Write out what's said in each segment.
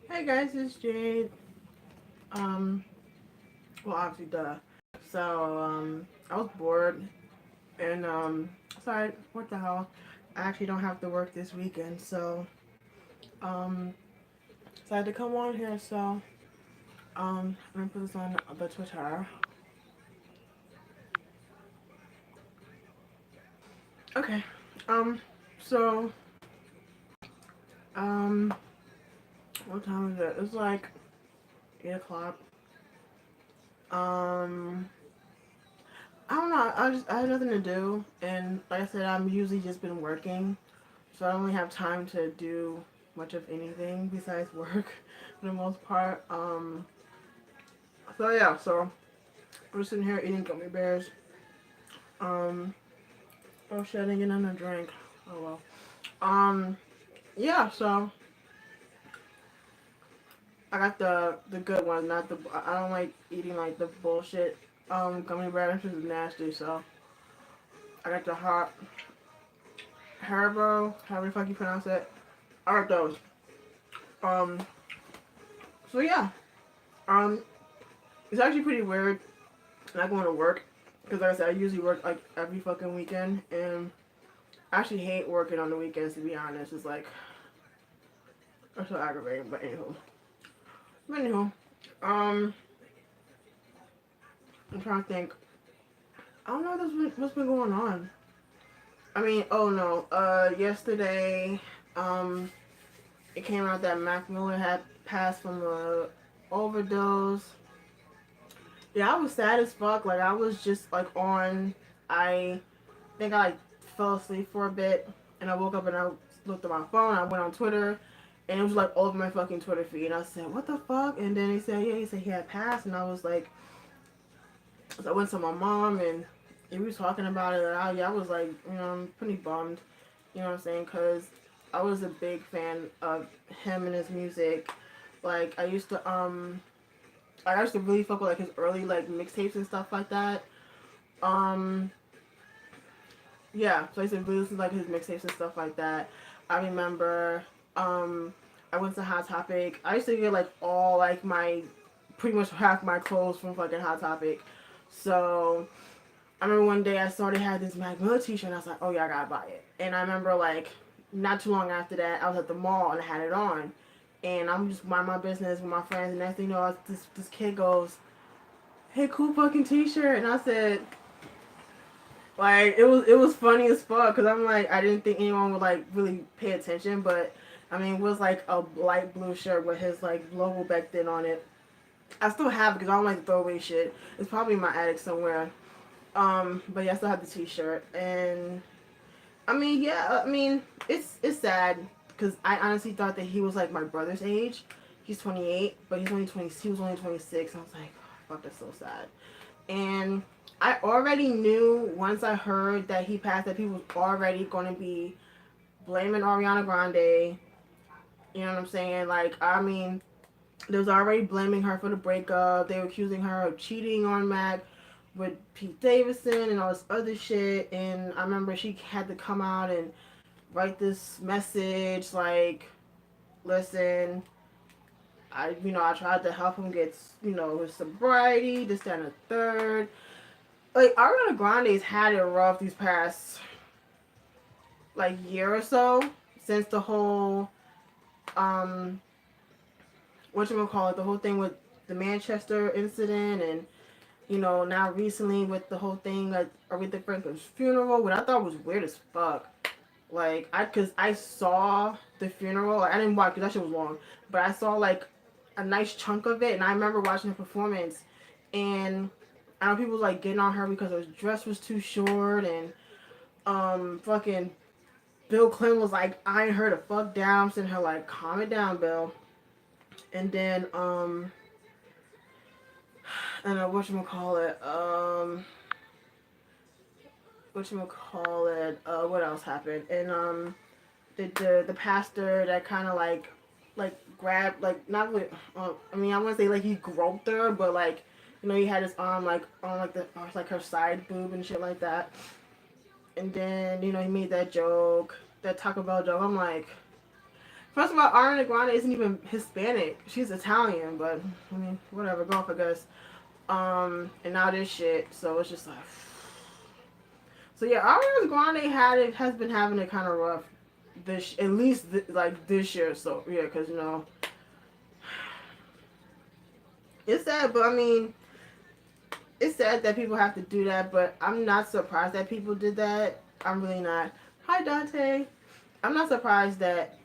Hey guys, it's Jade. Um, well, obviously, duh. So, I was bored, and sorry, what the hell? I actually don't have to work this weekend, so um, decided to come on here. So, I'm gonna put this on the Twitter. Okay. Um, so, um, what time is it? It's like 8 o'clock. Um, I don't know. I had nothing to do, and like I said, I'm usually just been working. So I don't really have time to do much of anything besides work for the most part. So yeah, so I'm just sitting here eating gummy bears. Um, oh shit, I didn't get another drink. Oh well. Um, yeah, so I got the good one, not the. I don't like eating like the bullshit gummy bears. This is nasty. So I got the hot Haribo, however the fuck you pronounce it. I got those. Um, so yeah. Um, it's actually pretty weird not going to work because, like I said, I usually work like every fucking weekend, and I actually hate working on the weekends. To be honest, it's like it's so aggravating. But anywho, um, I'm trying to think. I don't know what's been going on. I mean, oh no, yesterday, um, it came out that Mac Miller had passed from a overdose. Yeah, I was sad as fuck. Like I was just like on. I think I like fell asleep for a bit, and I woke up and I looked at my phone. I went on Twitter, and it was like all over my fucking Twitter feed. And I said, "What the fuck?" And then he said, "Yeah," he said he had passed, and I was like, so I went to my mom, and we was talking about it. And I was like, I'm pretty bummed, you know what I'm saying? Because I was a big fan of him and his music. Like I used to really fuck with like his early like mixtapes and stuff like that. Um, Yeah, so I used to really listen to like his mixtapes and stuff like that. I remember um I went to Hot Topic. I used to get like all like my pretty much half my clothes from fucking Hot Topic. So I remember one day I saw they had this Mac Miller t-shirt and I was like, oh yeah, I gotta buy it. And I remember like not too long after that I was at the mall and I had it on. And I'm just mind my business with my friends and next thing you know this kid goes, hey, cool fucking t-shirt. And I said, like it was funny as fuck because I'm like I didn't think anyone would like really pay attention, but I mean it was like a light blue shirt with his like logo back then on it. I still have it because I don't like to throw away shit. It's probably in my attic somewhere. But yeah, I still have the T-shirt, and I mean yeah, I mean it's sad because I honestly thought that he was like my brother's age. He's 28, but he's only 20. He was only 26. I was like, oh, fuck, that's so sad. And I already knew once I heard that he passed that people was already going to be blaming Ariana Grande. You know what I'm saying? Like, I mean, they was already blaming her for the breakup. They were accusing her of cheating on Mac with Pete Davidson and all this other shit. And I remember she had to come out and write this message like, listen, I tried to help him get, his sobriety, this, that, and the third. Like Ariana Grande's had it rough these past like year or so since the whole um the whole thing with the Manchester incident, and now recently with the whole thing at Aretha Franklin's funeral, what I thought was weird as fuck. Like cause I saw the funeral. Like, I didn't watch because that shit was long, but I saw like a nice chunk of it, and I remember watching the performance, and I know people was like getting on her because her dress was too short, and fucking Bill Clinton was like eyeing her to fuck down, sending her like, calm it down, Bill. And then and what else happened? And the pastor that kind of like grabbed, like, not really, I mean, I want to say like he groped her, but like, he had his arm like on like the like her side boob and shit like that. And then he made that joke, that Taco Bell joke. I'm like, First of all, Ariana Grande isn't even Hispanic. She's Italian, but I mean, whatever, go off, I guess. And now this shit, so it's just like, so yeah, Ariana Grande has been having it kind of rough this, at least like this year. So yeah, because you know, it's sad, but I mean, it's sad that people have to do that, but I'm not surprised that people did that. I'm really not. Hi Dante. I'm not surprised that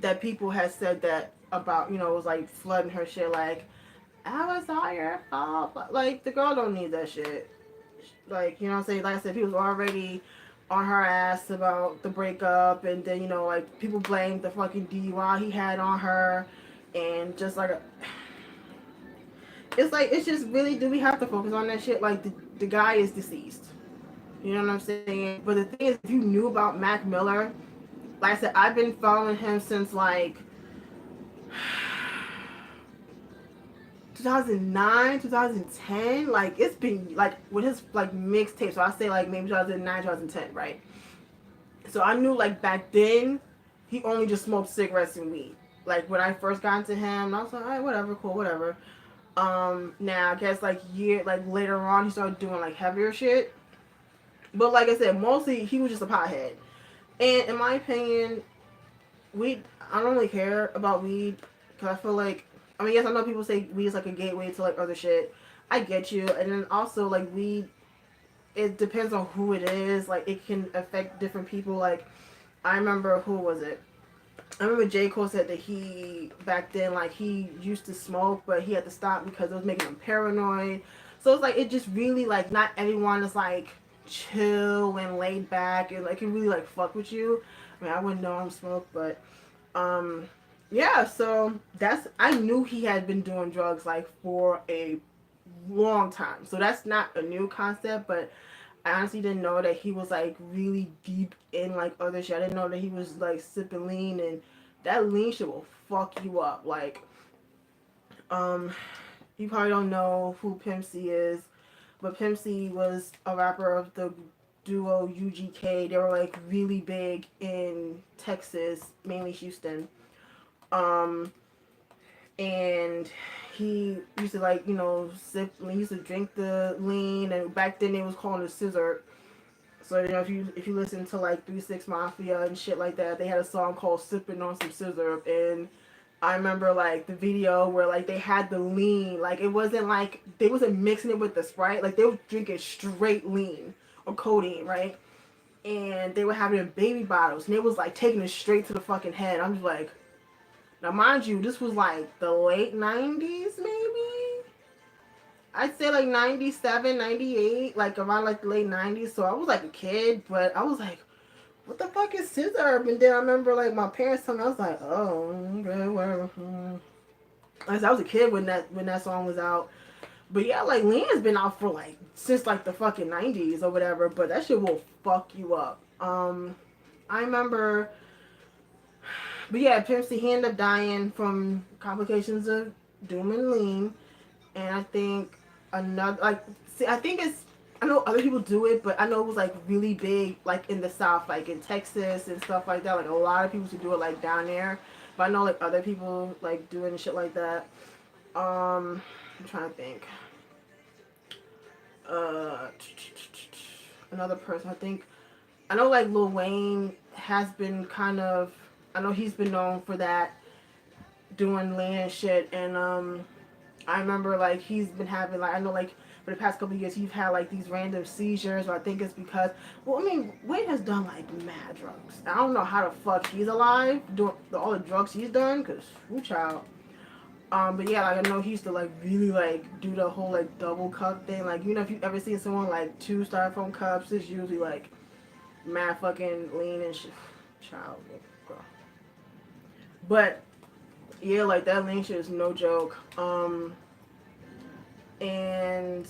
that people had said that about, you know, it was like flooding her shit like, I was all your fault. Like, the girl don't need that shit. Like, you know what I'm saying? Like I said, people was already on her ass about the breakup, and then, you know, like, people blamed the fucking DUI he had on her, and just like, it's like, it's just really, do we have to focus on that shit? Like, the guy is deceased. You know what I'm saying? But the thing is, if you knew about Mac Miller, like I said, I've been following him since like 2009, 2010. Like, it's been like with his like mixtape. So I say like maybe 2009, 2010, right? So I knew like back then he only just smoked cigarettes and weed. Like when I first got into him, I was like, all right, whatever, cool, whatever. Now I guess like later on he started doing like heavier shit. But like I said, mostly he was just a pothead. And in my opinion, weed, I don't really care about weed because I feel like, I mean, yes, I know people say weed is like a gateway to like other shit. I get you. And then also like weed, it depends on who it is. Like it can affect different people. Like I remember, who was it? I remember J. Cole said that he, back then, like he used to smoke, but he had to stop because it was making him paranoid. So it's like, it just really like, not everyone is like chill and laid back, and like can really like fuck with you. I mean, I wouldn't know I'm smoke, but um yeah, so that's, I knew he had been doing drugs like for a long time. So that's not a new concept, but I honestly didn't know that he was like really deep in like other shit. I didn't know that he was like sipping lean, and that lean shit will fuck you up. Like, um, you probably don't know who Pimp C is, but Pimp C was a rapper of the duo UGK. They were like really big in Texas, mainly Houston. Um, and he used to like, you know, sip. He used to drink the lean, and back then it was called a scissor. So you know, if you listen to like 3 6 Mafia and shit like that, they had a song called "Sipping on Some Scissor," and I remember like the video where like they had the lean, like it wasn't like they wasn't mixing it with the Sprite, like they were drinking straight lean or codeine, right? And they were having it in baby bottles, and it was like taking it straight to the fucking head. I'm just like, now mind you, this was like the late '90s, maybe. I'd say like 97, 98, like around like the late 90s. So I was like a kid, but I was like, what the fuck is scissor? And then I remember like my parents telling me, I was like, oh, okay, whatever. I was a kid when that song was out. But yeah, like Lean has been out for like since like the fucking 90s or whatever, but that shit will fuck you up. I remember, but yeah, Pimp C, he ended up dying from complications of doom and lean. And I think another, like, see, I think it's, I know other people do it, but I know it was like really big like in the South, like in Texas and stuff like that. Like a lot of people to do it like down there, but I know like other people like doing shit like that. I'm trying to think. uh Another person, I think, I know like Lil Wayne has been kind of, I know he's been known for that, doing land shit. And I remember like he's been having like, I know like for the past couple of years he's had like these random seizures. Or I think it's because, well, I mean, Wayne has done like mad drugs. I don't know how the fuck he's alive doing all the drugs he's done, cause who child. But yeah, like I know he used to like really like do the whole like double cup thing. Like, you know, if you ever seen someone like two styrofoam cups, it's usually like mad fucking lean and shit. Child, girl. But yeah, like that lean shit is no joke. And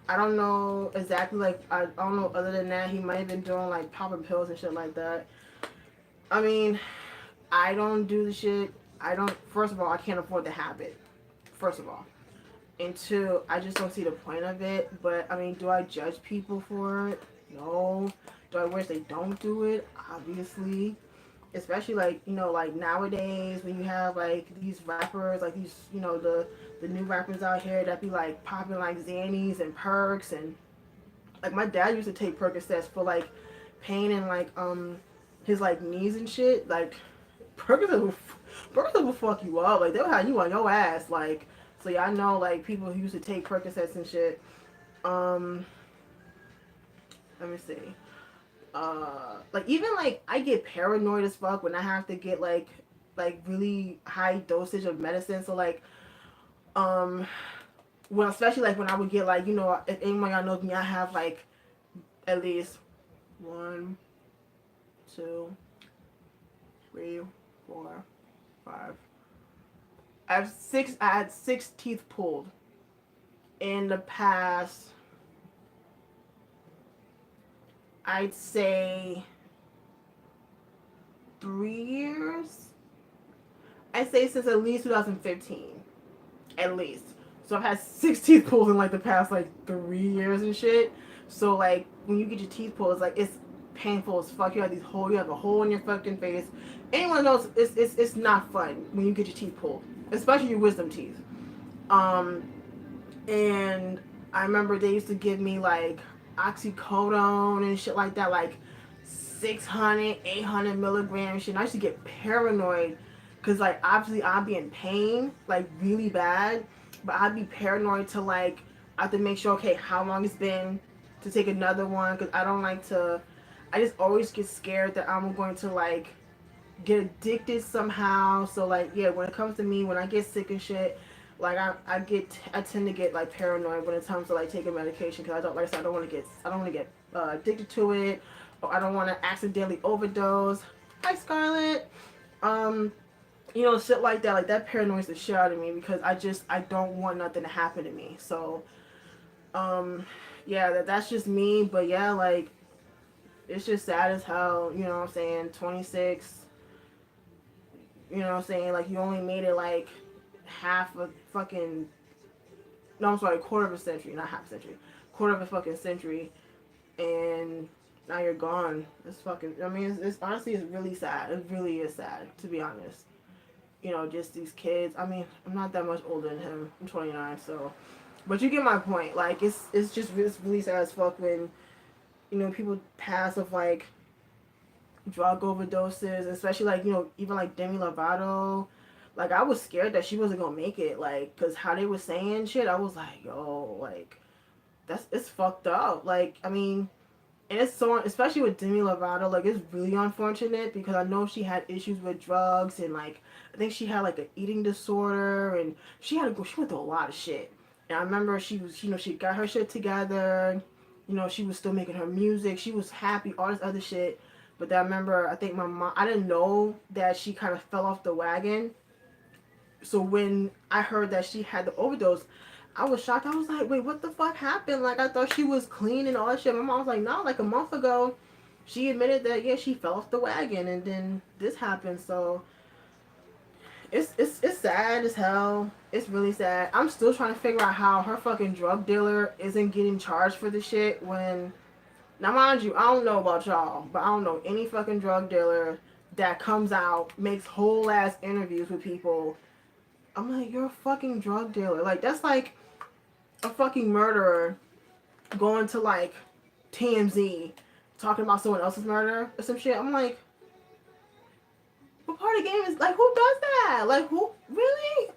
I don't know exactly, like I don't know, other than that he might have been doing like popping pills and shit like that. I mean, I don't do the shit. I don't, first of all, I can't afford the habit, first of all. And two, I just don't see the point of it. But I mean, do I judge people for it? No. Do I wish they don't do it? Obviously. especially like, you know, like nowadays when you have like these rappers, like these, you know, the new rappers out here that be like popping like Xannies and perks, and like my dad used to take Percocets for like pain and like his like knees and shit. Like Percocets will Percocets will fuck you up. Like they'll have you on your ass. Like, so yeah, I know like people who used to take Percocets and shit. Um, let me see. Like even like I get paranoid as fuck when I have to get like really high dosage of medicine. So like um well, especially like when I would get like, you know, if anyone y'all knows me, I have like at least one, two, three, four, five. I have six. I had six teeth pulled in the past. I'd say 3 years. I'd say since at least 2015, at least. So I've had six teeth pulled in like the past like 3 years and shit. So like when you get your teeth pulled, it's painful as fuck. You have a hole in your fucking face. Anyone knows it's not fun when you get your teeth pulled, especially your wisdom teeth. Um, and I remember they used to give me like oxycodone and shit like that, like 600, 800 milligrams shit. And I used to get paranoid because like obviously I'd be in pain like really bad, but I'd be paranoid to like I have to make sure, okay, how long it's been to take another one, because I don't like to. I just always get scared that I'm going to like get addicted somehow. So like yeah, when it comes to me, when I get sick and shit, like I tend to get like paranoid when it comes to like taking medication, because I don't, like I said, I don't want to get addicted to it, or I don't want to accidentally overdose. Hi Scarlett. Um, you know, shit like that. Like that paranoids the shit out of me, because I don't want nothing to happen to me. So um, yeah, that's just me. But yeah, like it's just sad as hell. You know what I'm saying? 26. You know what I'm saying? Like you only made it like half a fucking, no, I'm sorry, quarter of a century, not half a century, quarter of a fucking century, and now you're gone. It's fucking. I mean, it's honestly, it's really sad. It really is sad, to be honest. You know, just these kids. I mean, I'm not that much older than him. I'm 29, so. But you get my point. Like it's really sad as fuck when, you know, people pass of like drug overdoses, especially like, you know, even like Demi Lovato. Like I was scared that she wasn't gonna make it, like, cause how they were saying shit, I was like, yo, like that's, it's fucked up. Like I mean, and it's so, especially with Demi Lovato, like it's really unfortunate because I know she had issues with drugs, and like I think she had like an eating disorder, and she went through a lot of shit. And I remember she was, you know, she got her shit together. You know, she was still making her music. She was happy, all this other shit. But then I remember, I think my mom, I didn't know that she kind of fell off the wagon. So when I heard that she had the overdose, I was shocked. I was like, wait, what the fuck happened? Like, I thought she was clean and all that shit. My mom was like, no, like a month ago, she admitted that, yeah, she fell off the wagon, and then this happened. So it's sad as hell. It's really sad. I'm still trying to figure out how her fucking drug dealer isn't getting charged for the shit when, now mind you, I don't know about y'all, but I don't know any fucking drug dealer that comes out, makes whole ass interviews with people. I'm like, you're a fucking drug dealer. Like that's like a fucking murderer going to like TMZ talking about someone else's murder or some shit. I'm like, what part of the game is like, who does that? Like, who really?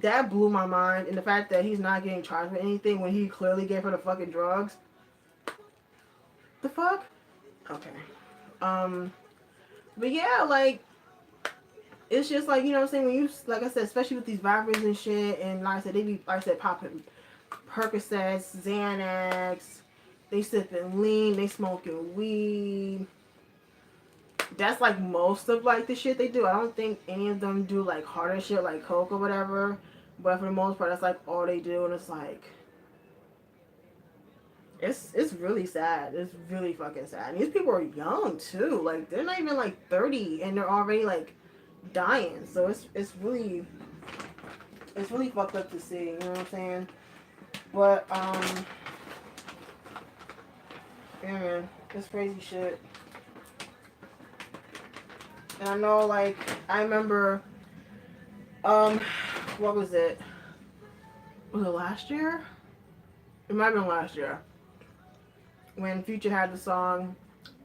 That blew my mind, and the fact that he's not getting charged with anything when he clearly gave her the fucking drugs. The fuck? Okay. Um, but yeah, like it's just like, you know what I'm saying, when you, like I said, especially with these rappers and shit, and like I said, they be, like I said, popping Percocets, Xanax, they sipping lean, they smoking weed. That's like most of like the shit they do. I don't think any of them do like harder shit like coke or whatever, but for the most part, that's like all they do, and it's like it's really sad. It's really fucking sad. And these people are young too. Like they're not even like 30, and they're already like dying. So it's really fucked up to see. You know what I'm saying? But yeah, man, it's crazy shit. And I know, like, I remember, um, what was it? Was it last year? It might have been last year. When Future had the song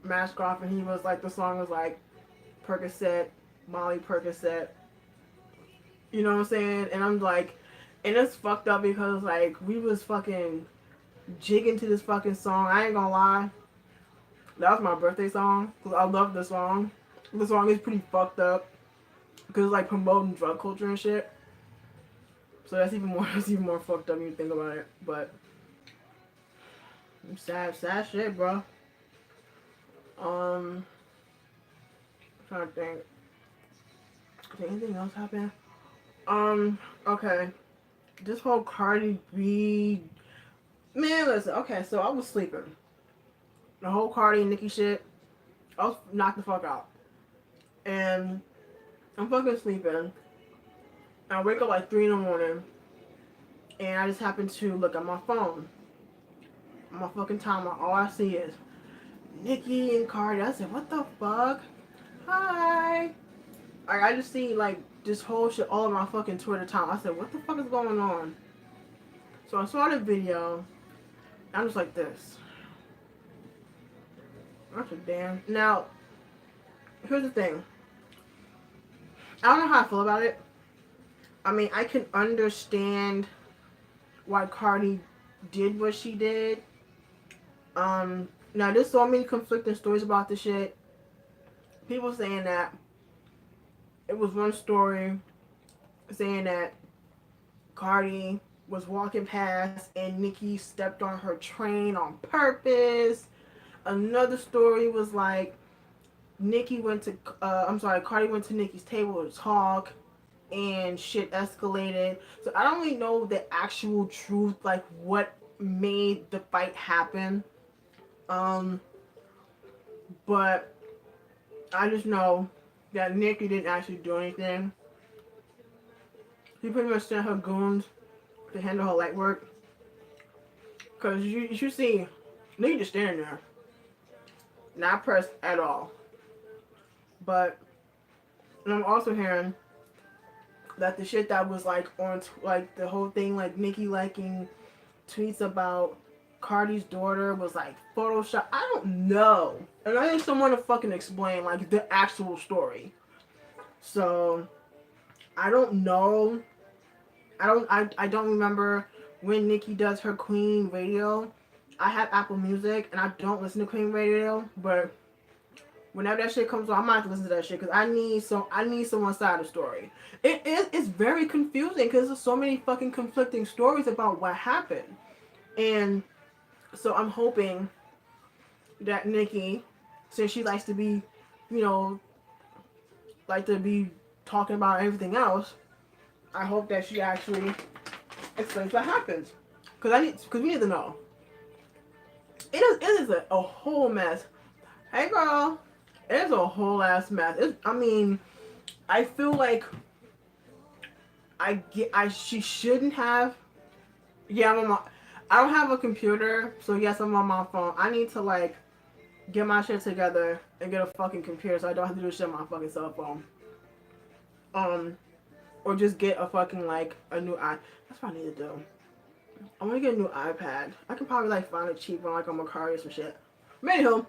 Mask Off, and he was like, the song was like Percocet, Molly Percocet. You know what I'm saying? And I'm like, and it's fucked up because like we was fucking jigging to this fucking song. I ain't gonna lie, that was my birthday song because I love the song. The song is pretty fucked up because it's like promoting drug culture and shit. So that's even more that's even more fucked up when you think about it. But sad shit, bro. I'm trying to think. Did anything else happen? Okay. This whole Cardi B, man, listen. Okay, so I was sleeping. The whole Cardi and Nicki shit, I was knocked the fuck out, and I'm fucking sleeping. I wake up like 3 in the morning, and I just happen to look at my phone, my fucking timeline. All I see is Nicki and Cardi. I said, what the fuck? Hi. I just see like this whole shit all on my fucking Twitter time. I said, what the fuck is going on? So I saw the video. I'm just like this. That's a damn. Now, here's the thing. I don't know how I feel about it. I mean, I can understand why Cardi did what she did. Now there's so many conflicting stories about this shit. People saying that it was one story saying that Cardi was walking past and Nicki stepped on her train on purpose. Another story was like Cardi went to Nicki's table to talk and shit escalated. So I don't really know the actual truth, like what made the fight happen. But I just know that Nicki didn't actually do anything. She pretty much sent her goons to handle her light work. Cause you see, Nicki just standing there, not pressed at all. But I'm also hearing that the shit that was like on like the whole thing, like Nicki liking tweets about Cardi's daughter was like Photoshop. I don't know, and I need someone to fucking explain like the actual story. So I don't know. I don't remember when Nicki does her Queen radio. I have Apple Music and I don't listen to Queen radio, but whenever that shit comes on, I might have to listen to that shit because I need someone's side of the story. It's very confusing because there's so many fucking conflicting stories about what happened, and so I'm hoping that Nicki, since she likes to be, you know, like to be talking about everything else, I hope that she actually explains what happens. Because we need to know. It is a whole mess. Hey girl, it is a whole ass mess. I mean, I feel like she shouldn't have. Yeah, I don't have a computer, so yes, I'm on my phone. I need to like get my shit together and get a fucking computer so I don't have to do shit on my fucking cell phone. Or just get a fucking like a new That's what I need to do. I want to get a new iPad. I can probably like find it cheap on like on Mercari or some shit. But anywho,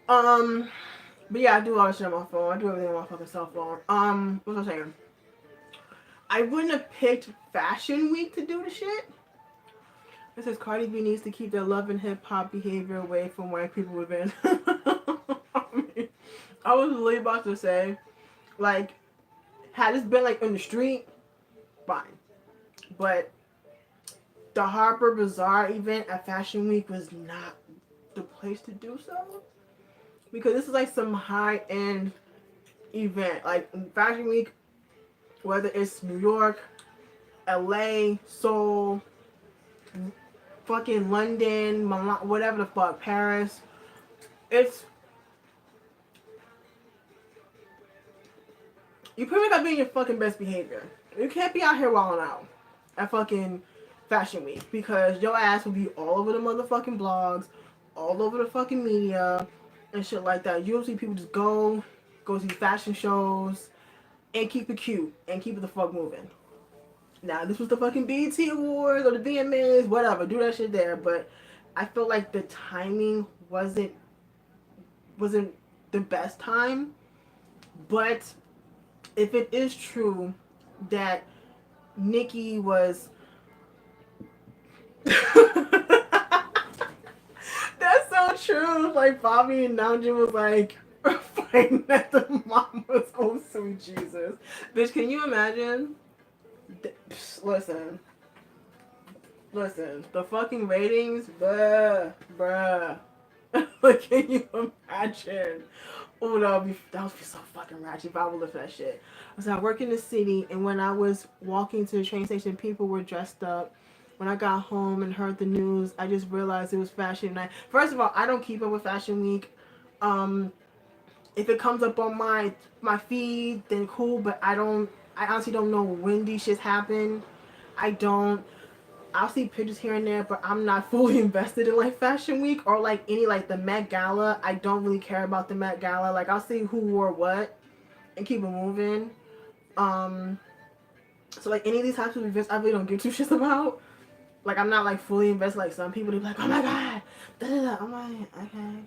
but yeah, I do all this shit on my phone. I do everything on my fucking cell phone. What was I saying? I wouldn't have picked Fashion Week to do the shit. It says Cardi B needs to keep their love and hip hop behavior away from white people within. I was really about to say, like, had this been like in the street, fine. But the Harper Bazaar event at Fashion Week was not the place to do so. Because this is like some high end event. Like Fashion Week, whether it's New York, LA, Seoul, fucking London, Milan, whatever the fuck, Paris. You pretty much gotta be in your fucking best behavior. You can't be out here wilding out at fucking Fashion Week because your ass will be all over the motherfucking blogs, all over the fucking media, and shit like that. Usually people just go go to fashion shows, and keep it cute and keep it the fuck moving. Now, this was the fucking BET Awards or the VMAs, whatever. Do that shit there, but I feel like the timing wasn't the best time. But if it is true that Nicki was that's so true. Like Bobby and Namjoon was like fighting at the mama's. Oh sweet Jesus, bitch! Can you imagine? Listen, listen. The fucking ratings, bruh. Like, can you imagine? Oh, that would be so fucking ratchet if I would live for that shit. So I work in the city, and when I was walking to the train station, people were dressed up. When I got home and heard the news, I just realized it was Fashion Night. First of all, I don't keep up with Fashion Week. Um, if it comes up on my feed, then cool. But I don't. I honestly don't know when these shits happen. I don't. I'll see pictures here and there, but I'm not fully invested in like Fashion Week or like any like the Met Gala. I don't really care about the Met Gala. Like I'll see who wore what and keep it moving. Um, so like any of these types of events, I really don't give two shits about. Like I'm not like fully invested. Like some people, they're like, oh my god, da, da, da. I'm like, okay.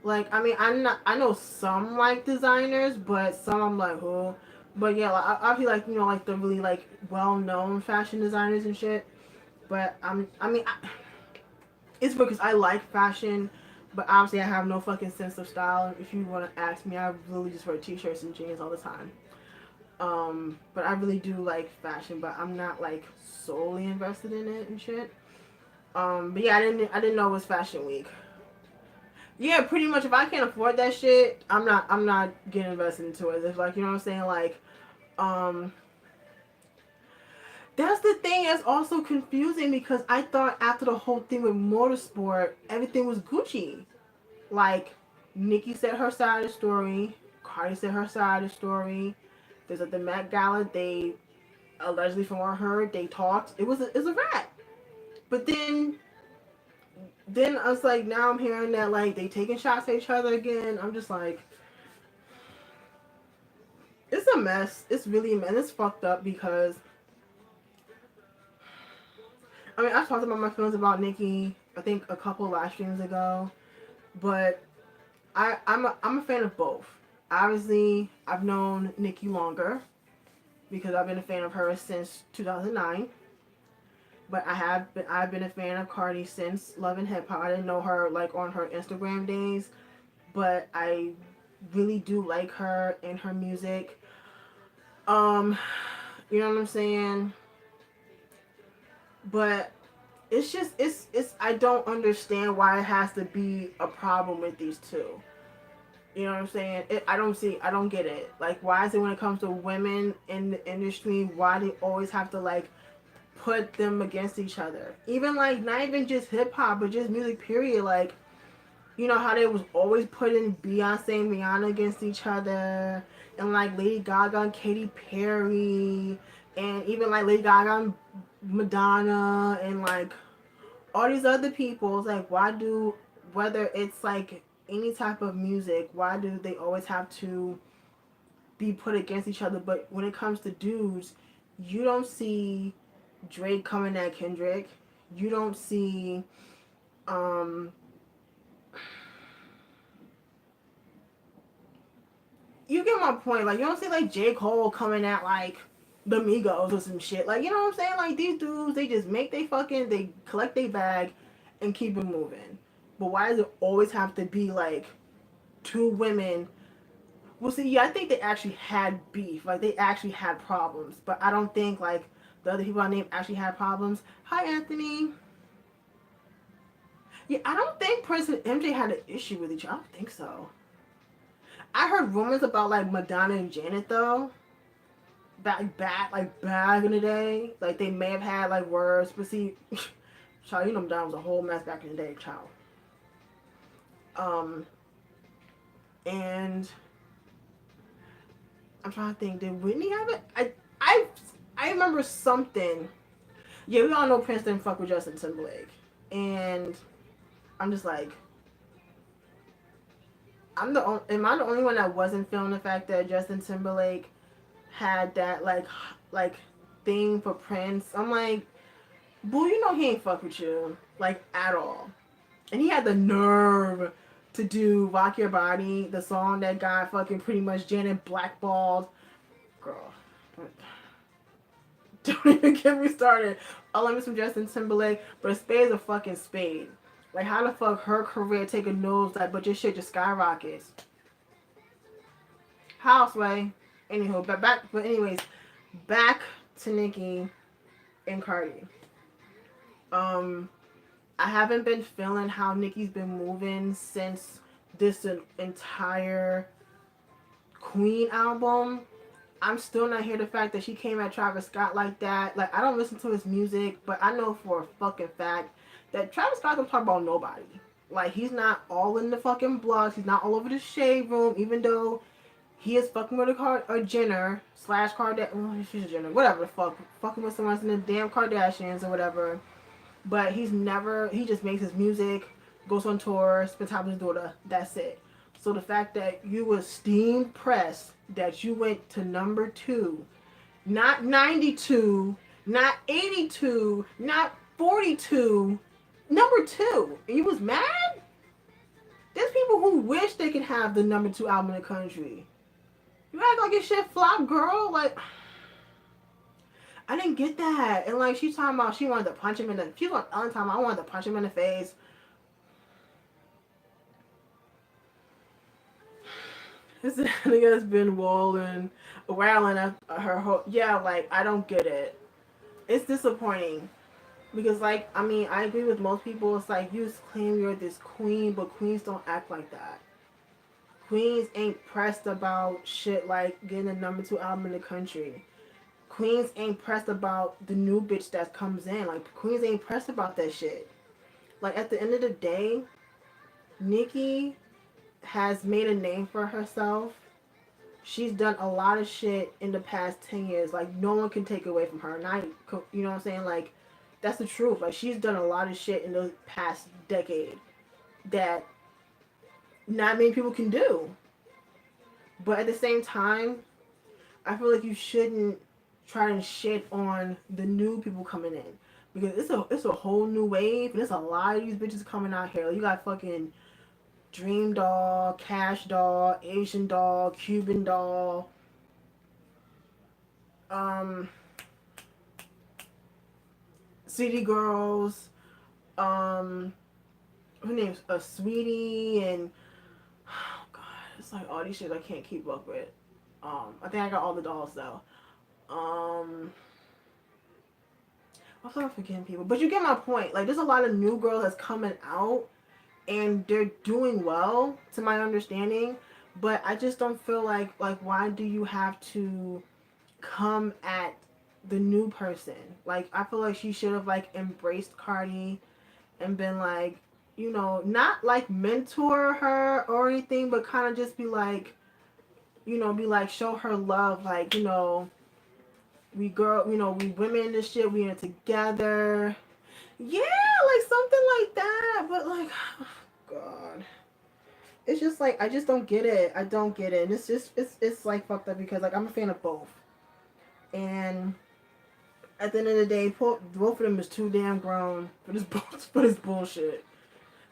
Like I mean, I'm not. I know some like designers, but some I'm like, who. But yeah, like, I'll be like, like the really like well-known fashion designers and shit. But it's because I like fashion, but obviously I have no fucking sense of style. If you want to ask me, I really just wear t-shirts and jeans all the time. But I really do like fashion, but I'm not like solely invested in it and shit. But yeah, I didn't know it was Fashion Week. Yeah, pretty much. If I can't afford that shit, I'm not getting invested into it. It's like, you know what I'm saying, like, um. That's the thing that's also confusing because I thought after the whole thing with motorsport, everything was Gucci. Like, Nicki said her side of the story, Cardi said her side of the story. There's at the Met Gala, they allegedly, from what I heard, they talked. It's a rat. But then I was like, now I'm hearing that like they taking shots at each other again. I'm just like, it's a mess. It's really a mess. It's fucked up because I mean, I talked about my feelings about Nicki, I think a couple live streams ago, but I'm a fan of both. Obviously, I've known Nicki longer because I've been a fan of her since 2009. But I've been a fan of Cardi since Love and Hip Hop. I didn't know her like on her Instagram days, but I really do like her and her music. Um, you know what I'm saying? But it's just it's I don't understand why it has to be a problem with these two. You know what I'm saying? I don't get it. Like, why is it when it comes to women in the industry, why they always have to like put them against each other? Even like not even just hip hop, but just music period. Like, you know how they was always putting Beyonce and Rihanna against each other, and like Lady Gaga and Katy Perry, and even like Lady Gaga and Madonna, and like all these other people. It's like, why do, whether it's like any type of music, why do they always have to be put against each other? But when it comes to dudes, you don't see Drake coming at Kendrick. You don't see um you get my point. Like, you don't see like J. Cole coming at like the Migos or some shit. Like, you know what I'm saying? Like, these dudes, they just make they collect their bag and keep it moving. But why does it always have to be like two women? Well, see, yeah, I think they actually had beef. Like, they actually had problems. But I don't think like the other people I named actually had problems. Hi, Anthony. Yeah, I don't think Prince and MJ had an issue with each other. I don't think so. I heard rumors about like Madonna and Janet though. Back in the day. Like they may have had like words, but see, child, you know Madonna was a whole mess back in the day, child. Um, and I'm trying to think, did Whitney have it? I remember something. Yeah, we all know Prince didn't fuck with Justin Timberlake, and I'm just like, am I the only one that wasn't feeling the fact that Justin Timberlake had that like thing for Prince? I'm like, boo, you know he ain't fuck with you like at all, and he had the nerve to do "Rock Your Body," the song that got fucking pretty much Janet blackballed. Girl, don't even get me started. I love me some Justin Timberlake, but a spade is a fucking spade. Like, how the fuck her career take a nosedive, but your shit just skyrockets? Houseway. Anywho, but anyways, back to Nicki and Cardi. I haven't been feeling how Nicki's been moving since this entire Queen album. I'm still not here the fact that she came at Travis Scott like that. Like, I don't listen to his music, but I know for a fucking fact that Travis Scott don't talk about nobody. Like, he's not all in the fucking blogs. He's not all over the shade room, even though he is fucking with a Jenner slash Kardashian. Oh, she's a Jenner. Whatever the fuck. Fucking with someone in the damn Kardashians or whatever. But he just makes his music, goes on tour, spends time with his daughter. That's it. So the fact that you were steam pressed, that you went to number 2, not 92, not 82, not 42, number 2, and you was mad? There's people who wish they could have the number 2 album in the country. You act like your shit flop, girl. Like, I didn't get that. And like, she's talking about she wanted to punch him in the. She was on time. I wanted to punch him in the face. This nigga's been wailing her whole. Yeah, like, I don't get it. It's disappointing. Because, like, I mean, I agree with most people. It's like, you claim you're this queen, but queens don't act like that. Queens ain't pressed about shit like getting a number 2 album in the country. Queens ain't pressed about the new bitch that comes in. Like, Queens ain't pressed about that shit. Like, at the end of the day, Nicki has made a name for herself. She's done a lot of shit in the past 10 years. Like, no one can take away from her. Not, you know what I'm saying? Like, that's the truth. Like, she's done a lot of shit in the past decade that not many people can do. But at the same time, I feel like you shouldn't try to shit on the new people coming in. Because it's a whole new wave, and there's a lot of these bitches coming out here. Like, you got fucking Dream Doll, Cash Doll, Asian Doll, Cuban Doll, City Girls, her name's Sweetie, and oh god, it's like all these shit I can't keep up with. I think I got all the dolls though. I'm sorry for forgetting people, but you get my point. Like, there's a lot of new girls that's coming out, and they're doing well, to my understanding. But I just don't feel like why do you have to come at the new person? Like, I feel like she should have like embraced Cardi and been like, you know, not like mentor her or anything, but kind of just be like, you know, show her love, like, you know, we women in this shit, we in it together. Yeah, like something like that. But like, oh god, it's just like, I just don't get it. I don't get it. And it's just it's like fucked up because like I'm a fan of both, and at the end of the day, both of them is too damn grown for this bullshit.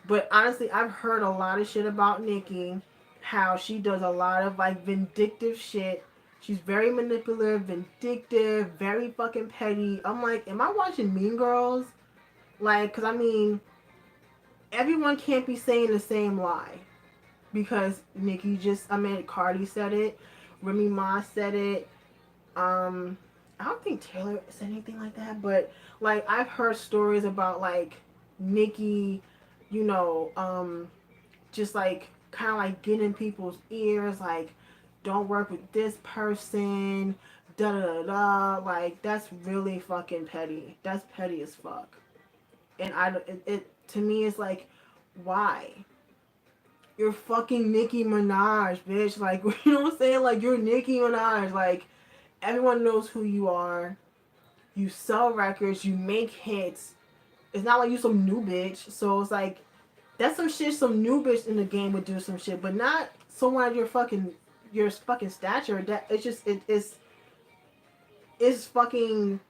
But honestly, I've heard a lot of shit about Nicki, how she does a lot of like vindictive shit. She's very manipulative, vindictive, very fucking petty. I'm like, am I watching Mean Girls? Like, because I mean, everyone can't be saying the same lie. Because Cardi said it, Remy Ma said it. I don't think Taylor said anything like that, but like I've heard stories about like Nicki, you know, just like kind of like getting in people's ears, like, don't work with this person, da da da da. Like, that's really fucking petty. That's petty as fuck. And it to me is like, why? You're fucking Nicki Minaj, bitch. Like, you know what I'm saying? Like, you're Nicki Minaj. Like, everyone knows who you are. You sell records. You make hits. It's not like you some new bitch. So it's like, that's some shit some new bitch in the game would do some shit. But not someone at your fucking stature, that it's just it's fucking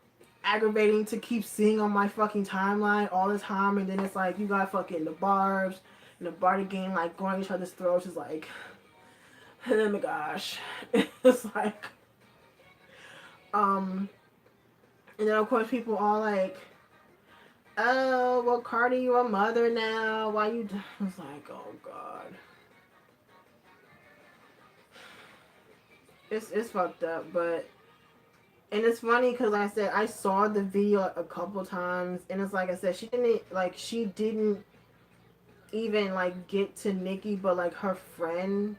aggravating to keep seeing on my fucking timeline all the time. And then it's like you got fucking the Barbs and the Barty gang like going each other's throats. Is like, oh my gosh. It's like, and then of course people all like, oh well, Cardi, you're a mother now, why you it's like, oh god, it's fucked up. But and it's funny because like I said, I saw the video a couple times, and it's like I said, she didn't even like get to Nicki, but like her friend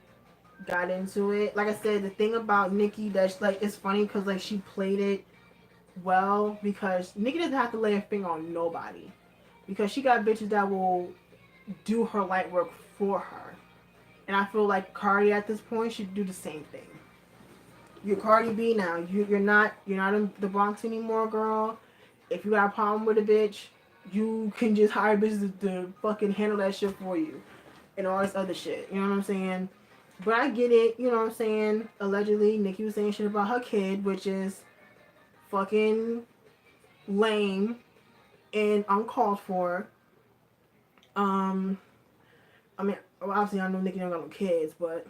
got into it. Like I said, the thing about Nicki that's like, it's funny because like she played it well, because Nicki doesn't have to lay a finger on nobody, because she got bitches that will do her light work for her. And I feel like Cardi at this point should do the same thing. You're Cardi B now. You're not in the Bronx anymore, girl. If you got a problem with a bitch, you can just hire bitches to fucking handle that shit for you, and all this other shit. You know what I'm saying? But I get it. You know what I'm saying? Allegedly, Nicki was saying shit about her kid, which is fucking lame and uncalled for. I mean, obviously I know Nicki don't got no kids, but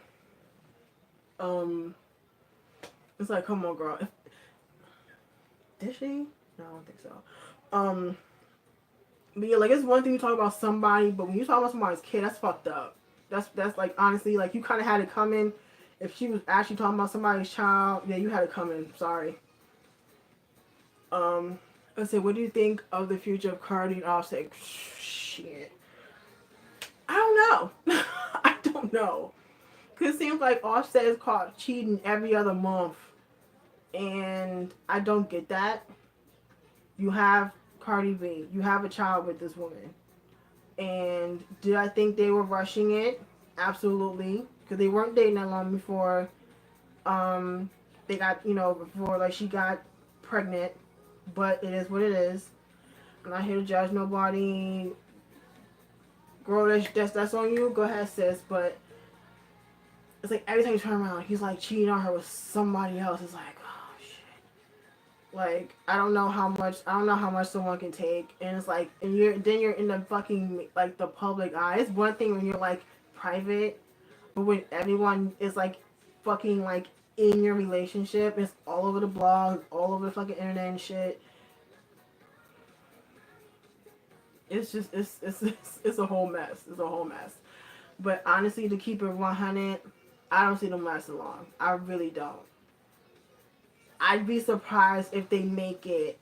it's like, come on, girl. Did she? No, I don't think so. But yeah, like, it's one thing you talk about somebody, but when you talk about somebody's kid, that's fucked up. That's like, honestly, like, you kind of had it coming. If she was actually talking about somebody's child, yeah, you had it coming. Sorry. I said, what do you think of the future of Cardi and Offset? Shit. I don't know. I don't know. Because it seems like Offset is caught cheating every other month. And I don't get that. You have Cardi B. You have a child with this woman. And did I think they were rushing it? Absolutely. Because they weren't dating that long before they got, before like she got pregnant. But it is what it is. I'm not here to judge nobody. Girl, that's on you. Go ahead, sis. But it's like every time you turn around, he's like cheating on her with somebody else. It's like, oh shit. Like, I don't know how much someone can take. And it's like, and you're in the fucking, like, the public eye. It's one thing when you're like private, but when everyone is like fucking like in your relationship, it's all over the blog, all over the fucking internet and shit. It's just it's a whole mess. It's a whole mess. But honestly, to keep it 100, I don't see them lasting long. I really don't. I'd be surprised if they make it.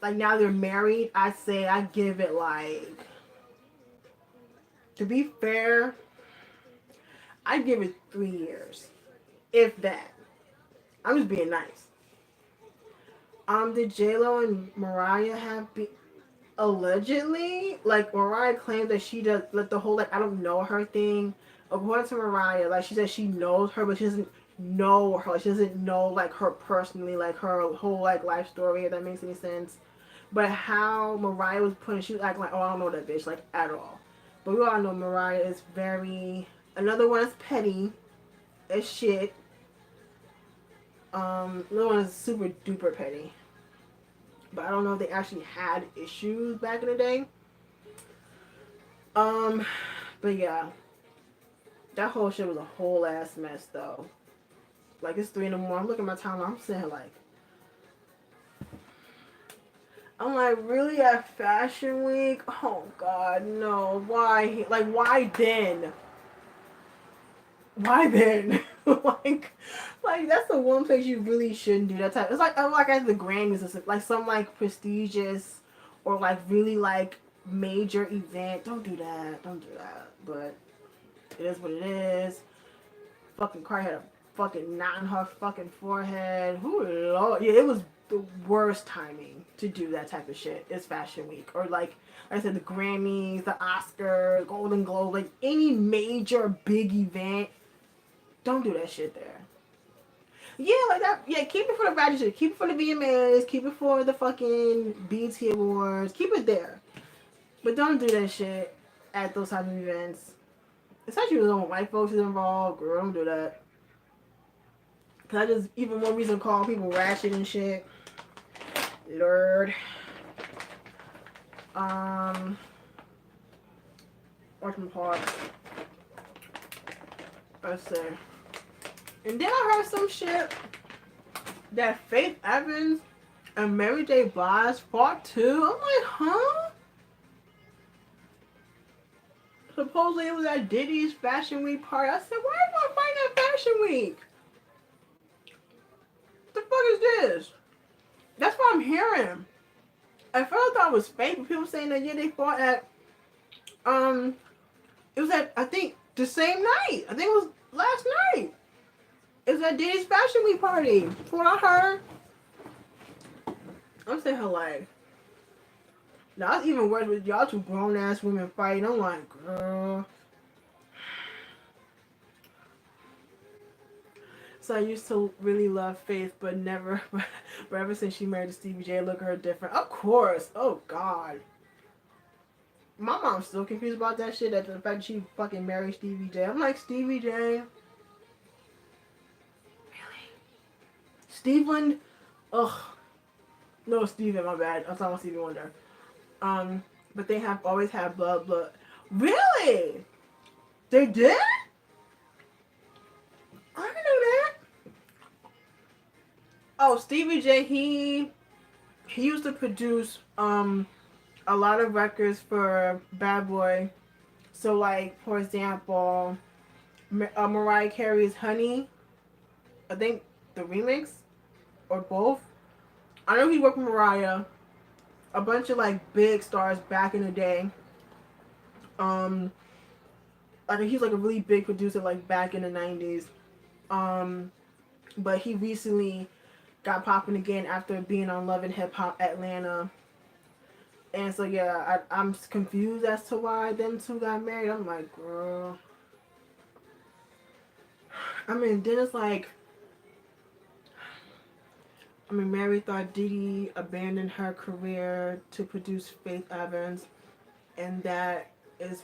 Like, now they're married, I'd say I give it like, to be fair, I'd give it 3 years. If that. I'm just being nice. Did J-Lo and Mariah have allegedly, like, Mariah claimed that she does, like, the whole, like, I don't know her thing. According to Mariah, like, she says she knows her, but she doesn't know her. Like, she doesn't know, like, her personally, like, her whole, like, life story, if that makes any sense. But how Mariah was putting, she was acting like, oh, I don't know that bitch, like, at all. But we all know Mariah is very, another one is petty as shit. Another one is super duper petty. But I don't know if they actually had issues back in the day. But yeah. That whole shit was a whole ass mess though. Like, it's 3 in the morning. I'm looking at my timeline. I'm sitting here like, I'm like, really, at Fashion Week? Oh god, no. Why? Like, why then? Why then? like that's the one place you really shouldn't do that type. It's like at the Grammys or something, like some like prestigious or like really like major event. Don't do that. Don't do that. But it is what it is. Fucking Cardi had a fucking knot in her fucking forehead. Who Lord? Yeah, it was the worst timing to do that type of shit. It's Fashion Week or like I said, the Grammys, the Oscars, Golden Globe, like any major big event. Don't do that shit there. Yeah, like that. Yeah, keep it for the ratchet shit. Keep it for the VMAs. Keep it for the fucking BET Awards. Keep it there. But don't do that shit at those type of events. Especially when white folks is involved. Girl, don't do that. Cause I just even more reason to call people ratchet and shit. Lord. Whatchamacallit. Let's see. And then I heard some shit that Faith Evans and Mary J. Blige fought too. I'm like, huh? Supposedly it was at Diddy's Fashion Week party. I said, why am I fighting at Fashion Week? What the fuck is this? That's what I'm hearing. At first I thought it was fake, but people saying that yeah they fought at it was at I think the same night. I think it was last night. It was at Diddy's Fashion Week party. That's what I heard. I'm saying her like. Now it's even worse with y'all two grown ass women fighting. I'm like, girl. So I used to really love Faith, but never, but ever since she married Stevie J, look at her different. Of course. Oh God. My mom's still confused about that shit. That the fact that she fucking married Stevie J. I'm like, Stevie J. Really? Stephen? Ugh. No, Steven, my bad. I'm talking about Stevie Wonder. But they have always had blood. Really? They did? I didn't know that. Oh, Stevie J, he used to produce a lot of records for Bad Boy. So like, for example, Mariah Carey's Honey, I think the remix or both. I know he worked with Mariah, a bunch of like big stars back in the day. Like he's like a really big producer like back in the 90s. But he recently got popping again after being on Love and Hip Hop Atlanta. And so yeah, I'm confused as to why them two got married. I'm like, girl. I mean, then it's like, Mary thought Diddy abandoned her career to produce Faith Evans, and that is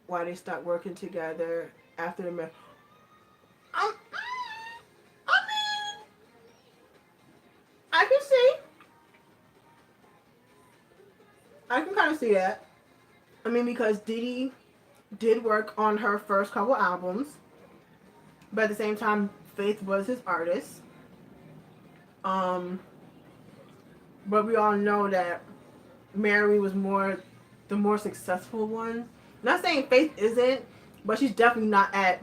why they stopped working together after the marriage. I mean, I can see. I can kind of see that. I mean, because Diddy did work on her first couple albums, but at the same time, Faith was his artist. But we all know that Mary was the more successful one. Not saying Faith isn't, but she's definitely not at.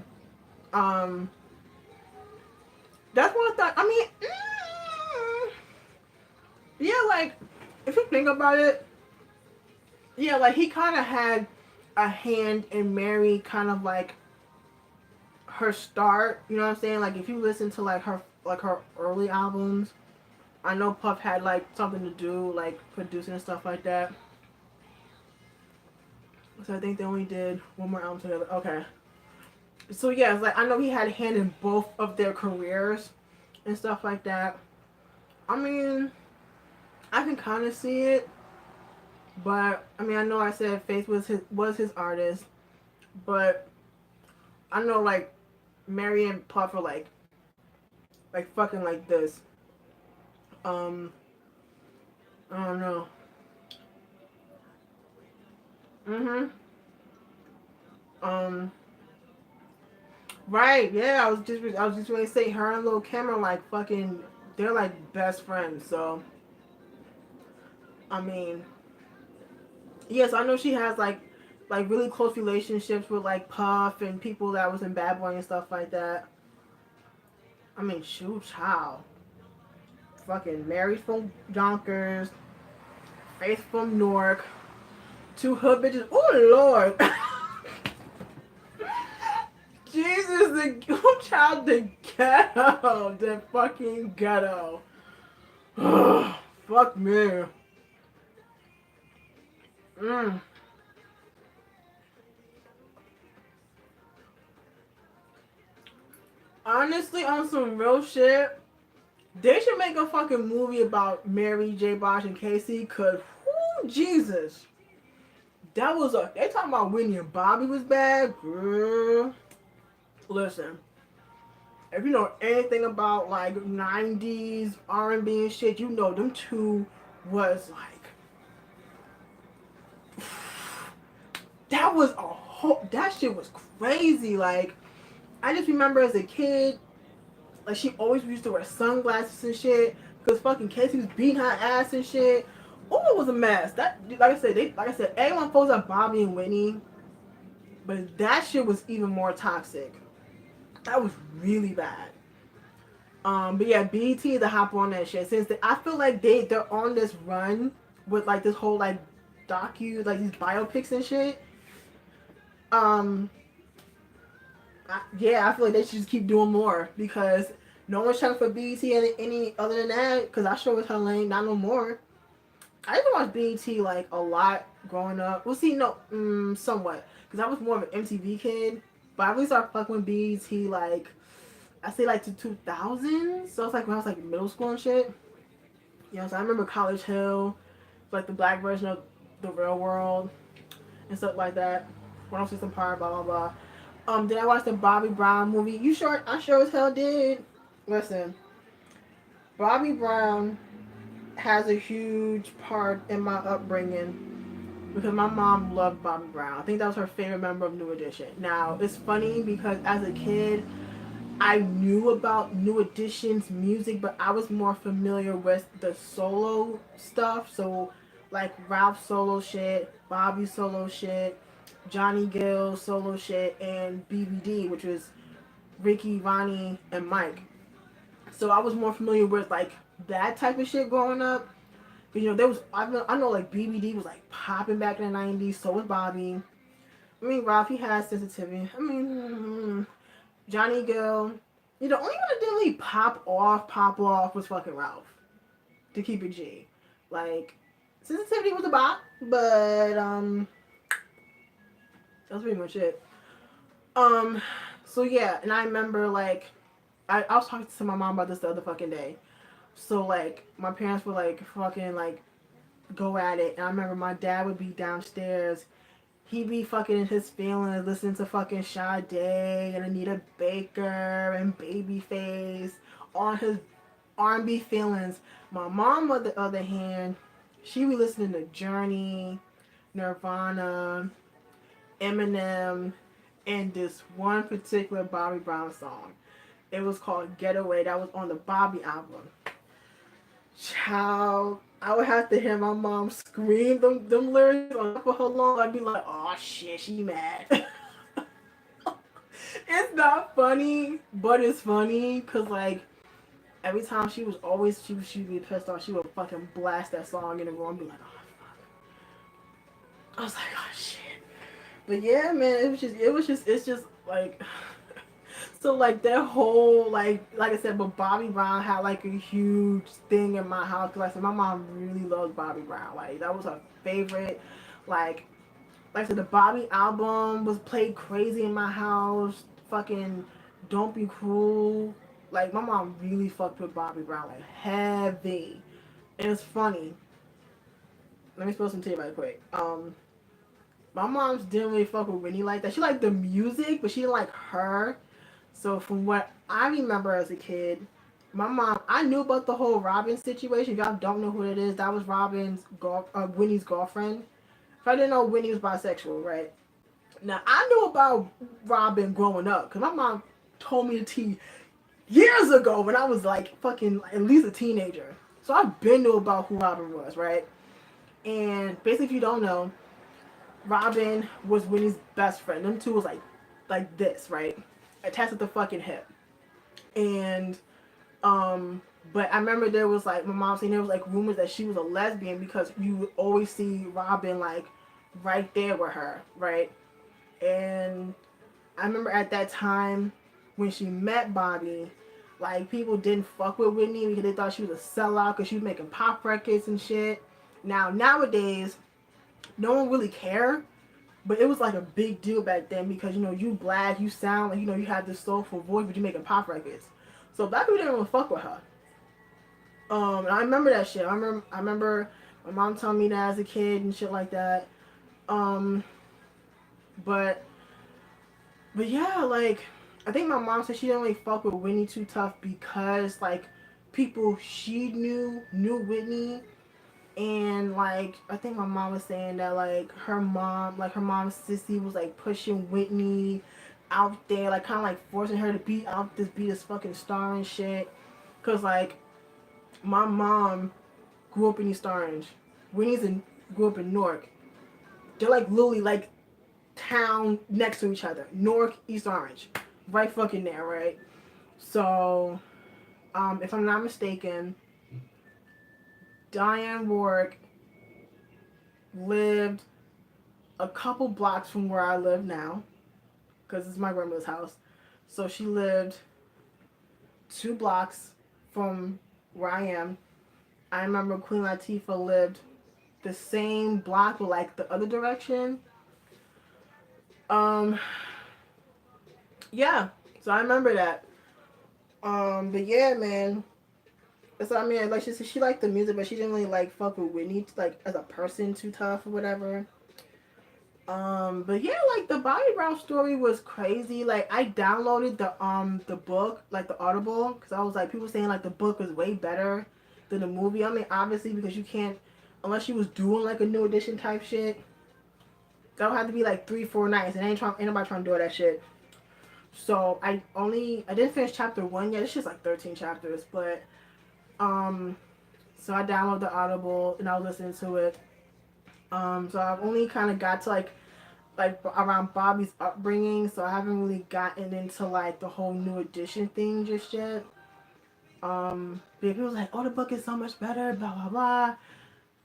That's what I thought. I mean, yeah, like if you think about it, yeah, like he kind of had a hand in Mary, kind of like her start. You know what I'm saying? Like if you listen to like her early albums, I know Puff had like something to do like producing and stuff like that. So I think they only did one more album together. Okay. So yeah, it's like I know he had a hand in both of their careers and stuff like that. I mean, I can kind of see it, but I mean, I know I said Faith was his artist, but I know like Mary and Puff are like fucking like this. I don't know. Right, yeah, I was just going to say her and Lil Kim are like fucking, they're like best friends. So I mean, yes, I know she has like really close relationships with like Puff and people that was in Bad Boy and stuff like that. I mean, shoot, child. Fucking married from Yonkers, Faith from Newark, two hood bitches. Oh Lord. Jesus, the child, the ghetto, the fucking ghetto. Fuck me. Honestly, on some real shit, they should make a fucking movie about Mary J. Blige and Casey, cause, whoo, Jesus. That was a. They talking about Whitney and Bobby was bad, girl. Listen, if you know anything about like '90s R&B and shit, you know them two was like that was a whole. That shit was crazy. Like I just remember as a kid, like she always used to wear sunglasses and shit because fucking Casey was beating her ass and shit. Oh, it was a mess. That like I said, everyone folks up Bobby and Whitney, but that shit was even more toxic. That was really bad. But yeah, BT to hop on that shit since I feel like they're on this run with like this whole like like these biopics and shit. Um, yeah, I feel like they should just keep doing more because no one's checking for BT any other than that. Because I sure was her lane, not no more. I used to watch BET like a lot growing up. Well, see, no, somewhat, because I was more of an MTV kid. But I really started fucking with BET like I say like to 2000s. So it's like when I was like in middle school and shit. You know, so I remember College Hill, like the black version of The Real World and stuff like that. 106 and Park, blah blah blah. Did I watch the Bobby Brown movie? You sure? I sure as hell did. Listen, Bobby Brown has a huge part in my upbringing because my mom loved Bobby Brown. I think that was her favorite member of New Edition. Now, it's funny because as a kid, I knew about New Edition's music, but I was more familiar with the solo stuff. So, like Ralph solo shit, Bobby solo shit, Johnny Gill solo shit, and BBD, which was Ricky, Ronnie, and Mike. So I was more familiar with like that type of shit growing up. You know, there was I know like BBD was like popping back in the '90s. So was Bobby. I mean, Ralph he had sensitivity. I mean, Johnny Gill. You know, the only one that didn't really pop off was fucking Ralph. To keep it G, like sensitivity was a bop, but that's pretty much it. Um, so yeah, and I remember like I was talking to my mom about this the other fucking day. So like my parents would like fucking like go at it, and I remember my dad would be downstairs. He'd be fucking in his feelings, listening to fucking Sade and Anita Baker and Babyface on his R&B feelings. My mom, on the other hand, she be listening to Journey, Nirvana, Eminem, and this one particular Bobby Brown song. It was called Getaway. That was on the Bobby album. Child, I would have to hear my mom scream them lyrics on top of her lung. I'd be like, oh shit, she mad. It's not funny, but it's funny because like every time she'd be pissed off, she would fucking blast that song in the room and be like, oh fuck. I was like, oh shit. But yeah, man, it's just like so like that whole like I said, but Bobby Brown had like a huge thing in my house because like I said, my mom really loved Bobby Brown. Like that was her favorite. Like like I said, the Bobby album was played crazy in my house. Fucking Don't Be Cruel. Like my mom really fucked with Bobby Brown like heavy. And it's funny. Let me spill some tea right quick. My mom's didn't really fuck with Whitney like that. She liked the music, but she didn't like her. So from what I remember as a kid, my mom, I knew about the whole Robin situation. If y'all don't know who it is, that was Whitney's girlfriend. If I didn't know Whitney was bisexual, right? Now I knew about Robin growing up because my mom told me the tea years ago when I was like fucking at least a teenager. So I've been knew about who Robin was, right? And basically, if you don't know, Robin was Whitney's best friend. Them two was like this, right? Attached at the fucking hip. And but I remember there was like my mom saying there was like rumors that she was a lesbian because you would always see Robin like right there with her, right? And I remember at that time when she met Bobby, like people didn't fuck with Whitney because they thought she was a sellout because she was making pop records and shit. Now nowadays, no one really care, but it was like a big deal back then because you know you black, you sound like you know you have this soulful voice, but you making pop records. So black people didn't really fuck with her. And I remember that shit. I remember my mom telling me that as a kid and shit like that. Um, but yeah, like I think my mom said she didn't really fuck with Whitney Too Tough because like people she knew Whitney, and like I think my mom was saying that like her mom's sissy was like pushing Whitney out there, like kind of like forcing her to be this fucking star and shit. Cause like my mom grew up in East Orange, grew up in Newark. They're like literally like town next to each other, Newark, East Orange, right fucking there, right? So, if I'm not mistaken, Diane Warwick lived a couple blocks from where I live now, because it's my grandmother's house. So she lived 2 blocks from where I am. I remember Queen Latifah lived the same block, but like the other direction. Um, yeah. So I remember that. But yeah, man. So I mean, like she liked the music, but she didn't really like fuck with Whitney like as a person too tough or whatever. But yeah, like the Bobby Brown story was crazy. Like I downloaded the book, like the Audible, because I was like people saying like the book was way better than the movie. I mean, obviously because you can't unless she was doing like a new edition type shit. That would have to be like 3-4 nights, and ain't nobody trying to do that shit. So I didn't finish chapter 1 yet. It's just like 13 chapters, but um, so I downloaded the Audible and I was listening to it. So I've only kind of got to like around Bobby's upbringing, so I haven't really gotten into like the whole new edition thing just yet. But people was like, "Oh, the book is so much better," blah blah blah.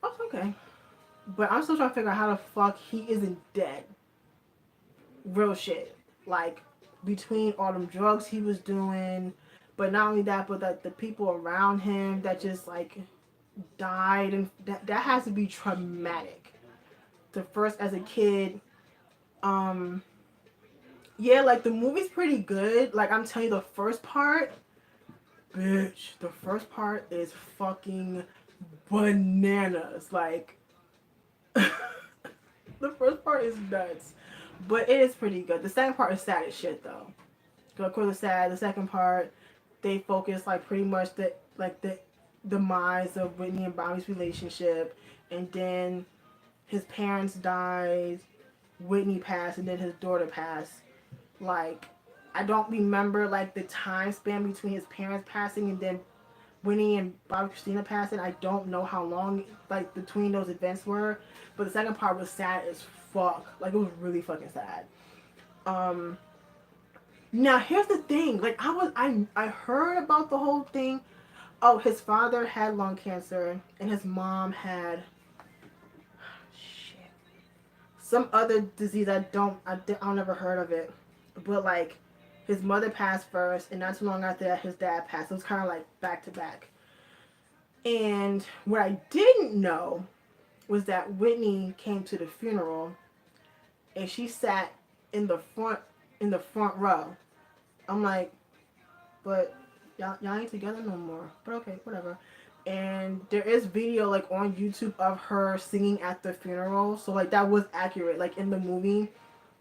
That's okay, but I'm still trying to figure out how the fuck he isn't dead. Real shit. Like between all them drugs he was doing, but not only that, but that the people around him that just like died, and that has to be traumatic. The first as a kid, um, yeah, like the movie's pretty good. Like I'm telling you, the first part, bitch, the first part is fucking bananas. Like the first part is nuts, but it is pretty good. The second part is sad as shit though. Of course, it's sad. The second part, they focus like pretty much the demise of Whitney and Bobby's relationship, and then his parents died, Whitney passed, and then his daughter passed. Like, I don't remember like the time span between his parents passing and then Whitney and Bobby Christina passing. I don't know how long like between those events were, but the second part was sad as fuck. Like it was really fucking sad. Um, Now here's the thing. Like I heard about the whole thing. Oh, his father had lung cancer and his mom had shit some other disease. I never heard of it. But like his mother passed first, and not too long after that, his dad passed. It was kind of like back to back. And what I didn't know was that Whitney came to the funeral, and she sat in the front row. I'm like, but y'all ain't together no more. But okay, whatever. And there is video like on YouTube of her singing at the funeral. So like that was accurate. Like in the movie,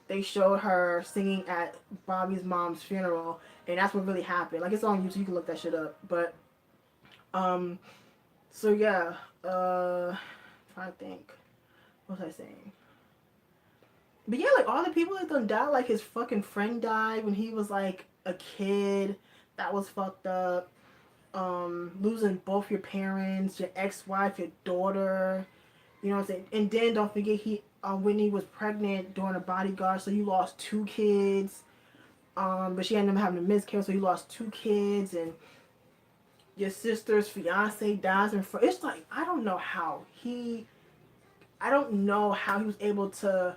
they showed her singing at Bobby's mom's funeral, and that's what really happened. Like it's on YouTube, you can look that shit up. But um, so yeah, trying to think, what was I saying? But yeah, like all the people that done died, like his fucking friend died when he was like a kid. That was fucked up. Losing both your parents, your ex-wife, your daughter. You know what I'm saying? And then don't forget Whitney was pregnant during a bodyguard, so you lost 2 kids. But she ended up having a miscarriage, so you lost 2 kids, and your sister's fiance dies in front. It's like I don't know how he was able to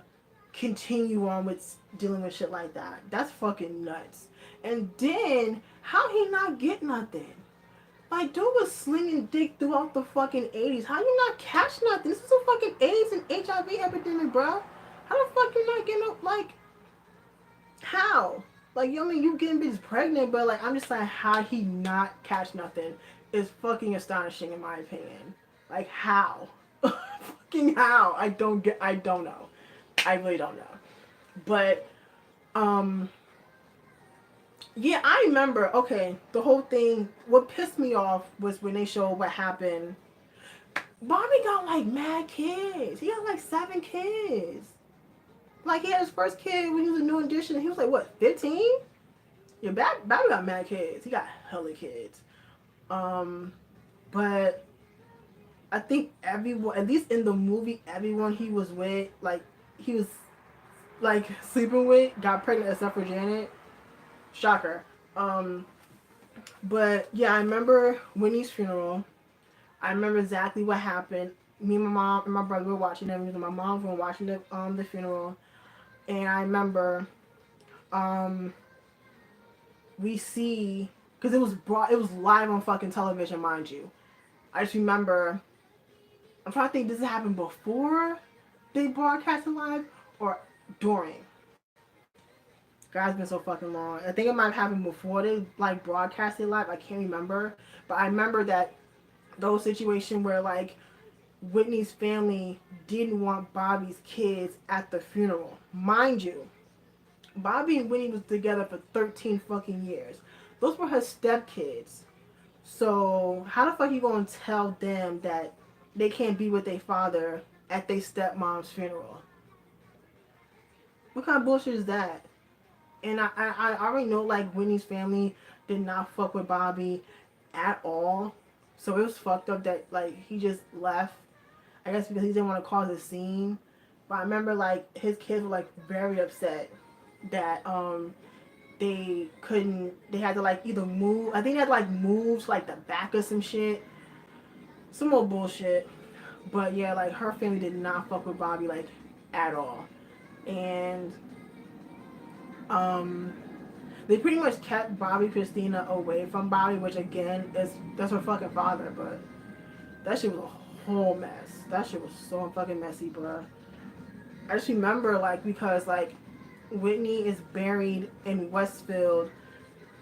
continue on with dealing with shit like that. That's fucking nuts. And then how he not get nothing? Like, dude was slinging dick throughout the fucking 80s. How you not catch nothing? This is a fucking AIDS and HIV epidemic, bro. How the fuck you not getting up? Like, how? Like, you know, I mean, you getting bitches pregnant, but like, I'm just like, how he not catch nothing is fucking astonishing in my opinion. Like, how? Fucking how? I don't know. I really don't know. But yeah, I remember. Okay, the whole thing. What pissed me off was when they showed what happened. Bobby got like mad kids. He got like 7 kids. Like he had his first kid when he was a New Edition. He was like what, 15? Yeah, Bobby got mad kids. He got hella kids. Um, but I think everyone, at least in the movie, everyone he was with, like he was like sleeping with, got pregnant except for Janet. Shocker. Um, but yeah, I remember Whitney's funeral. I remember exactly what happened. Me and my mom and my brother were watching everything. My mom was watching the funeral, and I remember um we see because it was live on fucking television, mind you. I just remember. I'm trying to think. Does it happen before they broadcast it live or during? God, it's been so fucking long. I think it might have happened before they like broadcast it live. I can't remember, but I remember that those situations where like Whitney's family didn't want Bobby's kids at the funeral. Mind you, Bobby and Whitney was together for 13 fucking years. Those were her stepkids. So how the fuck you gonna tell them that they can't be with their father at their stepmom's funeral? What kind of bullshit is that? And I already know like Whitney's family did not fuck with Bobby at all. So it was fucked up that like he just left. I guess because he didn't want to cause a scene. But I remember like his kids were like very upset that they had to like either move. I think they had to like move to like the back of some shit. Some more bullshit. But yeah, like her family did not fuck with Bobby like at all. And um they pretty much kept Bobby Christina away from Bobby, which again is that's her fucking father, but that shit was a whole mess. That shit was so fucking messy, bruh. I just remember like because like Whitney is buried in Westfield.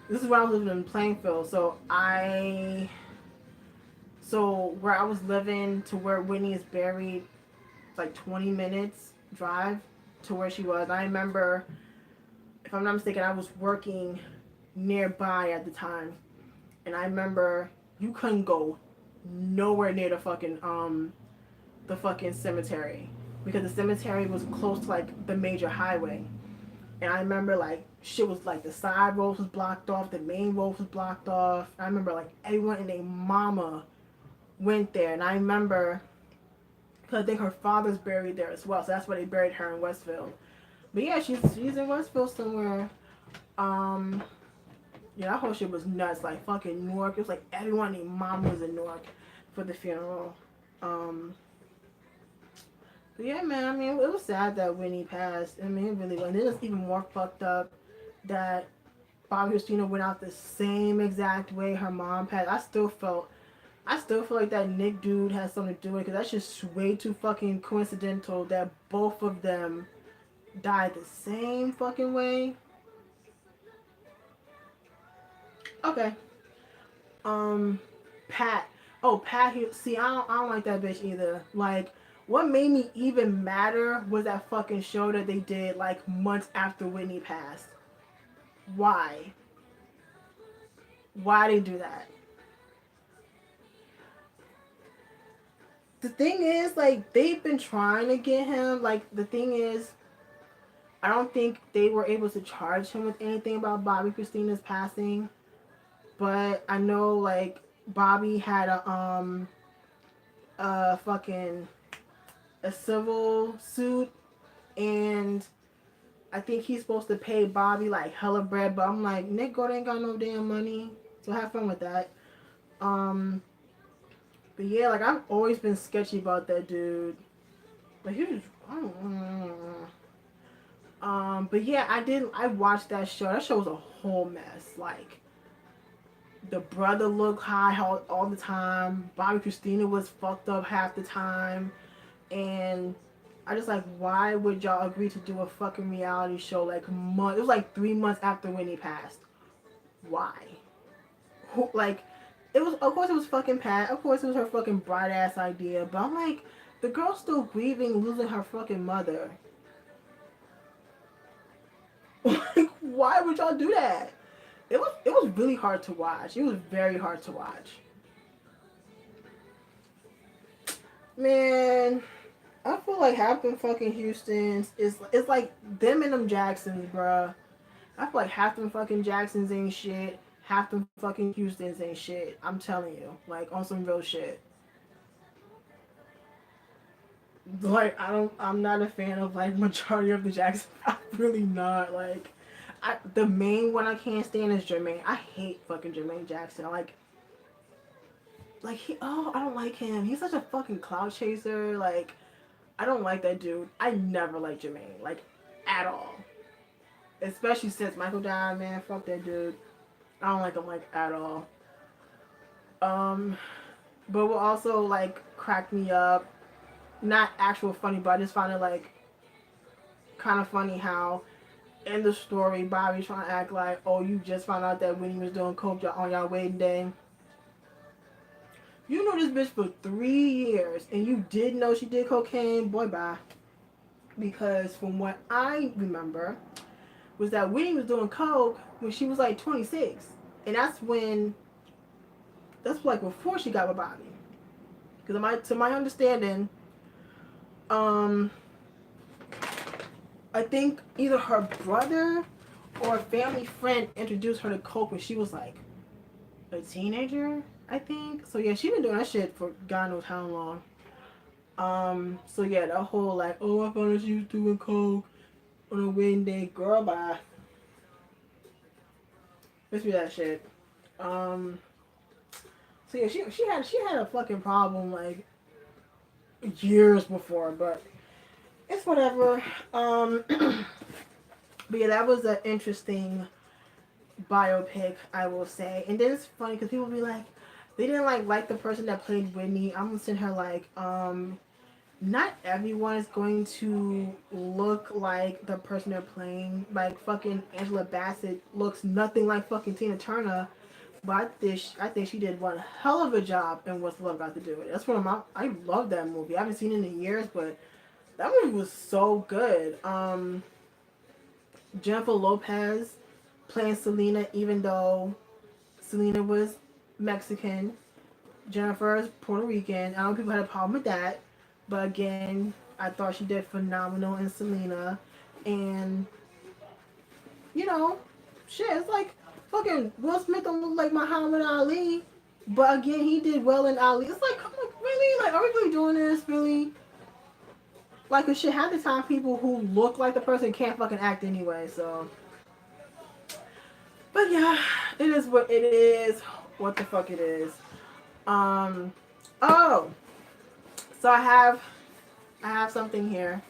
This is where I was living in Plainfield, so where I was living to where Whitney is buried, it's like 20 minutes drive to where she was. I remember, if I'm not mistaken, I was working nearby at the time, and I remember you couldn't go nowhere near the fucking cemetery because the cemetery was close to like the major highway. And I remember like shit was like the side roads was blocked off, the main roads was blocked off. I remember like everyone and their mama went there, and I remember because I think her father's buried there as well, so that's why they buried her in Westfield. But yeah, she's in Westfield somewhere. Um, yeah, that whole shit was nuts. Like fucking Newark. It was like everyone and their mom was in Newark for the funeral. Um, but yeah, man. I mean, it was sad that Winnie passed. I mean, it really was. And then it's even more fucked up that Bobby Christina went out the same exact way her mom passed. I still feel like that Nick dude has something to do with it because that's just way too fucking coincidental that both of them died the same fucking way. Okay. Um, Pat. Oh, Pat. See, I don't like that bitch either. Like, what made me even madder was that fucking show that they did like months after Whitney passed. Why? Why they do that? The thing is, like, they've been trying to get him. Like, the thing is, I don't think they were able to charge him with anything about Bobby Christina's passing. But I know, like, Bobby had a fucking a civil suit, and I think he's supposed to pay Bobby like hella bread. But I'm like, Nick Gold ain't got no damn money, so have fun with that. Um, but yeah, like I've always been sketchy about that dude. But he was, I don't, but yeah, I watched that show. That show was a whole mess. Like, the brother looked high all the time. Bobby Christina was fucked up half the time. And I just like, why would y'all agree to do a fucking reality show like month? It was like 3 months after Winnie passed. Why? Who, like, it was, of course it was fucking Pat. Of course it was her fucking bright ass idea. But I'm like, the girl's still grieving losing her fucking mother. Like, why would y'all do that? It was really hard to watch. It was very hard to watch. Man, I feel like half them fucking Houstons is it's like them and them Jacksons, bruh. I feel like half them fucking Jacksons ain't shit. Half them fucking Houstons ain't shit. I'm telling you, like on some real shit. Like I'm not a fan of like majority of the Jacksons. I'm really not. Like, the main one I can't stand is Jermaine. I hate fucking Jermaine Jackson. I don't like him. He's such a fucking cloud chaser. Like, I don't like that dude. I never liked Jermaine, like, at all. Especially since Michael died, man. Fuck that dude. I don't like him, like, at all. Um, but what also, like, cracked me up, not actual funny, but I just found it, like, kind of funny how in the story, Bobby's trying to act like, oh, you just found out that Winnie was doing coke on your wedding day. You know this bitch for 3 years, and you did know she did cocaine. Boy, bye. Because from what I remember, was that Winnie was doing coke when she was like 26, and that's like before she got with Bobby. Because to my understanding, um, I think either her brother or a family friend introduced her to coke when she was like a teenager, I think. So yeah, she been doing that shit for God knows how long. So yeah, that whole like, oh, I found out she was doing coke on a wedding day, girl, bye. Let's be that shit. Um, so yeah, she had a fucking problem like years before, but it's whatever. But yeah, that was an interesting biopic, I will say. And then it's funny because people be like, they didn't like the person that played Whitney. I'm gonna send her like, not everyone is going to look like the person they're playing. Like fucking Angela Bassett looks nothing like fucking Tina Turner. But I think she did one hell of a job in What's Love Got to Do With It. That's one of my I love that movie. I haven't seen it in years, but that movie was so good. Jennifer Lopez playing Selena, even though Selena was Mexican. Jennifer is Puerto Rican. I know people had a problem with that, but again, I thought she did phenomenal in Selena, and you know, shit, it's like fucking Will Smith don't look like Muhammad Ali, but again, he did well in Ali. It's like, come on, really? Like, are we really doing this? Really? Like, cause shit, half the time people who look like the person can't fucking act anyway. So, but yeah, it is what it is. What the fuck it is. Um. Oh, so I have something here.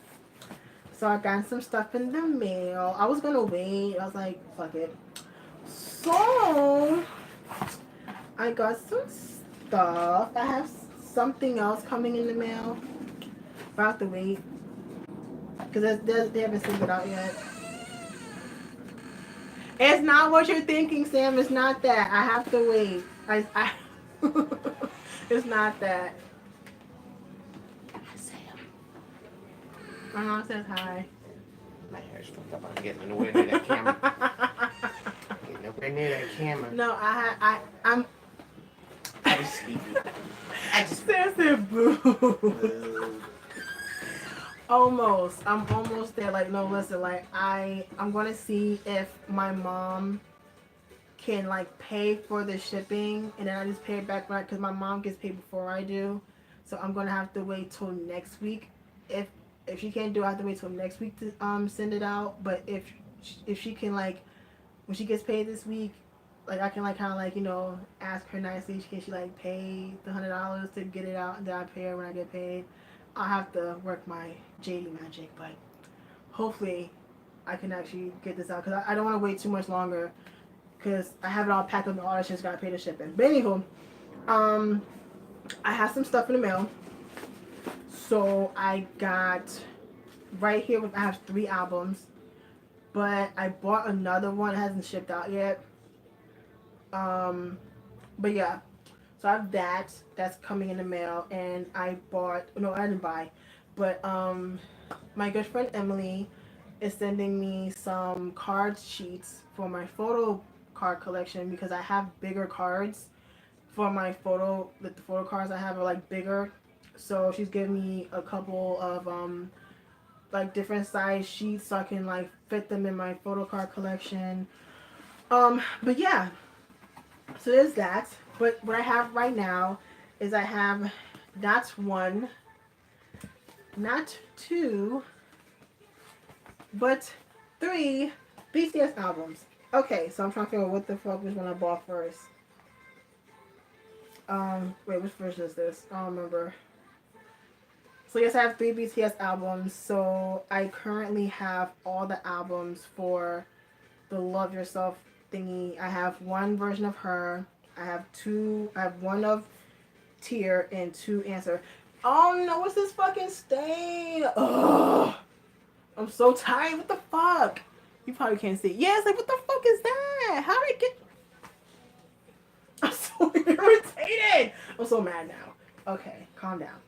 So I got some stuff in the mail. I was gonna wait. I was like, fuck it. So I got some stuff. I have something else coming in the mail. But I have to wait because they haven't sent it out yet. It's not what you're thinking, Sam. It's not that. I have to wait. I it's not that. Sam. My mom says hi. My hair's fucked up. I'm getting nowhere near that camera. Getting nowhere near that camera. No, I'm. I just sleepy. I just. Sam said boo. Almost. I'm almost there. Like, no, listen. Like, I'm gonna see if my mom can like pay for the shipping, and then I just pay it back right because my mom gets paid before I do. So I'm gonna have to wait till next week. If if she can't do it, I have to wait till next week to send it out. But if she can, like, when she gets paid this week, like I can like kind of like, ask her nicely, can she like pay the $100 to get it out, and then I pay her when I get paid. I'll have to work my JD magic, but hopefully I can actually get this out because I don't want to wait too much longer because I have it all packed up and all that shit's gotta pay the shipping. But anywho, um, I have some stuff in the mail. So I got right here. I have 3 albums, but I bought another one. It hasn't shipped out yet. But yeah, so I have that. That's coming in the mail, and I bought. No, I didn't buy, but my good friend Emily is sending me some card sheets for my photo card collection because I have bigger cards for my photo. Like the photo cards I have are like bigger, so she's giving me a couple of like different size sheets so I can like fit them in my photo card collection. But yeah, so there's that. But what I have right now is I have not one, not two, but three BTS albums. Okay, so I'm trying to figure out what the fuck which one I bought first. Wait, which version is this? I don't remember. So yes, I have three BTS albums. So I currently have all the albums for the Love Yourself thingy. I have one version of her. I have two. I have one of Tear and two Answer. Oh no, what's this fucking stain? Ugh. I'm so tired. What the fuck? You probably can't see. Yeah, it's like, what the fuck is that? How did it get? I'm so irritated. I'm so mad now. Okay, calm down.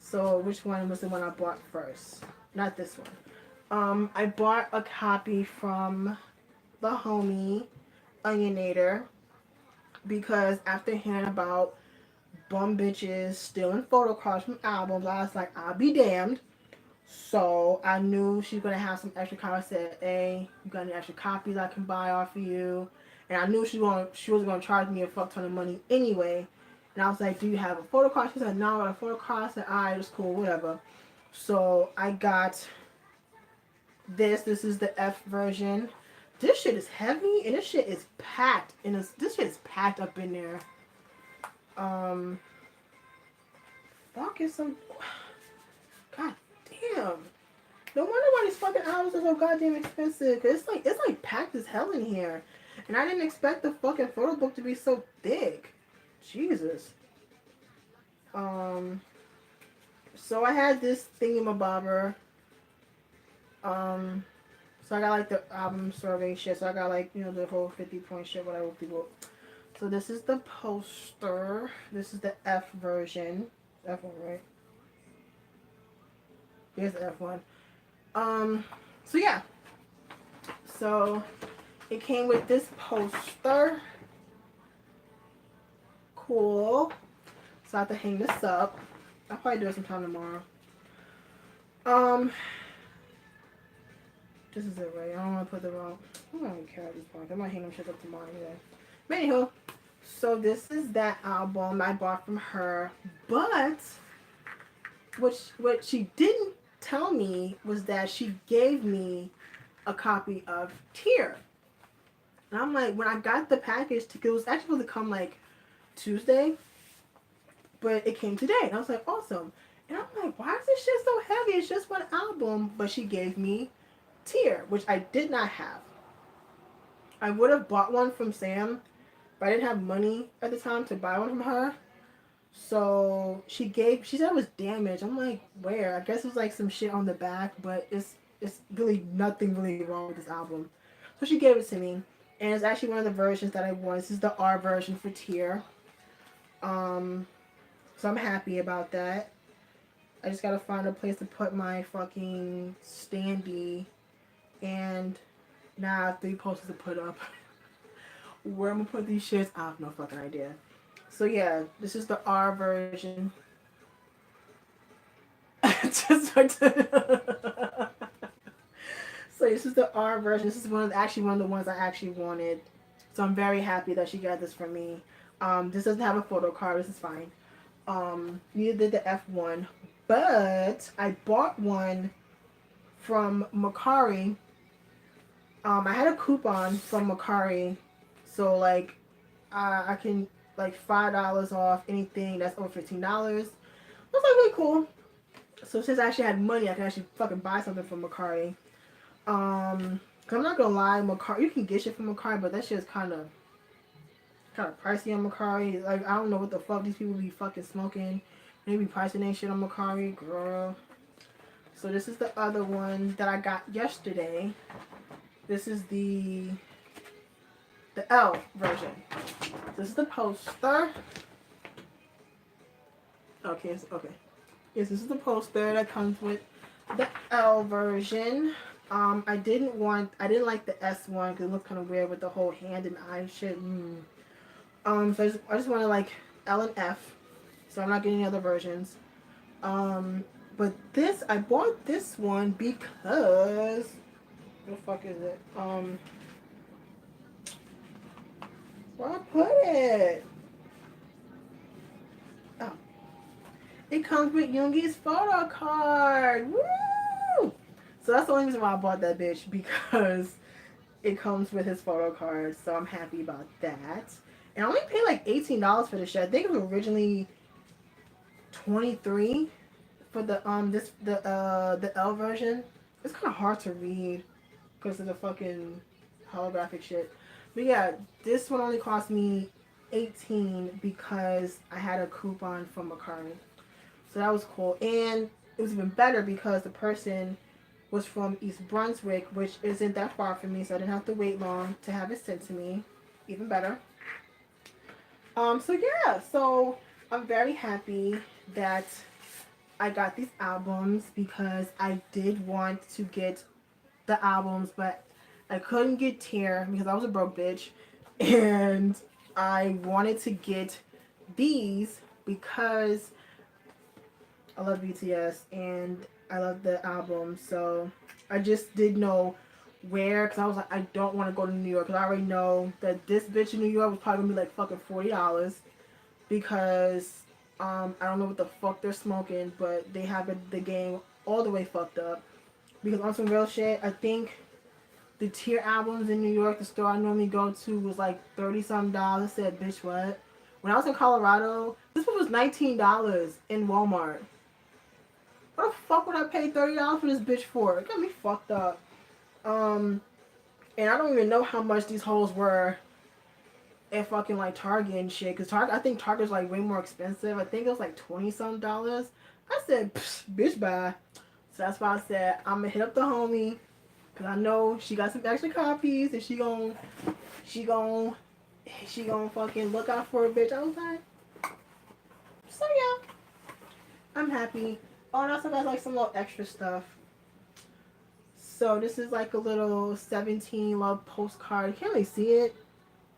So, which one was the one I bought first? Not this one. I bought a copy from the homie Onionator because after hearing about bum bitches stealing photo cards from albums, I was like, I'll be damned. So I knew she was gonna have some extra copies. I said, "Hey, you got any extra copies I can buy off of you?" And I knew she was gonna charge me a fuck ton of money anyway. And I was like, "Do you have a photo card?" She said, "No, I got a photo card." I said, "Alright, it's cool, whatever." So I got this. This is the F version. This shit is heavy and this shit is packed. And this shit is packed up in there. Fuck is some. God damn. No wonder why these fucking albums are so goddamn expensive. Cause it's like packed as hell in here, and I didn't expect the fucking photo book to be so thick. Jesus. So I had this thingamabobber. So I got like the album survey shit. So I got like the whole 50-point shit, whatever people. So this is the poster. This is the F version. F1, right? Here's the F1. So yeah. So it came with this poster. Cool. So I have to hang this up. I'll probably do it sometime tomorrow. This is it, right? I don't want to put the wrong. I don't even care at this point. I might hang them shit up tomorrow anyway. But anywho, so this is that album I bought from her. But what she didn't tell me was that she gave me a copy of Tear. And I'm like, when I got the package, it was actually supposed to come like Tuesday, but it came today. And I was like, awesome. And I'm like, why is this shit so heavy? It's just one album. But she gave me Tear, which I did not have. I would have bought one from Sam, but I didn't have money at the time to buy one from her. So she said it was damaged. I'm like, where? I guess it was like some shit on the back, but it's really nothing really wrong with this album. So she gave it to me, and it's actually one of the versions that I want. This is the R version for Tear. So I'm happy about that. I just gotta find a place to put my fucking standee, and now I have 3 posters to put up. Where I'm gonna put these shits, I have no fucking idea. So yeah, this is the R version. So this is the R version. This is actually one of the ones I actually wanted. So I'm very happy that she got this for me. This doesn't have a photo card. This is fine. Neither did the F1, but I bought one from Mercari. I had a coupon from Mercari, so like I can like $5 off anything that's over $15. That's like really cool. So since I actually had money, I can actually fucking buy something from Mercari. Cause I'm not gonna lie, Mercari, you can get shit from Mercari, but that shit is kind of pricey on Mercari. Like, I don't know what the fuck these people be fucking smoking. They be pricing that shit on Mercari, girl. So this is the other one that I got yesterday. This is the L version. This is the poster. Okay, okay. Yes, this is the poster that comes with the L version. I didn't like the S one because it looked kind of weird with the whole hand and eye shit. So I just wanted like L and F. So I'm not getting any other versions. Um, but I bought this one because where the fuck is it? Where I put it? Oh, it comes with Yoongi's photo card. Woo! So that's the only reason why I bought that bitch because it comes with his photo card. So I'm happy about that. And I only paid like $18 for the shit. I think it was originally 23 for the L version. It's kind of hard to read because of the fucking holographic shit. But yeah, this one only cost me 18 because I had a coupon from Macari. So that was cool. And it was even better because the person was from East Brunswick, which isn't that far from me, so I didn't have to wait long to have it sent to me. Even better. So yeah, so I'm very happy that I got these albums because I did want to get the albums, but I couldn't get Tear because I was a broke bitch. And I wanted to get these because I love BTS and I love the album. So I just didn't know where because I was like, I don't want to go to New York because I already know that this bitch in New York was probably gonna be like fucking $40 because I don't know what the fuck they're smoking, but they have the game all the way fucked up. Because on some real shit, I think the Tier albums in New York, the store I normally go to, was like 30 something dollars. I said, bitch, what? When I was in Colorado, this one was $19 in Walmart. What the fuck would I pay $30 for this bitch for? It got me fucked up. Um, and I don't even know how much these hoes were at fucking like Target and shit. Cause Target, I think Target's like way more expensive. I think it was like 20 some dollars. I said, bitch, bye. So that's why I said I'm gonna hit up the homie, cause I know she got some extra copies and she gon' fucking look out for a bitch. I was like, so yeah, I'm happy. Oh, and I also got like some little extra stuff. So this is like a little 17 love postcard. You can't really see it.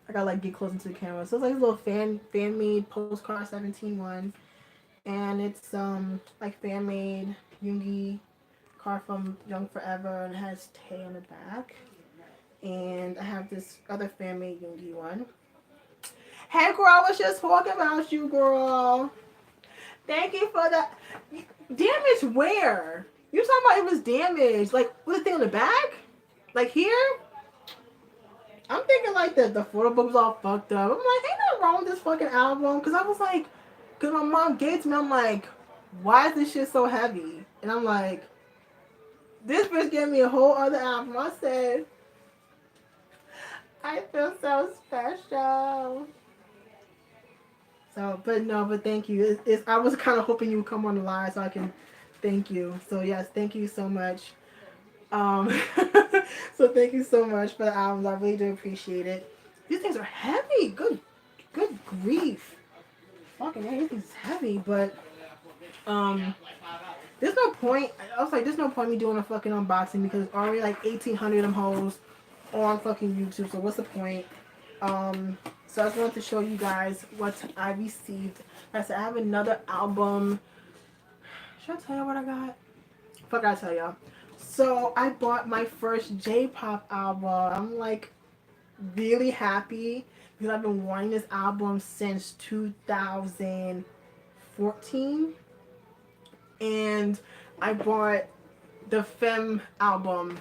I gotta like get close into the camera. So it's like a little fan made postcard 17 one. And it's like fan made Yoongi card from Young Forever and it has Tay on the back. And I have this other fan made Yoongi one. Hey girl, I was just talking about you, girl. Thank you for the damage. Where? You talking about it was damaged? Like with the thing on the back? Like here? I'm thinking like the photo book was all fucked up. I'm like, ain't nothing wrong with this fucking album. Cause I was like, cause my mom gave it to me. I'm like, why is this shit so heavy? And I'm like, this bitch gave me a whole other album. I said, I feel so special. So, but no, but thank you. I was kind of hoping you would come on the line so I can thank you. So yes, thank you so much. Um, so thank you so much for the albums. I really do appreciate it. These things are heavy. Good grief. Fucking hell, these things is heavy. But there's no point. I was like, there's no point me doing a fucking unboxing because it's already like 1,800 of them hoes on fucking YouTube. So what's the point? So I just wanted to show you guys what I received. I said I have another album. Should I tell you what I got? Fuck, I tell y'all. So I bought my first J-pop album. I'm like really happy because I've been wanting this album since 2014, and I bought the Femme album.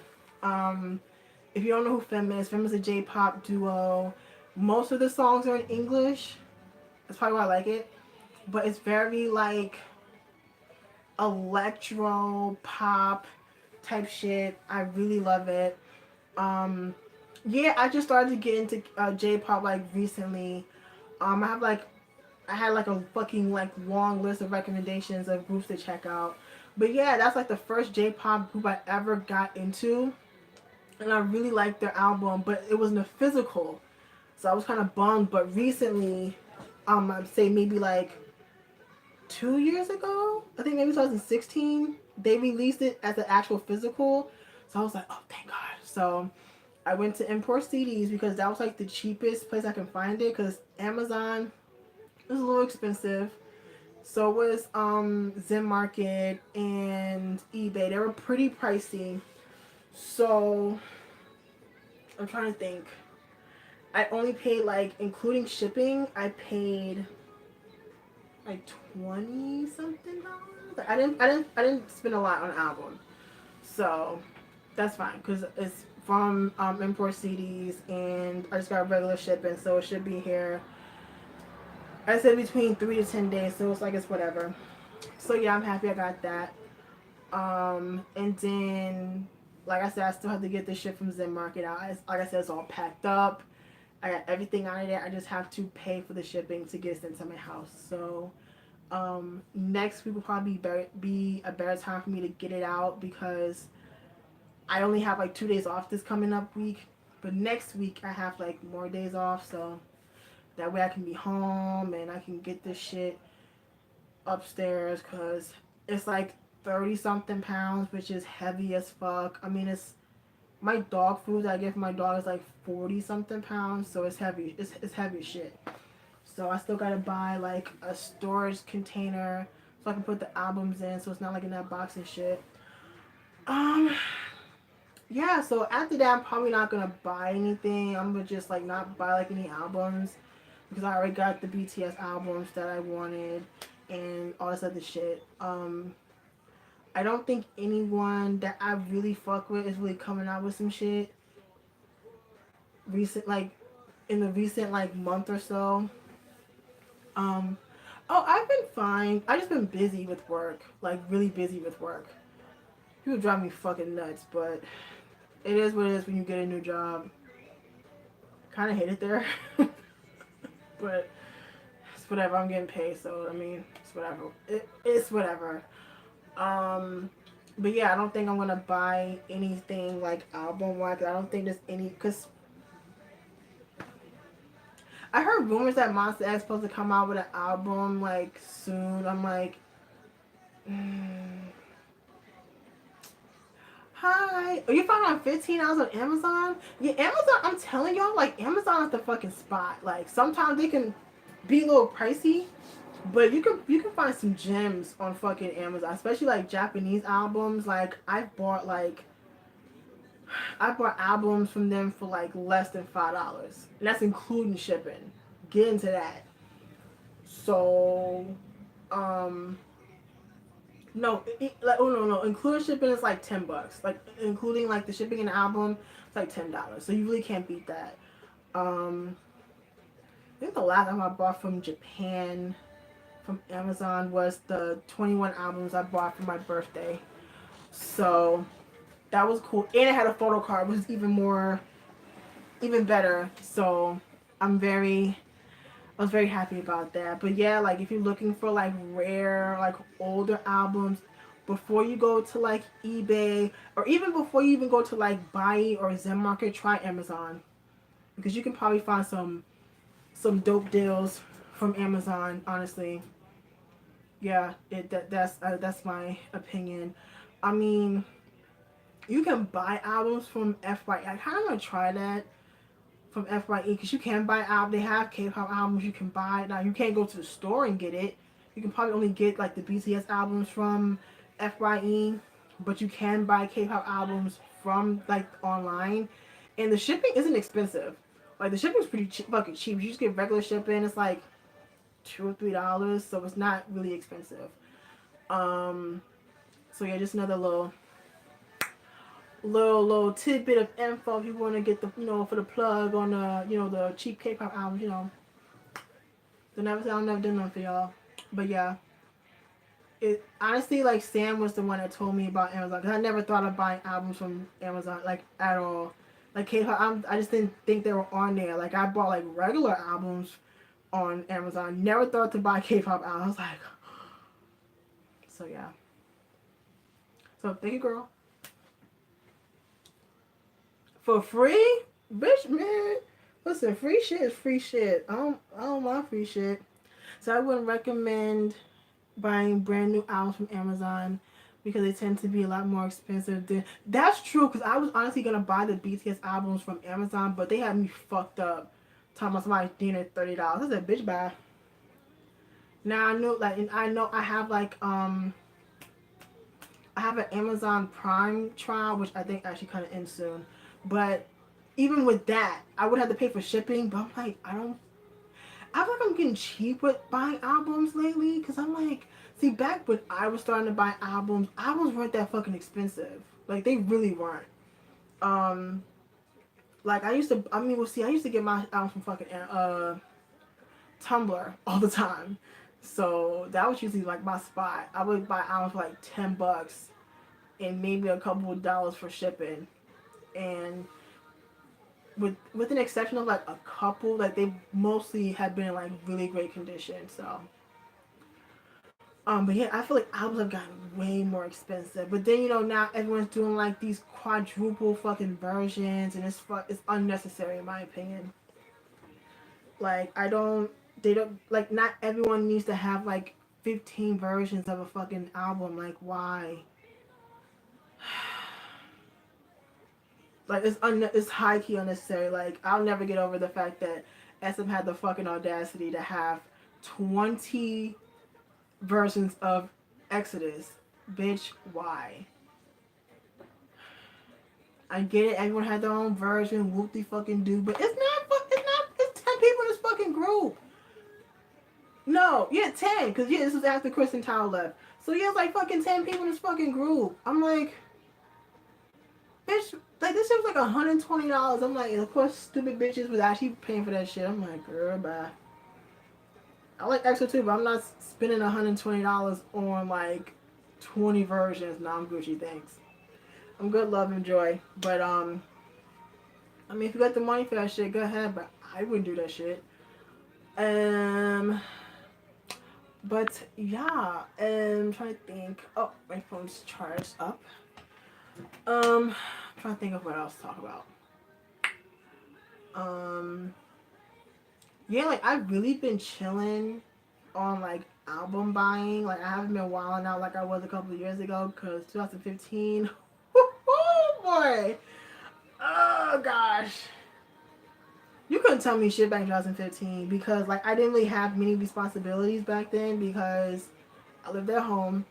If you don't know who Femme is a J-pop duo. Most of the songs are in English. That's probably why I like it. But it's very like electro pop type shit. I really love it. Yeah, I just started to get into J-pop like recently. I had like a fucking like long list of recommendations of groups to check out. But yeah, that's like the first J-pop group I ever got into, and I really liked their album, but it wasn't a physical, so I was kind of bummed. But recently, I'd say maybe like 2 years ago, I think maybe 2016, they released it as an actual physical. So I was like, oh, thank God. So I went to Import CDs because that was like the cheapest place I can find it, because Amazon is a little expensive. So was Zen Market and eBay. They were pretty pricey. So I'm trying to think. I only paid, like, including shipping, I paid like 20 something dollars. Like, I didn't spend a lot on an album. So that's fine because it's from Import CDs, and I just got regular shipping, so it should be here. I said between 3 to 10 days, so it's like it's whatever. So yeah, I'm happy I got that. And then, like I said, I still have to get the shit from Zen Market out. Like I said, it's all packed up. I got everything out of there. I just have to pay for the shipping to get it sent to my house. So next week will probably be a better time for me to get it out, because I only have like 2 days off this coming up week. But next week I have like more days off, so that way I can be home and I can get this shit upstairs, because it's like 30 something pounds, which is heavy as fuck. I mean, it's my dog food that I get for my dog is like 40 something pounds, so it's heavy. It's heavy as shit. So I still gotta buy like a storage container so I can put the albums in, so it's not like in that box and shit. Um, yeah. So after that, I'm probably not gonna buy anything. I'm gonna just like not buy like any albums, because I already got the BTS albums that I wanted and all this other shit. I don't think anyone that I really fuck with is really coming out with some shit recent, like in the recent like month or so. Um, oh, I've been fine. I just been busy with work, like really busy with work. People drive me fucking nuts, but it is what it is when you get a new job. Kind of hate it there, but it's whatever. I'm getting paid, so I mean, it's whatever. It's whatever. Um, but yeah, I don't think I'm gonna buy anything like album wise. I don't think there's any, because I heard rumors that Monster X supposed to come out with an album like soon. I'm like, hi. Oh, you found it on $15 on Amazon? Yeah, Amazon. I'm telling y'all, like Amazon is the fucking spot. Like sometimes they can be a little pricey, but you can find some gems on fucking Amazon, especially like Japanese albums. Like I bought albums from them for like less than $5, and that's including shipping. Get into that. So, um, no, like oh no, including shipping is like $10. Like including like the shipping and the album, it's like $10. So you really can't beat that. I think the last time I bought from Japan from Amazon was the 21 albums I bought for my birthday. So that was cool, and it had a photo card, which was even better. So I'm very I was very happy about that. But yeah, like if you're looking for like rare, like older albums, before you go to like eBay, or even before you even go to like Buy or Zen Market, try Amazon, because you can probably find some dope deals from Amazon. Honestly, yeah, that's my opinion. I mean, you can buy albums from FYE. I kind of want to try that from FYE, because you can buy albums. They have K-pop albums you can buy. Now you can't go to the store and get it. You can probably only get like the BTS albums from FYE, but you can buy K-pop albums from like online, and the shipping isn't expensive. Like the shipping is pretty fucking cheap. You just get regular shipping. It's like $2 or $3, so it's not really expensive. Um, so yeah, just another little tidbit of info if you want to get the for the plug on the cheap K-pop albums. I'll never do nothing for y'all. But yeah, it honestly, like Sam was the one that told me about Amazon, because I never thought of buying albums from Amazon like at all. Like K-pop, I just didn't think they were on there. Like I bought like regular albums on Amazon. Never thought to buy K-pop albums. I was like, so yeah. So thank you, girl. For free? Bitch, man. Listen, free shit is free shit. I don't want free shit. So I wouldn't recommend buying brand new albums from Amazon, because they tend to be a lot more expensive than. That's true, because I was honestly gonna buy the BTS albums from Amazon, but they had me fucked up. Talking about somebody needing $30. I said, bitch, bye. Now I know, like, and I know I have like I have an Amazon Prime trial, which I think actually kind of ends soon. But even with that, I would have to pay for shipping. But I'm like, I feel like I'm getting cheap with buying albums lately. Because I'm like, see, back when I was starting to buy albums weren't that fucking expensive. Like, they really weren't. Like, I used to, I mean, well, see, I used to get my albums from fucking Tumblr all the time. So that was usually like my spot. I would buy albums for like $10 and maybe a couple of dollars for shipping. And with an exception of like a couple, like they mostly have been in like really great condition. So but yeah, I feel like albums have gotten way more expensive. But then now everyone's doing like these quadruple fucking versions, and it's unnecessary in my opinion. Like they don't like not everyone needs to have like 15 versions of a fucking album. Like why? Like it's high key unnecessary. Like I'll never get over the fact that SM had the fucking audacity to have 20 versions of Exodus. Bitch, why? I get it. Everyone had their own version. Whoop de fucking do, but it's not. It's 10 people in this fucking group. No, yeah, 10. Cause yeah, this was after Kristen Towell left. So yeah, it's like fucking 10 people in this fucking group. I'm like, bitch, like this shit was like $120. I'm like, of course, stupid bitches was actually paying for that shit. I'm like, girl, bye. I like EXO too, but I'm not spending $120 on like 20 versions. Nah, I'm Gucci, thanks. I'm good, love, and joy. But I mean, if you got the money for that shit, go ahead. But I wouldn't do that shit. But yeah, I'm trying to think. Oh, my phone's charged up. I'm trying to think of what else to talk about. Yeah, like I've really been chilling on like album buying. Like I haven't been wilding out like I was a couple of years ago, because 2015. Oh boy. Oh gosh. You couldn't tell me shit back in 2015, because like I didn't really have many responsibilities back then, because I lived at home.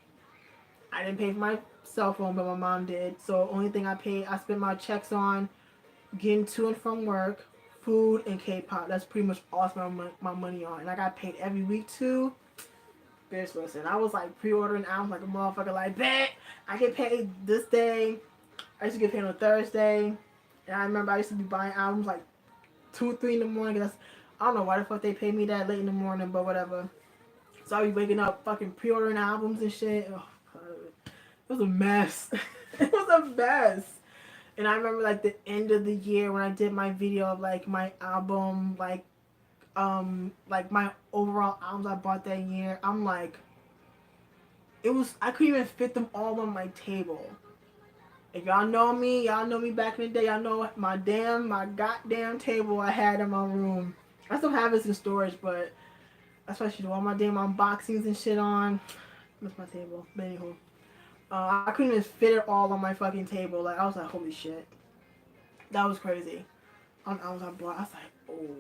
I didn't pay for my cell phone, but my mom did. So only thing I spent my checks on getting to and from work, food, and K-pop. That's pretty much all I spent my money on. And I got paid every week too. Bitch, listen, I was like pre-ordering albums like a motherfucker. Like, bet I get paid this day. I used to get paid on Thursday. And I remember I used to be buying albums like 2, 3 in the morning. I don't know why the fuck they paid me that late in the morning, but whatever. So I be waking up fucking pre-ordering albums and shit. Oh, God. It was a mess. It was a mess. And I remember like the end of the year when I did my video of like my album, like my overall albums I bought that year. I'm like, I couldn't even fit them all on my table. If y'all know me back in the day, y'all know my goddamn table I had in my room. I still have this in storage, but that's why I should do all my damn unboxings and shit on. That's my table. But anywho. I couldn't even fit it all on my fucking table. Like, I was like, holy shit. That was crazy. I was like, oh.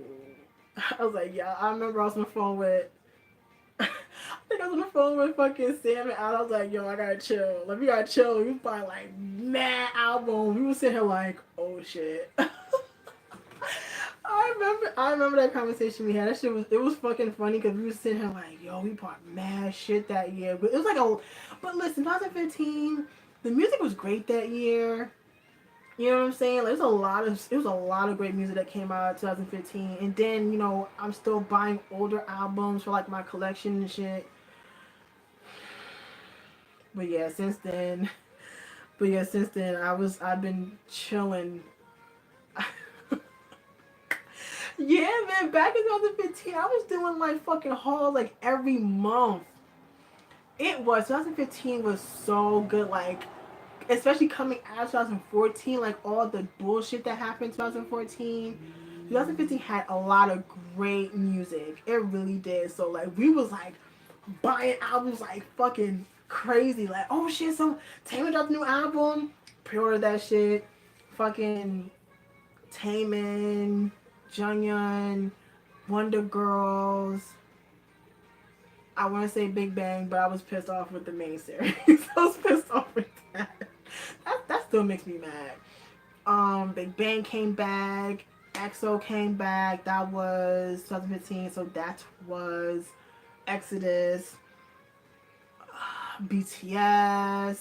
I was like, yeah. I remember I was on the phone with, I think I was on the phone with fucking Sam and Al. I was like, yo, I gotta chill. Like, we gotta chill. We was buying like mad albums. We was sitting here like, oh shit. I remember that conversation we had. It was fucking funny, because we were sitting here like, yo, we bought mad shit that year. But it was like but listen, 2015, the music was great that year. You know what I'm saying? Like, it was a lot of great music that came out in 2015. And then, I'm still buying older albums for like my collection and shit. But yeah, since then I've been chilling. Yeah, man, back in 2015, I was doing like fucking hauls like every month. 2015 was so good, like, especially coming out of 2014, like all the bullshit that happened in 2014. 2015 had a lot of great music. It really did. So like we was like buying albums like fucking crazy. Like, oh shit, so Taemin dropped a new album. Pre-order that shit. Fucking Taemin, Junghyun, Wonder Girls. I want to say Big Bang, but I was pissed off with the main series. I was pissed off with that. That still makes me mad. Big Bang came back. EXO came back. That was 2015. So that was Exodus. BTS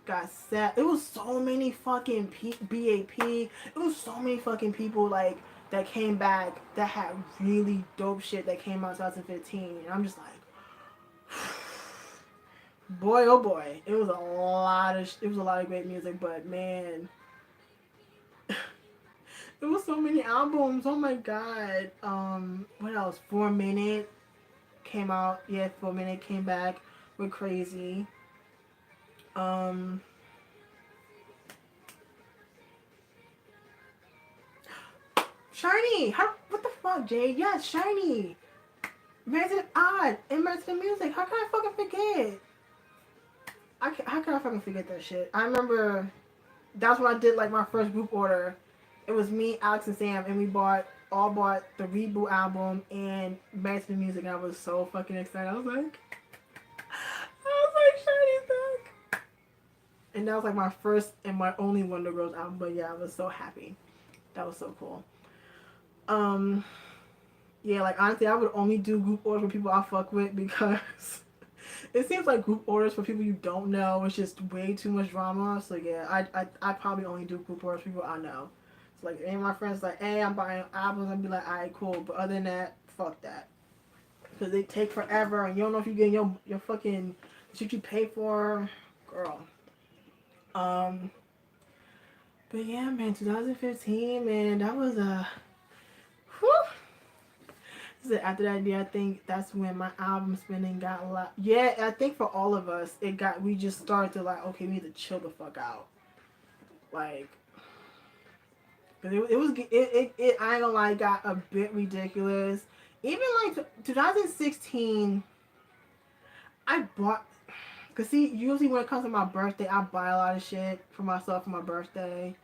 got set. It was so many fucking BAP. It was so many fucking people like that came back that had really dope shit that came out in 2015. And I'm just like, boy, oh boy, it was a lot of great music, but man, there was so many albums. Oh my god. What else? 4 Minute came out. Yeah, 4 Minute came back with Crazy. Shiny. What the fuck, Jade? Yeah, Shiny. Married to the Odd and Married to the Music. How can I fucking forget? How can I fucking forget that shit? I remember that's when I did like my first group order. It was me, Alex, and Sam, and we all bought the Reboot album and Married to the Music, and I was so fucking excited. I was like, Shiny's back. And that was like my first and my only Wonder Girls album, but yeah, I was so happy. That was so cool. Yeah, like honestly, I would only do group orders with people I fuck with because it seems like group orders for people you don't know is just way too much drama. So yeah, I probably only do group orders for people I know. So like, any of my friends like, hey, I'm buying albums, I'd be like, alright, cool. But other than that, fuck that, because they take forever, and you don't know if you're getting your fucking shit you pay for, girl. But yeah, man, 2015, man, that was a. Whew. After that year, I think that's when my album spending got a lot. Yeah, I think for all of us, we just started to like, okay, we need to chill the fuck out. Like, cause it I ain't gonna lie, got a bit ridiculous. Even like 2016, I bought. Cause see, usually when it comes to my birthday, I buy a lot of shit for myself for my birthday.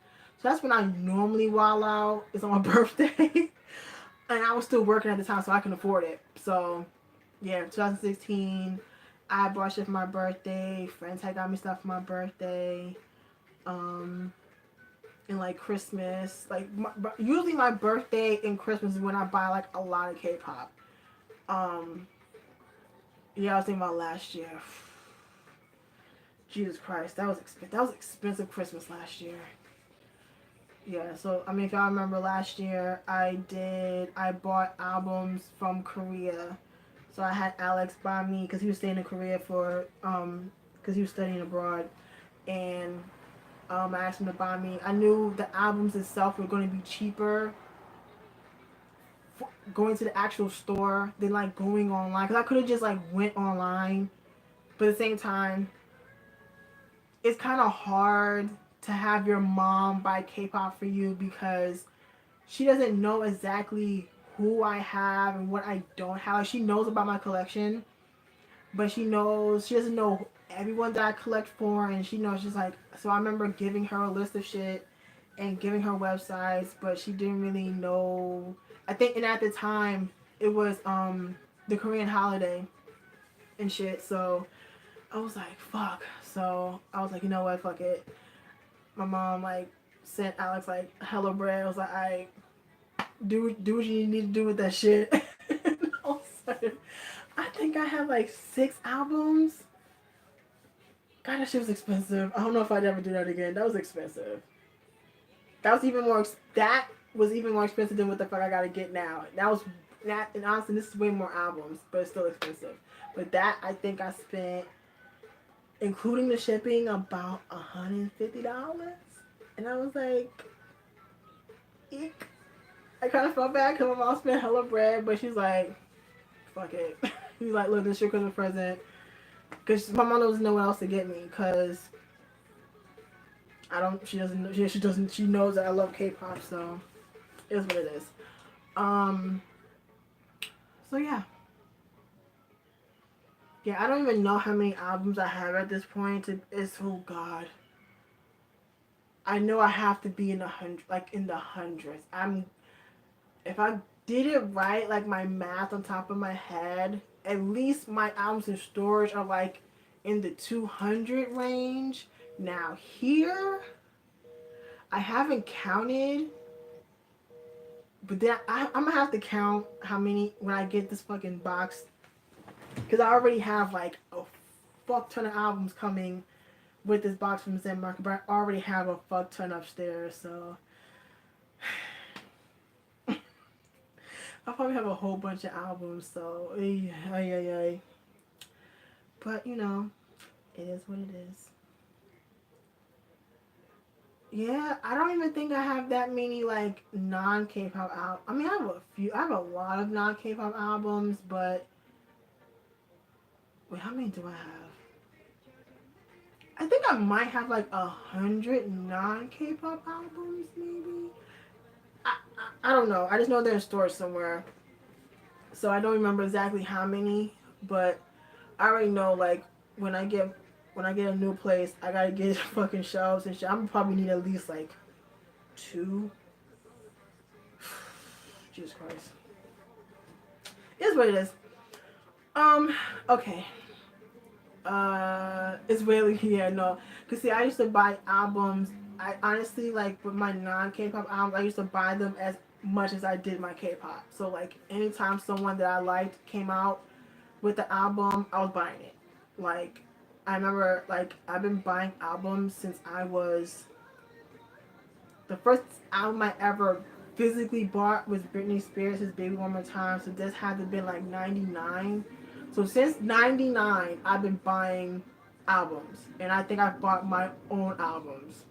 So that's when I normally wild out. Is on my birthday. And I was still working at the time, so I can afford it. So, yeah, 2016, I bought shit for my birthday. Friends had got me stuff for my birthday. And like Christmas, like usually my birthday and Christmas is when I buy like a lot of K-pop. Yeah, I was thinking about last year. Jesus Christ, that was expensive Christmas last year. Yeah, so I mean, if y'all remember last year, I bought albums from Korea. So I had Alex buy me, because he was staying in Korea because he was studying abroad, and I asked him to buy me. I knew the albums itself were going to be cheaper going to the actual store than like going online, because I could have just like went online, but at the same time, it's kind of hard to have your mom buy K-pop for you because she doesn't know exactly who I have and what I don't have. Like, she knows about my collection, but she doesn't know everyone that I collect for, and she knows she's like, so I remember giving her a list of shit and giving her websites, but she didn't really know. I think, and at the time it was the Korean holiday and shit, so I was like, fuck. So I was like, you know what, fuck it. My mom like sent Alex like hello bread. I was like, I do what you need to do with that shit. And all of a sudden, I think I have like 6 albums. God, that shit was expensive. I don't know if I'd ever do that again. That was expensive. That was even more expensive than what the fuck I gotta get now. And honestly, this is way more albums, but it's still expensive. But that, I think I spent, including the shipping, about $150. And I was like, eek. I kind of felt bad because my mom spent hella bread, but she's like, fuck it. She's like, look, this is your Christmas present. Because my mom doesn't know what else to get me, because she knows that I love K-pop, so it is what it is. So yeah. Yeah, I don't even know how many albums I have at this point. It's oh god. I know I have to be in the hundred, like in the hundreds. If I did it right, like my math on top of my head, at least my albums in storage are like in the 200 range. Now here, I haven't counted, but then I'm gonna have to count how many when I get this fucking box, because I already have like a fuck ton of albums coming with this box from Zen Market, but I already have a fuck ton upstairs, so I probably have a whole bunch of albums. So, ay, ay, ay, ay. But you know, it is what it is. Yeah, I don't even think I have that many like non K-pop albums. I mean, I have a few. I have a lot of non K-pop albums, but wait, how many do I have? I think I might have like 100 non K-pop albums, maybe. I don't know. I just know they're in storage somewhere, so I don't remember exactly how many. But I already know like when I get when I get a new place, I gotta get fucking shelves and shit. I'm probably need at least like two. Jesus Christ. It is what it is. Um. Okay. It's really yeah no. Cause see, I used to buy albums. I honestly like with my non K-pop albums, I used to buy them as much as I did my K-pop. So like anytime someone that I liked came out with the album, I was buying it. Like I remember like I've been buying albums since I was the first album I ever physically bought was Britney Spears' Baby One More Time. So this had to have been like 99. So since 99, I've been buying albums. And I think I've bought my own albums.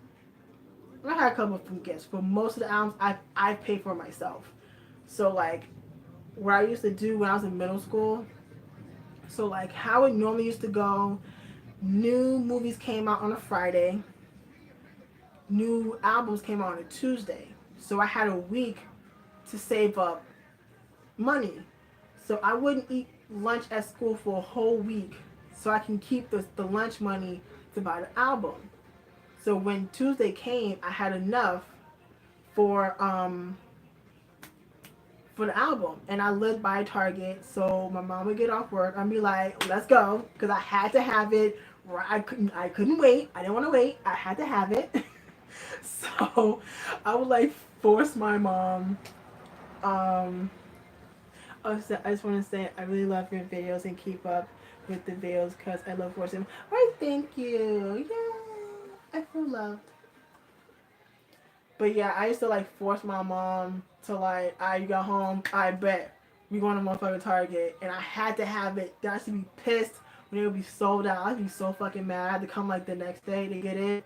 I had a couple from gifts, but most of the albums I pay for myself. So like what I used to do when I was in middle school, so like how it normally used to go, new movies came out on a Friday, new albums came out on a Tuesday. So I had a week to save up money. So I wouldn't eat lunch at school for a whole week so I can keep the lunch money to buy the album. So when Tuesday came, I had enough for for the album. And I lived by Target, so my mom would get off work. I'd be like, let's go, because I had to have it. I couldn't wait. I didn't want to wait. I had to have it. So I would like force my mom. Um, I just want to say I really love your videos and keep up with the videos because I love watching them. Why, thank you. Yay! I feel loved. But yeah, I used to like force my mom to like, I got home, I bet we going to motherfucking Target, and I had to have it. Then I used to be pissed when it would be sold out. I'd be so fucking mad. I had to come like the next day to get it.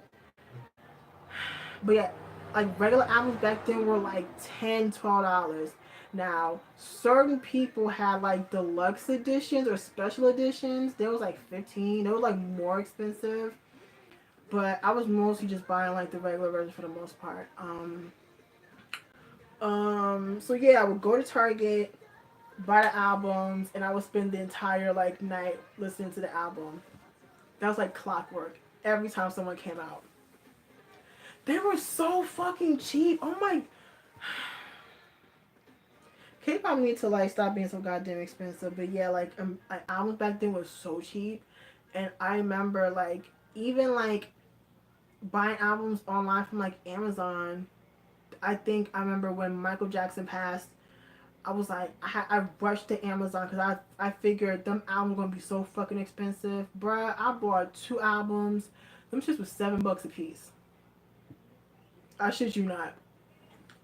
But yeah, like regular albums back then were like $10, $12. Now, certain people had like deluxe editions or special editions. They was like 15. They were like more expensive. But I was mostly just buying like the regular version for the most part. So yeah, I would go to Target, buy the albums, and I would spend the entire like night listening to the album. That was like clockwork. Every time someone came out. They were so fucking cheap. Oh my. K-pop need to like stop being so goddamn expensive. But yeah, like albums back then was so cheap, and I remember like even like buying albums online from like Amazon. I think I remember when Michael Jackson passed. I was like, I rushed to Amazon because I figured them albums were gonna be so fucking expensive, bruh. I bought two albums. Them shits was $7 a piece. I shit you not.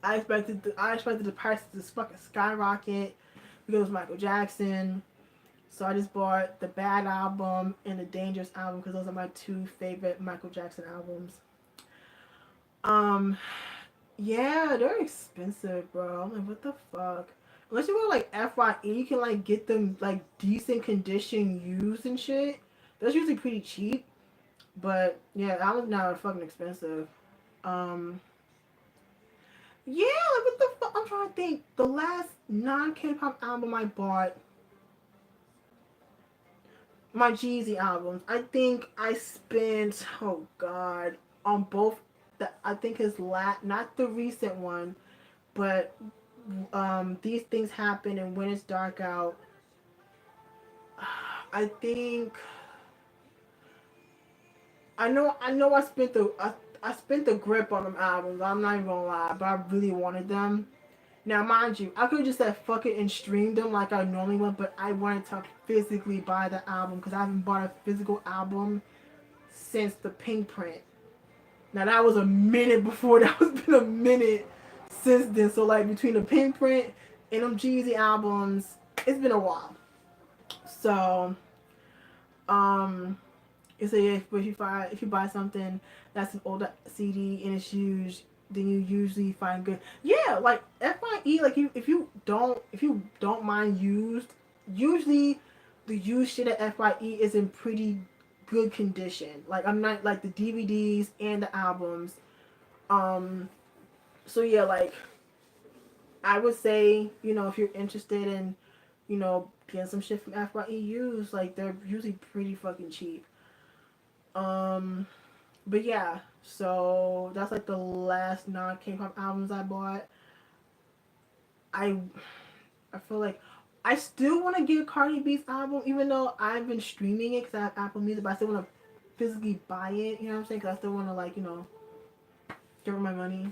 I expected the prices to fucking skyrocket because it was Michael Jackson. So I just bought the Bad album and the Dangerous album because those are my two favorite Michael Jackson albums. Um, yeah, they're expensive, bro. I'm like, what the fuck? Unless you go to like FYE, you can like get them like decent condition used and shit. That's usually pretty cheap. But yeah, albums now are fucking expensive. Um, yeah, like what the fuck? I'm trying to think. The last non K-pop album I bought my Jeezy albums. I think I spent, oh god, on both. I think his not the recent one, but these things happen and when it's dark out. I think I spent I spent the grip on them albums. I'm not even gonna lie, but I really wanted them. Now, mind you, I could have just said fuck it and streamed them like I normally would, but I wanted to physically buy the album because I haven't bought a physical album since the Pink Print. Now that was a minute before. That was been a minute since then. So like between the Pink Print and them Jeezy albums, it's been a while. So it's a if you buy something that's an older CD and it's used, then you usually find good. Yeah, like FYE, like if you don't mind used, usually the used shit at FYE is in pretty good condition. Like I'm not like the DVDs and the albums. Um, so yeah, like I would say, if you're interested in, getting some shit from FYE used, like they're usually pretty fucking cheap. Um, but yeah, so that's like the last non K-pop albums I bought. I I feel like I still want to get Cardi B's album, even though I've been streaming it because I have Apple Music, but I still want to physically buy it. You know what I'm saying? Because I still want to like give her my money.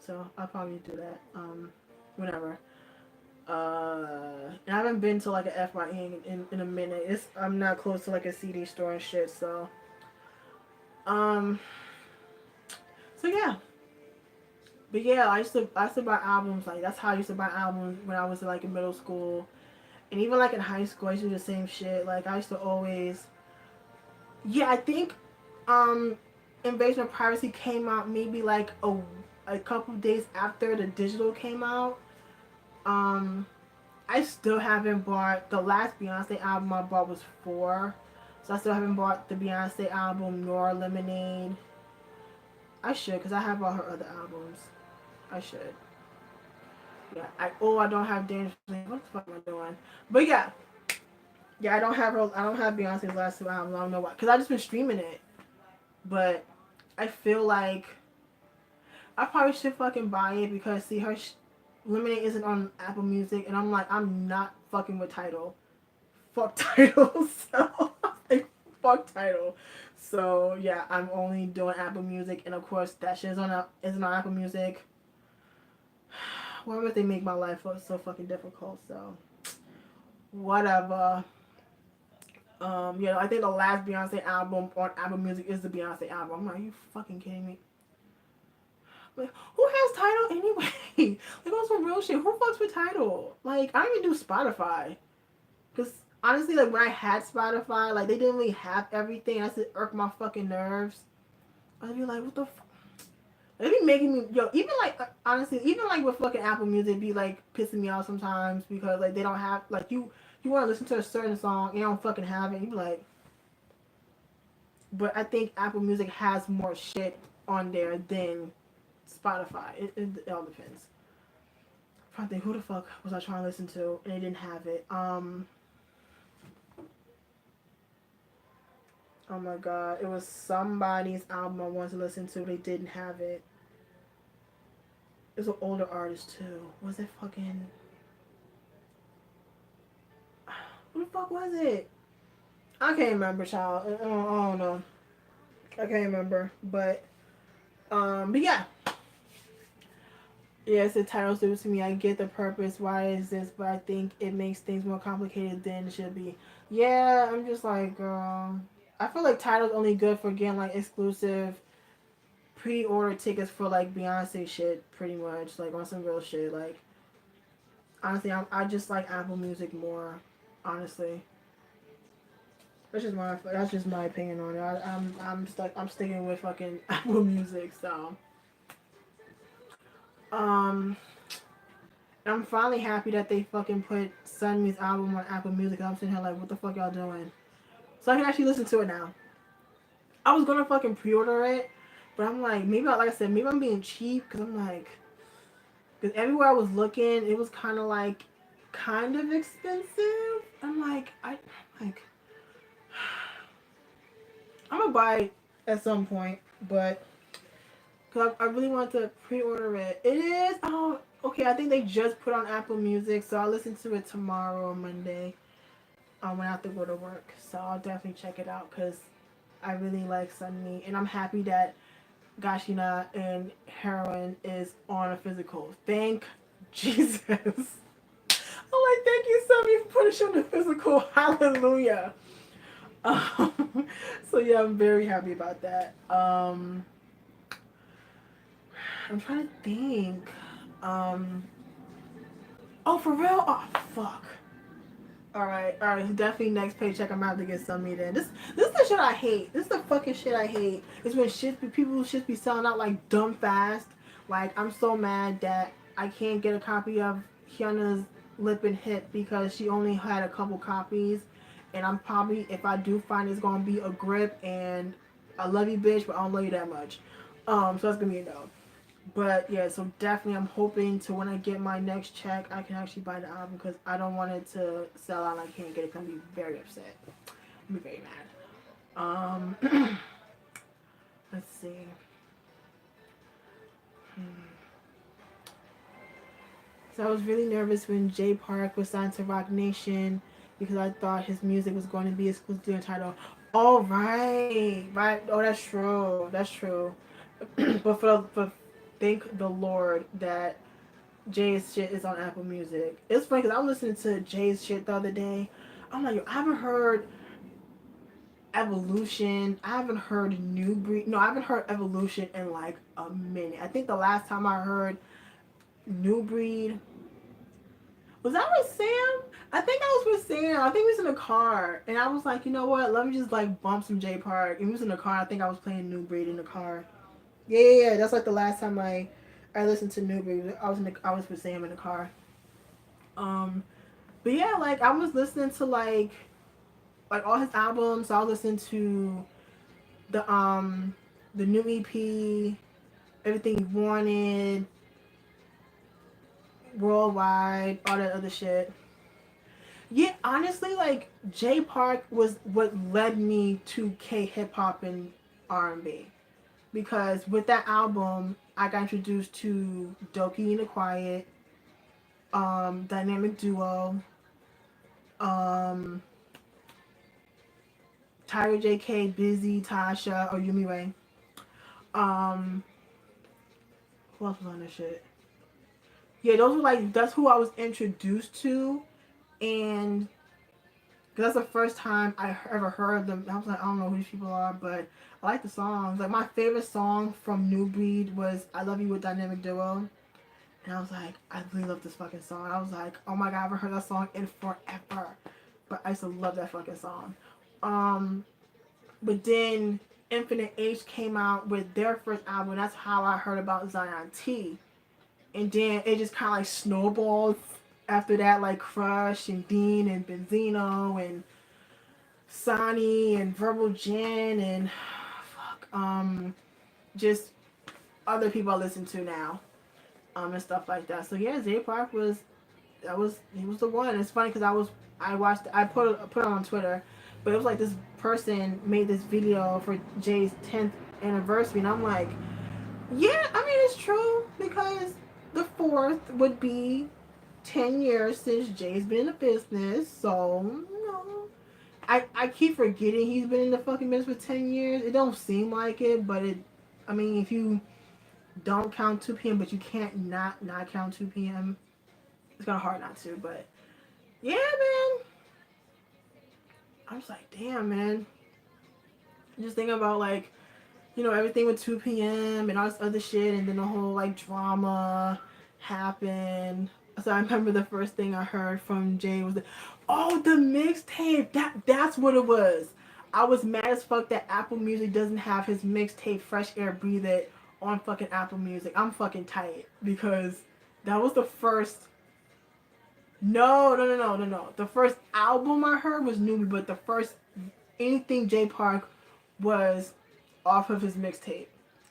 So I'll probably do that. Whenever. And I haven't been to like a FYE in a minute. I'm not close to like a CD store and shit. Um. So yeah. But yeah, I used to buy albums. Like that's how I used to buy albums when I was like in middle school, and even like in high school. I used to do the same shit. Like I used to always. Yeah, I think, um, Invasion of Privacy came out maybe like a couple days after the digital came out. Um, I still haven't bought the last Beyonce album I bought was 4, so I still haven't bought the Beyonce album nor Lemonade. I should, because I have all her other albums. I should. Yeah. I don't have Dangerous. What the fuck am I doing? But yeah. Yeah, I don't have Beyonce's last 2 albums. I don't know why. Because I just been streaming it. But I feel like I probably should fucking buy it because see Lemonade isn't on Apple Music and I'm like I'm not fucking with Tidal. Fuck Tidal. So like fuck Tidal. So yeah, I'm only doing Apple Music and of course that shit isn't on Apple Music. Why would they make my life so fucking difficult? So whatever. I think the last Beyonce album on Apple Music is the Beyonce album. I'm like, are you fucking kidding me? Like, who has Tidal anyway? Like, on some real shit. Who fucks with Tidal? Like, I don't even do Spotify. Because, honestly, like, when I had Spotify, like, they didn't really have everything. That's it irked my fucking nerves. I'd be like, what the fuck? They be making me, even, like, honestly, even, like, with fucking Apple Music, be, like, pissing me off sometimes because, like, they don't have, like, you want to listen to a certain song and you don't fucking have it. You be like, but I think Apple Music has more shit on there than Spotify. It all depends. I'm trying to think who the fuck was I trying to listen to and they didn't have it. Oh my god, it was somebody's album I wanted to listen to. They didn't have it. It was an older artist too. Was it fucking? Who the fuck was it? I can't remember, child. I don't know. I can't remember, but yeah. Yes, the title suits to me. I get the purpose. Why is this? But I think it makes things more complicated than it should be. Yeah, I'm just like, girl. I feel like Tidal's only good for getting like exclusive pre-order tickets for like Beyonce shit, pretty much. Like on some real shit. Like honestly, I just like Apple Music more. Honestly, that's just my opinion on it. I'm sticking with fucking Apple Music. So um. I'm finally happy that they fucking put Sunmi's album on Apple Music. I'm sitting here like, what the fuck y'all doing? So I can actually listen to it now. I was gonna fucking pre-order it, but I'm like, like I said, maybe I'm being cheap because I'm like, because everywhere I was looking, it was kind of expensive. I'm like, buy it at some point, but cause I really want to pre-order it. It is okay. I think they just put on Apple Music, so I'll listen to it tomorrow or Monday. When I have to go to work, so I'll definitely check it out because I really like Sunny, and I'm happy that Gashina and Heroin is on a physical. Thank Jesus. I'm like, thank you, Sunny, for putting it on the physical. Hallelujah. So yeah, I'm very happy about that. I'm trying to think. Oh, for real? Oh, fuck. All right. Definitely next paycheck, I'm gonna have to get some meat in. This is the shit I hate. This is the fucking shit I hate. It's when people shit be selling out like dumb fast. Like I'm so mad that I can't get a copy of Hyuna's Lip and Hip because she only had a couple copies, and I'm probably, if I do find it's gonna be a grip, and I love you, bitch, but I don't love you that much. So that's gonna be a no. But yeah, so definitely I'm hoping to, when I get my next check, I can actually buy the album because I don't want it to sell out and I can't get it. I'm gonna be very upset. I'm gonna be very mad. Let's see. So I was really nervous when Jay Park was signed to Rock Nation because I thought his music was going to be exclusive to the title. Oh right. Oh, that's true. That's true. but thank the Lord that Jay's shit is on Apple Music. It's funny because I was listening to Jay's shit the other day. I'm like, yo, I haven't heard Evolution. I haven't heard New Breed. No, I haven't heard Evolution in like a minute. I think the last time I heard New Breed was that with Sam? I think I was with Sam. I think we was in a car, and I was like, you know what? Let me just like bump some Jay Park. And we was in the car. I think I was playing New Breed in the car. Yeah. That's like the last time I listened to New Breed. I was with Sam in the car. But yeah, like I was listening to like all his albums. So I was listening to the new EP, Everything You Wanted, Worldwide, all that other shit. Yeah, honestly, like Jay Park was what led me to K hip hop and R&B, because with that album I got introduced to Doki and the Quiet, Dynamic Duo, um, Tyra J.K., Busy, Tasha, or Yumi Ray. Um, who else was on this shit? Yeah, those were like, that's who I was introduced to, and because that's the first time I ever heard them. I was like, I don't know who these people are, but I like the songs. Like my favorite song from New Breed was "I Love You" with Dynamic Duo, and I was like, I really love this fucking song. I was like, oh my god, I haven't heard that song in forever, but I used to love that fucking song. But then Infinite H came out with their first album. That's how I heard about Zion T. And then it just kind of like snowballed after that, like Crush and Dean and Benzino and Sonny and Verbal Jin and just other people I listen to now, and stuff like that. So yeah, Jay Park he was the one. It's funny because I put it on Twitter, but it was like this person made this video for Jay's 10th anniversary, and I'm like, yeah, I mean it's true because the 4th would be 10 years since Jay's been in the business, so you know, I keep forgetting he's been in the fucking business for 10 years. It don't seem like it, but I mean, if you don't count 2 p.m., but you can't not count 2 p.m., it's kind of hard not to, but yeah, man. I was like, damn, man. Just thinking about, like, you know, everything with 2 p.m. and all this other shit, and then the whole, like, drama happened. So I remember the first thing I heard from Jay was, the mixtape. That's what it was. I was mad as fuck that Apple Music doesn't have his mixtape Fresh Air Breathe It on fucking Apple Music. I'm fucking tight because that was the first. No. The first album I heard was Newbie, but the first anything Jay Park was off of his mixtape.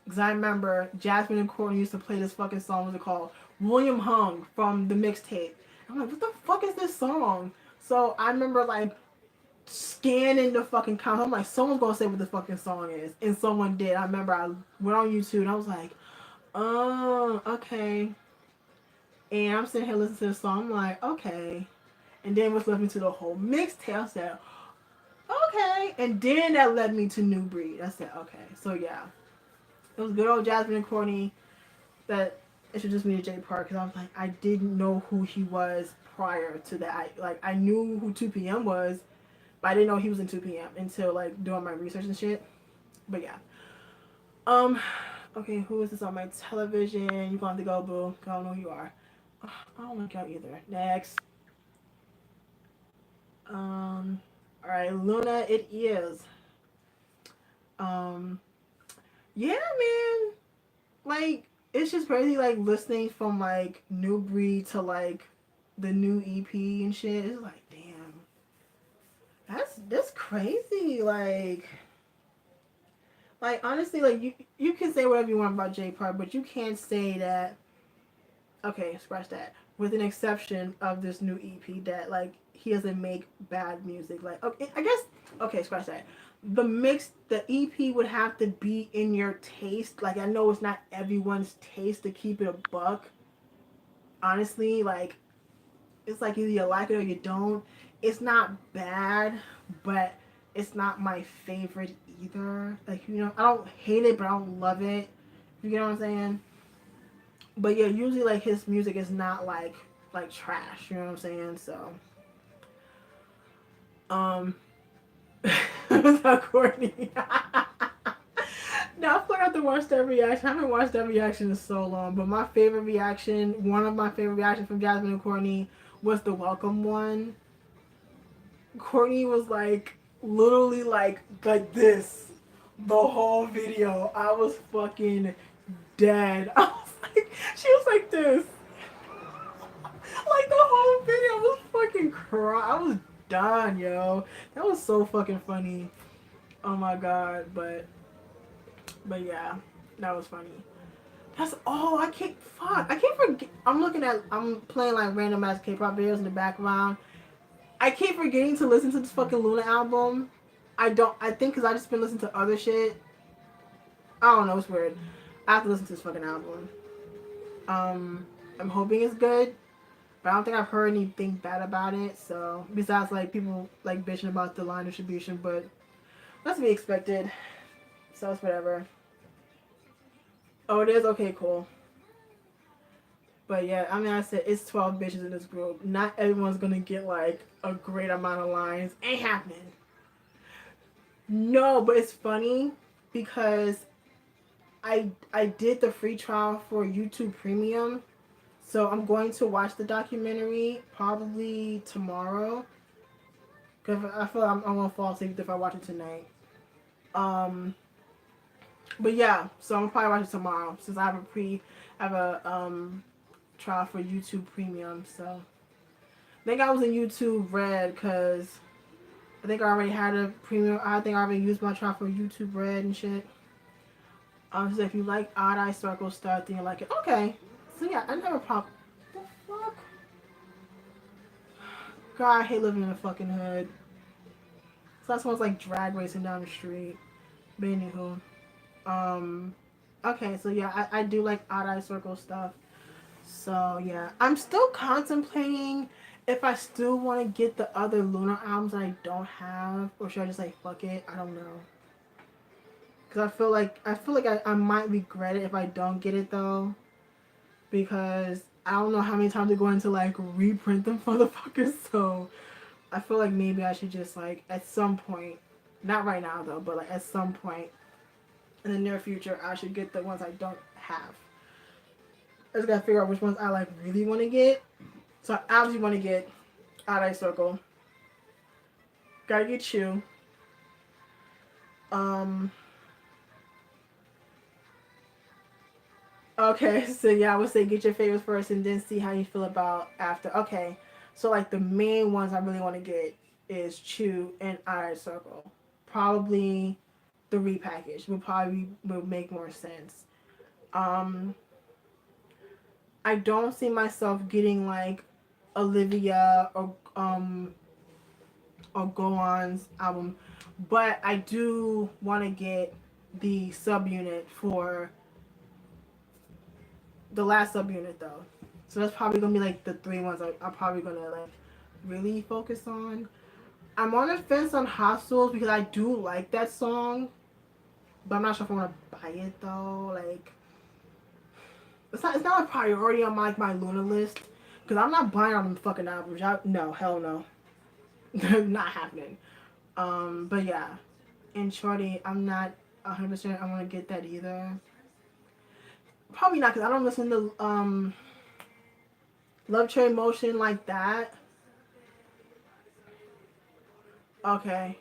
Because I remember Jasmine and Courtney used to play this fucking song. What was it called? William Hung from the mixtape. I'm like, what the fuck is this song? So I remember like scanning the fucking comments. I'm like, someone's gonna say what the fucking song is, and someone did. I remember I went on YouTube and I was like, oh, okay. And I'm sitting here listening to the song. I'm like, okay. And then was listening to the whole mixtape. I said, okay. And then that led me to New Breed. I said, okay. So yeah, it was good old Jasmine and Courtney that introduced me to Jay Park, because I was like, I didn't know who he was prior to that. I knew who 2PM was, but I didn't know he was in 2PM until like doing my research and shit. But yeah. Okay, who is this on my television? You gonna have to go, boo. I don't know who you are. I don't like y'all either. Next. Alright, Luna, it is. Um, yeah, man. Like, it's just crazy, like, listening from, like, New Breed to, like, the new EP and shit. It's like, damn. That's crazy. Like, honestly, like, you can say whatever you want about Jay Park, but you can't say that, okay, scratch that, with an exception of this new EP, that, like, he doesn't make bad music. Like, okay, I guess, okay, scratch that. The EP would have to be in your taste. Like, I know it's not everyone's taste, to keep it a buck. Honestly, like, it's like either you like it or you don't. It's not bad, but it's not my favorite either. Like, you know, I don't hate it, but I don't love it. You get what I'm saying? But yeah, usually like his music is not like trash. You know what I'm saying? So, um, Courtney. Now I forgot to watch that reaction. I haven't watched that reaction in so long. But my favorite reaction, one of my favorite reactions from Jasmine and Courtney, was the welcome one. Courtney was like literally like this the whole video. I was fucking dead. I was like, she was like this. Like the whole video, I was fucking crying. I was done, yo. That was so fucking funny. Oh my god, but yeah, that was funny. That's all. I can't fuck. I can't forget. I'm playing like random ass K-pop videos in the background. I keep forgetting to listen to this fucking Luna album. I think because I just been listening to other shit. I don't know. It's weird. I have to listen to this fucking album. I'm hoping it's good, but I don't think I've heard anything bad about it. So besides like people like bitching about the line distribution, but that's to be expected. So it's whatever. Oh, it is? Okay, cool. But yeah, I mean, I said it's 12 bitches in this group. Not everyone's gonna get like a great amount of lines. Ain't happening. No, but it's funny because I did the free trial for YouTube Premium, so I'm going to watch the documentary probably tomorrow. Cause I feel like I'm gonna fall asleep if I watch it tonight. Um, but yeah, so I'm gonna probably watch it tomorrow since I have a trial for YouTube Premium. So I think I was in YouTube Red because I think I already had a premium. I think I already used my trial for YouTube Red and shit. So if you like Odd Eye Circle stuff, then you like it. Okay. So yeah, I never pop. The fuck? God, I hate living in the fucking hood. So that sounds like drag racing down the street. But anywho. Okay, so yeah, I do like Odd Eye Circle stuff. So yeah, I'm still contemplating if I still want to get the other Luna albums that I don't have, or should I just like fuck it? I don't know. Cause I might regret it if I don't get it though, because I don't know how many times they're going to like reprint them motherfuckers. So I feel like maybe I should just like at some point, not right now though, but like at some point in the near future, I should get the ones I don't have. I just gotta figure out which ones I like really want to get. So I obviously want to get Odd Eye Circle. Gotta get you. Um. Okay, so yeah, I would say get your favorites first and then see how you feel about after. Okay, so like the main ones I really want to get is Chew and Odd Eye Circle. Probably the repackage would make more sense. Um, I don't see myself getting like Olivia or or Go On's album, but I do want to get the subunit for the last subunit though. So that's probably gonna be like the three ones I'm probably gonna like really focus on. I'm on the fence on Hostels because I do like that song, but I'm not sure if I want to buy it though. Like, it's not a priority on my Luna list because I'm not buying all them fucking albums. No, hell no, not happening. But yeah, in shorty, I'm not 100%. I want to get that either. Probably not because I don't listen to Love Train Motion like that. Okay.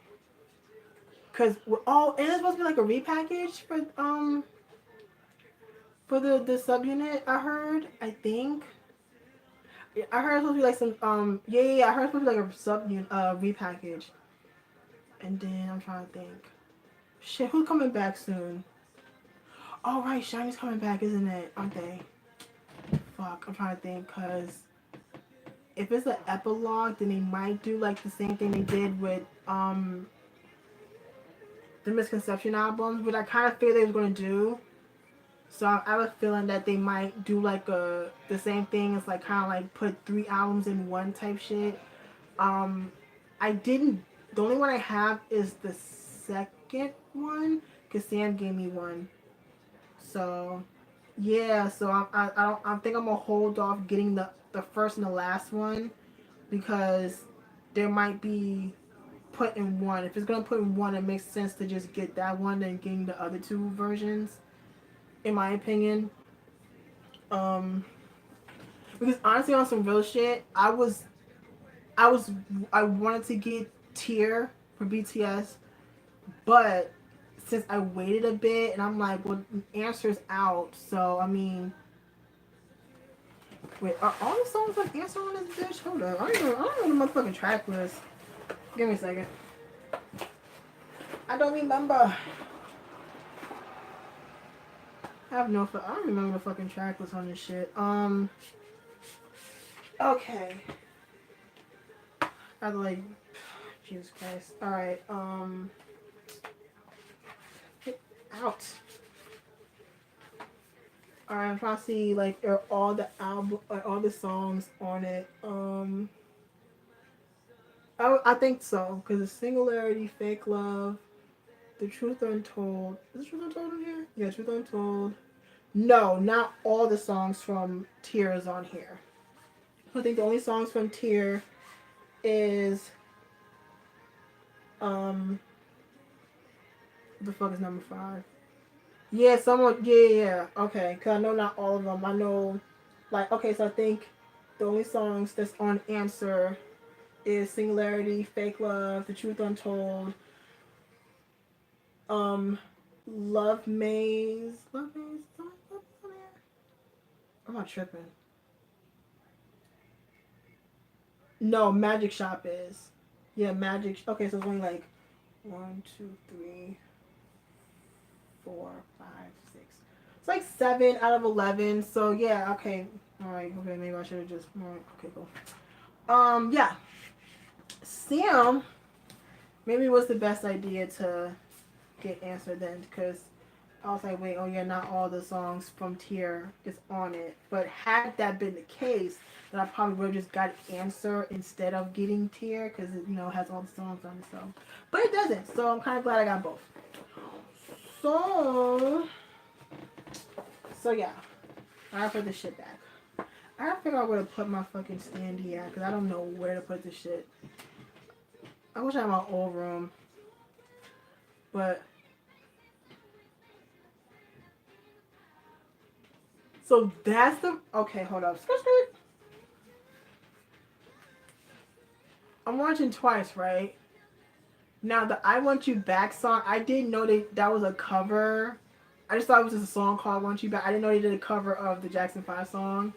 Cause and it's supposed to be like a repackage for the subunit. I heard. I think. Yeah, I heard it's supposed to be like some I heard it's supposed to be like a subunit repackage. And then I'm trying to think. Shit, who's coming back soon? Oh right, Shiny's coming back, isn't it? Aren't they? Fuck, I'm trying to think. Cause if it's an epilogue, then they might do like the same thing they did with the Misconception albums, which I kind of figured they was gonna do. So I have a feeling that they might do like the same thing. It's like kind of like put 3 albums in one type shit. Um, I didn't. The only one I have is the second one because Sam gave me one. So yeah. So I don't. I think I'm gonna hold off getting the first and the last one because there might be put in one. If it's gonna put in one, it makes sense to just get that one than getting the other two versions. In my opinion, um, because honestly, on some real shit, I was, I wanted to get Tier for BTS, but since I waited a bit, and I'm like, well, Answer's out, so I mean, wait, are all the songs with Answer on this bitch? Hold up, I don't know the motherfucking track list. Give me a second. I don't remember. I don't remember the fucking track list on this shit. Okay. I like, Jesus Christ. Alright, get out. Alright, I'm trying to see, like, are all the all the songs on it. I think so, because it's Singularity, Fake Love, The Truth Untold. Is The Truth Untold in here? Yeah, Truth Untold. No, not all the songs from Tear is on here. I think the only songs from Tear is, what the fuck is number 5? Yeah, someone, yeah. Okay, because I know not all of them. I know, like, okay, so I think the only songs that's on Answer is Singularity, Fake Love, The Truth Untold, um, Love Maze. Love Maze? I'm not tripping. No, Magic Shop is. Yeah, Magic. Okay, so it's only like 1, 2, 3, 4, 5, 6. It's like 7 out of 11. So yeah, okay. Alright, okay, maybe I should have just. Alright, okay, cool. Yeah. Sam, maybe it was the best idea to get Answer then, because I was like, wait, oh yeah, not all the songs from Tear is on it. But had that been the case, then I probably would have just got Answer instead of getting Tear, because it, has all the songs on it. So, but it doesn't. So I'm kind of glad I got both. So yeah, I gotta put this shit back. I gotta figure out where to put my fucking standee at, because I don't know where to put this shit. I wish I had my old room, but so that's the okay. Hold up, I'm watching twice, right? Now the "I Want You Back" song, I didn't know that was a cover. I just thought it was just a song called "I Want You Back." I didn't know they did a cover of the Jackson 5 song.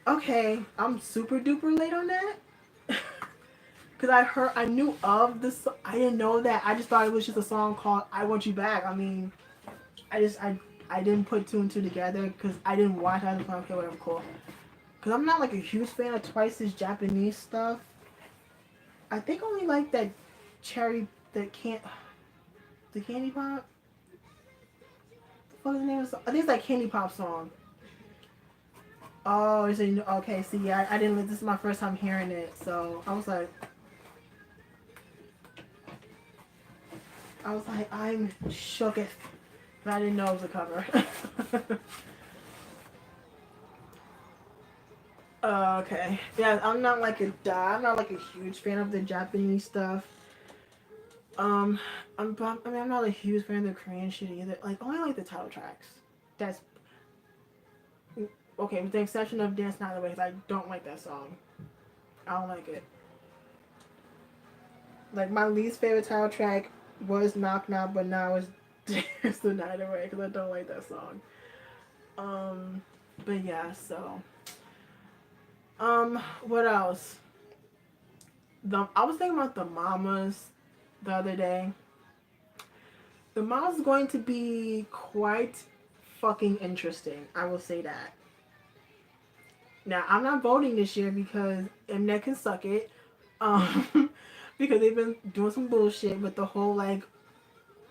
Okay, I'm super duper late on that. Because I knew of this. I didn't know that. I just thought it was just a song called "I Want You Back." I mean, I didn't put 2 and 2 together because I didn't watch. I was like, okay, whatever, cool. Cause I'm not like a huge fan of Twice's Japanese stuff. I think I only like that cherry, the candy pop. The fuck is the name of the song? I think it's that candy pop song. Oh, it's a, okay. See, I didn't. This is my first time hearing it, so I was like, I'm shook if I didn't know it was a cover. Okay. Yeah, I'm not like a huge fan of the Japanese stuff. Um, I'm not a huge fan of the Korean shit either. Like, only like the title tracks. That's okay, with the exception of Dance Not the Way, 'cause I don't like that song. I don't like it. Like, my least favorite title track was Knock Knock, but now it's Dance the Night Away, because I don't like that song. Um, but yeah, so. What else? I was thinking about the Mamas the other day. The Mamas is going to be quite fucking interesting. I will say that. Now, I'm not voting this year because Mnet can suck it. Um, because they've been doing some bullshit with the whole like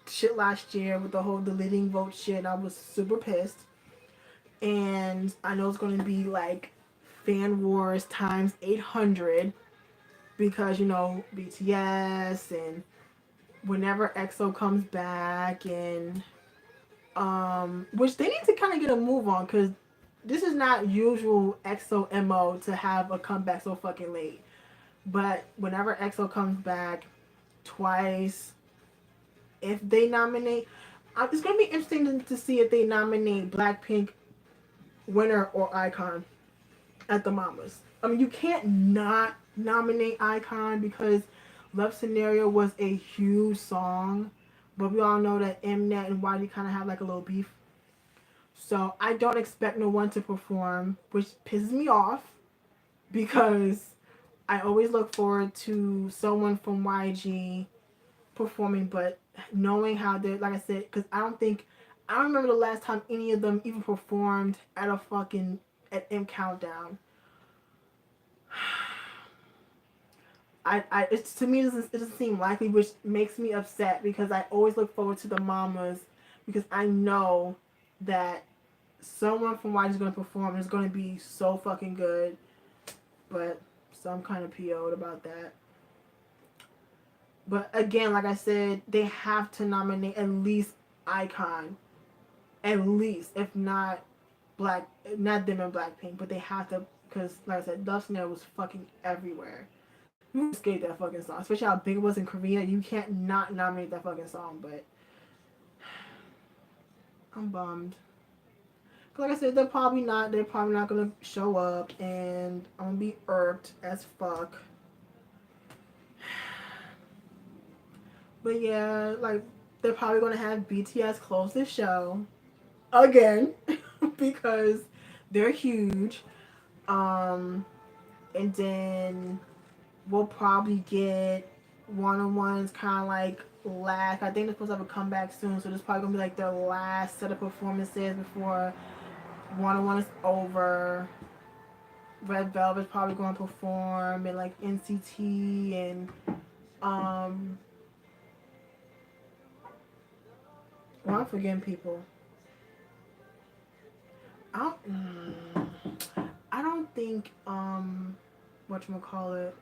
shit last year with the whole deleting vote shit. I was super pissed. And I know it's going to be like fan wars times 800 because, you know, BTS and whenever EXO comes back and which they need to kind of get a move on because this is not usual EXO MO to have a comeback so fucking late. But whenever EXO comes back twice, if they nominate, it's gonna be interesting to see if they nominate Blackpink winner or icon at the Mamas. I mean, you can't not nominate icon because Love Scenario was a huge song, but we all know that Mnet and YG kind of have like a little beef. So I don't expect no one to perform, which pisses me off because I always look forward to someone from YG performing, but knowing how they're, like I said, because I don't remember the last time any of them even performed at a fucking, at M Countdown. It's, to me, it doesn't seem likely, which makes me upset because I always look forward to the Mamas because I know that someone from YG is going to perform and it's going to be so fucking good. But so I'm kind of PO'd about that. But again, like I said, they have to nominate at least icon, at least if not not them and Blackpink, but they have to because like I said, Love Scenario was fucking everywhere. You escape that fucking song, especially how big it was in Korea. You can't not nominate that fucking song, but I'm bummed. Like I said, they're probably not. They're probably not gonna show up, and I'm gonna be irked as fuck. But yeah, like they're probably gonna have BTS close the show again because they're huge. And then we'll probably get one-on-ones kind of like last. I think they're supposed to have a comeback soon, so this is probably gonna be like their last set of performances before one-on-one is over. Red Velvet's probably going to perform, and like NCT and um. Well, I'm forgetting people. I I don't think whatchamacallit,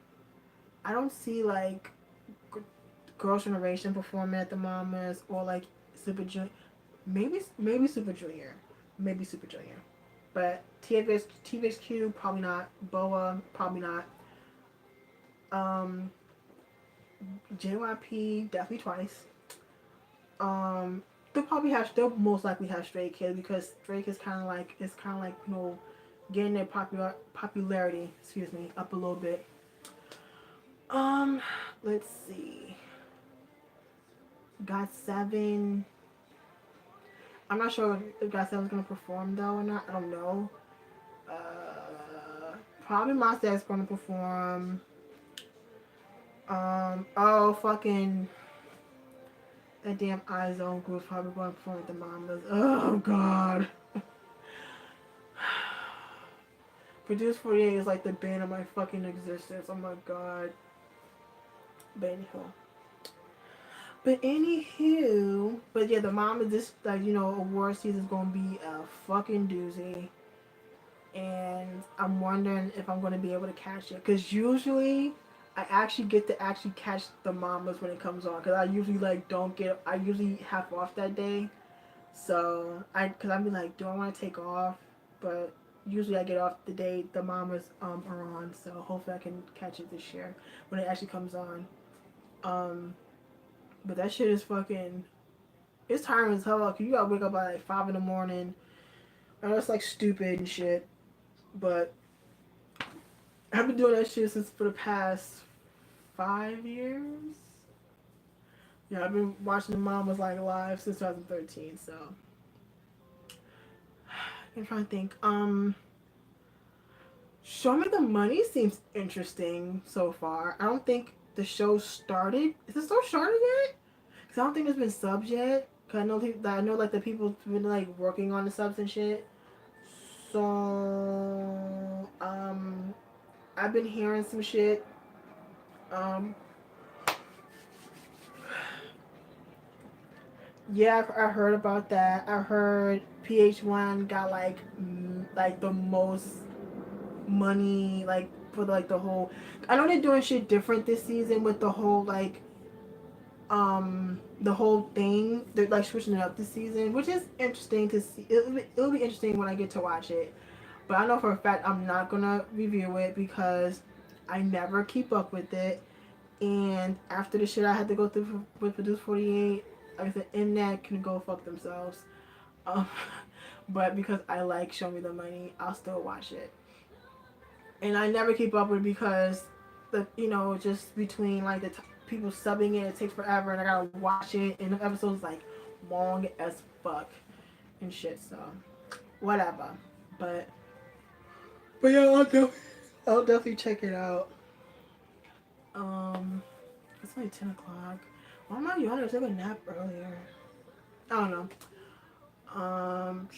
I don't see like Girls' Generation performing at the Mamas or like Super Junior. Maybe Super Junior. Maybe Super Junior. But TVXQ probably not. BoA probably not. Um JYP definitely twice. They'll most likely have Stray Kids because Stray Kids kind of like, you know, getting their popularity, excuse me, up a little bit. Let's see. GOT7. I'm not sure if GOT7's gonna perform though or not. I don't know. Probably Monsta X gonna perform. Oh fucking that damn iZone group's probably gonna perform with the Mamas. Oh god. Produce 48 is like the bane of my fucking existence. Oh my god. But anywho. But yeah, the mom is this, like, award season is gonna be a fucking doozy. And I'm wondering if I'm gonna be able to catch it. Because usually I actually get to actually catch the mamas when it comes on. Because I usually, like, I usually half off that day. So, because I'd be like, do I want to take off? But usually I get off the day the mamas are on. So hopefully I can catch it this year when it actually comes on. But that shit is fucking, it's tiring as hell. Cause you gotta wake up at like 5 in the morning. I know it's like stupid and shit. But I've been doing that shit since for the past 5 years. Yeah, I've been watching the mamas like live since 2013. So I'm trying to think. Show Me the Money seems interesting so far. I don't think the show started. Is the show started yet? Cause I don't think there's been subs yet. Cause I know like the people been like working on the subs and shit. So I've been hearing some shit. Um, yeah, I heard about that. I heard PH1 got like the most money like for like the whole. I know they're doing shit different this season with the whole like the whole thing. They're like switching it up this season, which is interesting to see. It'll be interesting when I get to watch it. But I know for a fact I'm not gonna review it because I never keep up with it. And after the shit I had to go through with Produce 48, like I said, internet can go fuck themselves. Um, but because I like Show Me the Money, I'll still watch it. And I never keep up with it because just between like the people subbing it takes forever, and I gotta watch it, and the episode's like long as fuck and shit. So whatever. But yeah, I'll definitely check it out. Um, it's only 10 o'clock. Why am I yawning? I took a nap earlier. I don't know. Um,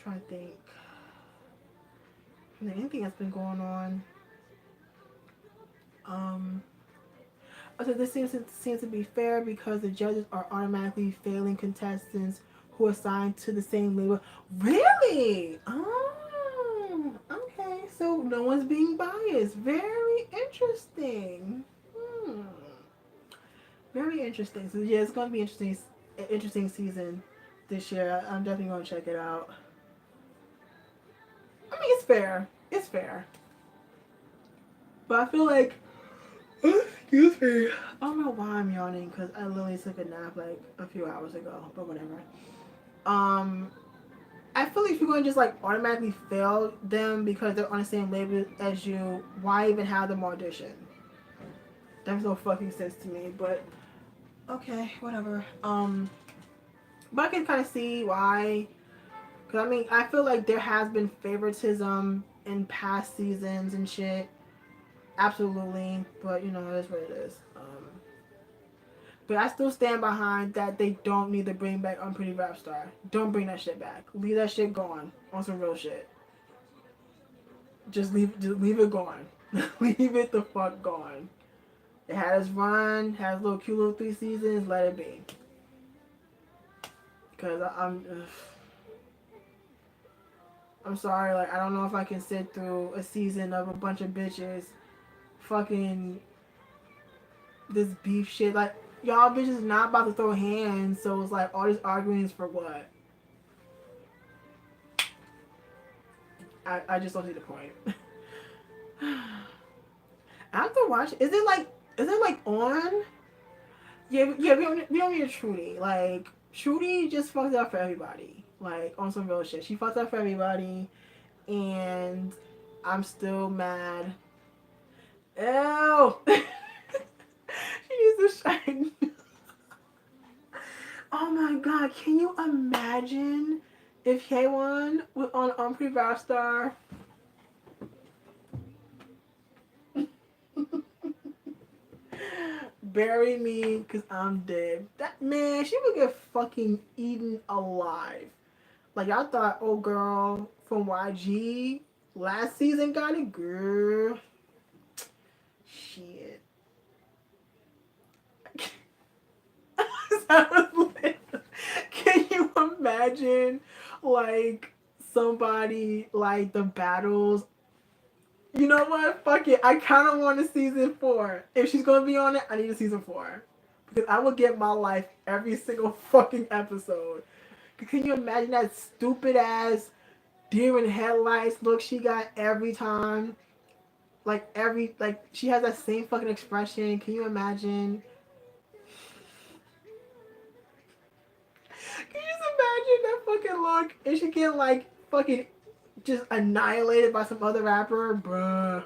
trying to think. Anything that's been going on. So this seems to be fair because the judges are automatically failing contestants who are assigned to the same label. Really? Oh, okay. So no one's being biased. Very interesting. Hmm. Very interesting. So yeah, it's gonna be interesting season this year. I'm definitely gonna check it out. I mean, it's fair. It's fair. But I feel like, excuse me. I don't know why I'm yawning because I literally took a nap like a few hours ago. But whatever. Um, I feel like if you're going to just like automatically fail them because they're on the same label as you, why even have them audition? That makes no fucking sense to me. But okay, whatever. But I can kind of see why. Because I mean, I feel like there has been favoritism in past seasons and shit. Absolutely. But it is what it is. But I still stand behind that they don't need to bring back Unpretty Rap Star. Don't bring that shit back. Leave that shit gone on some real shit. Just leave it gone. Leave it the fuck gone. It had its run, has little cute little 3 seasons. Let it be. Because I'm sorry. Like I don't know if I can sit through a season of a bunch of bitches, fucking this beef shit. Like y'all bitches not about to throw hands, so it's like all this arguing is for what? I just don't see the point. I have to watch. Is it like on? Yeah. We don't need a Trudy. Like Trudy just fucks it up for everybody. Like on some real shit. She fucks up for everybody, and I'm still mad. Ew. She needs to shine. Oh my god, can you imagine if K1 was on Unpretty Rap Star? Bury me because I'm dead. That man, she would get fucking eaten alive. Like y'all thought old girl from YG Last season got it, girl. Shit. Can you imagine, like, somebody, like, the battles? You know what? Fuck it. I kind of want a season 4. If she's going to be on it, I need a season 4. Because I will get my life every single fucking episode. Can you imagine that stupid ass deer in headlights look she got every time? Like, she has that same fucking expression. Can you imagine? Can you just imagine that fucking look? And she get like fucking just annihilated by some other rapper, bruh.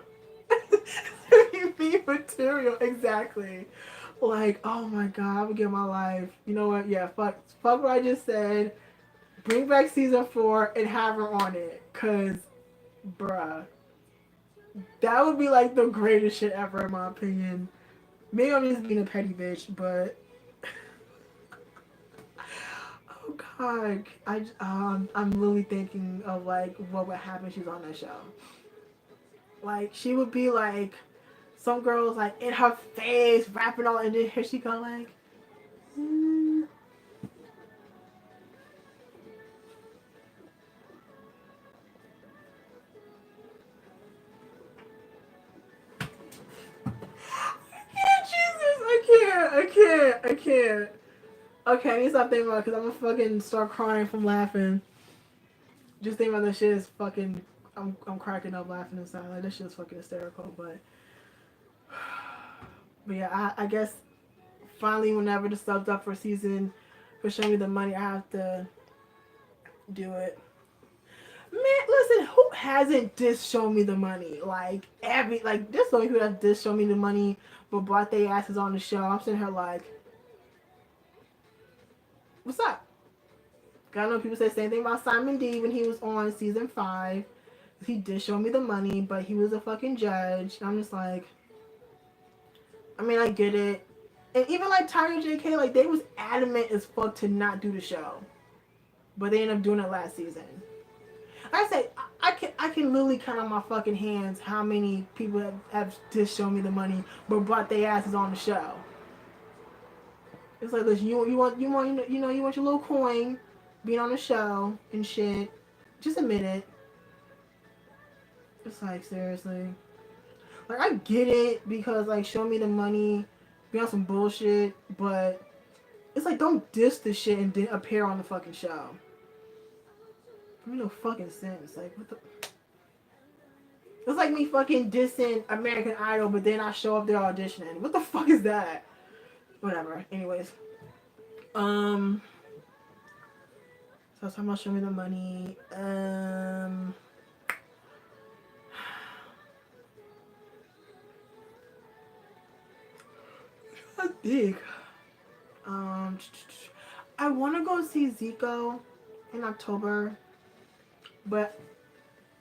MVP material, exactly. Like, oh my god, I would give my life. You know what? Yeah, fuck what I just said. Bring back season 4 and have her on it, cause, bruh, that would be like the greatest shit ever in my opinion. Maybe I'm just being a petty bitch, but oh god, I'm really thinking of like what would happen if she's on that show. Like she would be like some girls like in her face rapping all, and then here she go like. Mm. Jesus, I can't. Okay, I need to stop thinking about it because I'm gonna fucking start crying from laughing. Just thinking about this shit is fucking. I'm cracking up laughing inside. Like this shit is fucking hysterical. But yeah, I guess finally whenever the sub's up for season for showing me the money, I have to do it. Man, listen, who hasn't just shown me the money? Like there's so many people that just show me the money but brought their asses on the show. I'm sitting here like, what's up? I know people say the same thing about Simon D when he was on season 5. He did show me the money, but he was a fucking judge. And I'm just like, I mean, I get it. And even like Tyra JK, like they was adamant as fuck to not do the show, but they ended up doing it last season. Like I say, I can literally count on my fucking hands how many people have just shown me the money but brought their asses on the show. It's like, listen, you want you want your little coin being on the show and shit. Just admit it. It's like seriously. Like I get it because like show me the money, be on some bullshit, but it's like don't diss the shit and then appear on the fucking show. It makes no fucking sense. Like what the. It's like me fucking dissing American Idol, but then I show up there auditioning. What the fuck is that? Whatever. Anyways, so I was talking about show me the money. I think. I want to go see Zico in October, but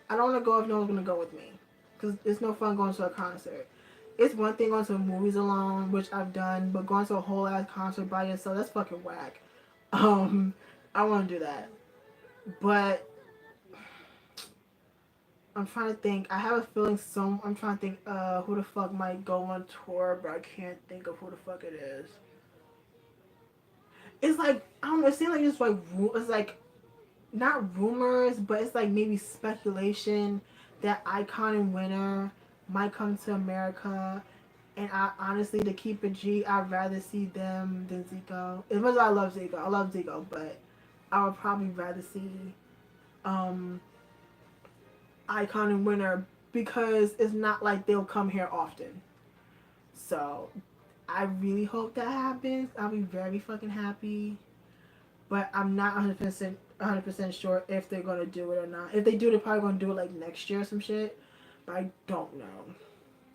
I don't want to go if no one's gonna go with me, because it's no fun going to a concert. It's one thing going to movies alone, which I've done, but going to a whole ass concert by yourself, that's fucking whack. I want to do that, but I'm trying to think. I have a feeling I'm trying to think who the fuck might go on tour, but I can't think of who the fuck it is. It's like I don't know. It seems like it's like not rumors, but it's like maybe speculation that Icon and Winner might come to America. And I honestly, to keep it G, I'd rather see them than Zico. As much as I love Zico, but I would probably rather see Icon and Winner because it's not like they'll come here often. So I really hope that happens. I'll be very fucking happy. But I'm not 100% sure if they're gonna do it or not. If they do, they're probably gonna do it like next year or some shit. But I don't know.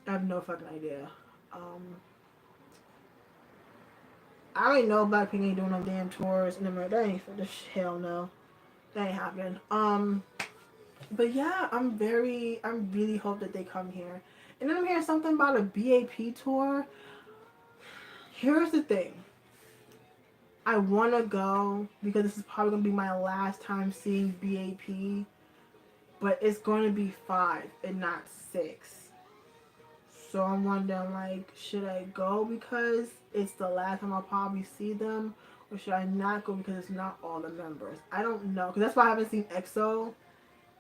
I have no fucking idea. I already know Blackpink ain't doing no damn tours in America. That ain't for the hell no. That ain't happening. But yeah, I really hope that they come here. And then I'm hearing something about a BAP tour. Here's the thing. I want to go because this is probably going to be my last time seeing BAP. but it's going to be 5 and not 6. So I'm wondering, like, should I go because it's the last time I'll probably see them, or should I not go because it's not all the members? I don't know, because that's why I haven't seen EXO,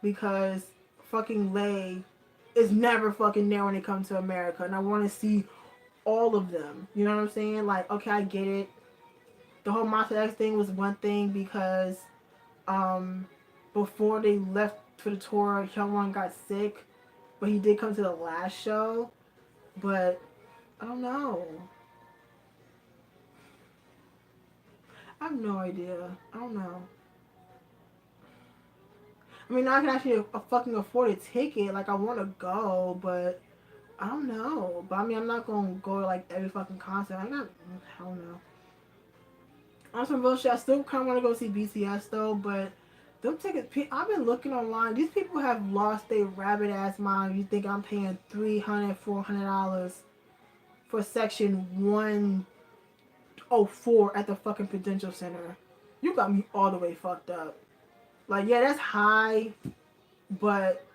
because fucking Lay is never fucking there when they come to America, and I want to see all of them. You know what I'm saying? Like, okay, I get it. The whole Monster X thing was one thing because um, before they left for the tour, Hyungwon got sick, but he did come to the last show. But I don't know. I have no idea. I don't know. I mean, I can actually fucking afford a ticket. Like, I want to go, but I don't know. But I mean, I'm not gonna go to like every fucking concert. I got, I don't know. On some real shit, I still kind of want to go see BTS though, but them tickets, I've been looking online. These people have lost their rabbit ass mind. You think I'm paying $300, $400 for section 104 at the fucking Prudential Center? You got me all the way fucked up. Like, yeah, that's high, but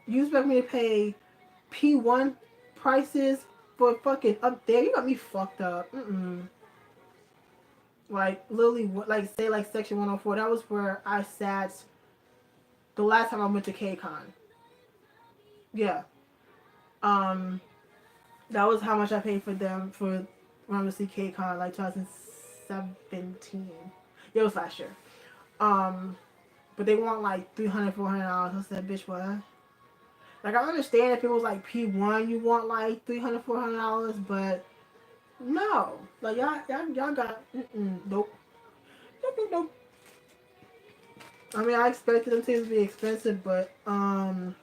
you expect me to pay P1 prices for fucking up there? You got me fucked up. Like, literally, like, say, like, section 104, that was where I sat the last time I went to KCON. Yeah. Um, that was how much I paid for them for when I went to see KCON, like, 2017. Yeah, it was last year. But they want, like, $300, $400. I said, bitch, what? Like, I understand if it was, like, P1, you want, like, $300, $400, but no. Like, y'all got, nope. Nope. I mean, I expected them things to be expensive, but I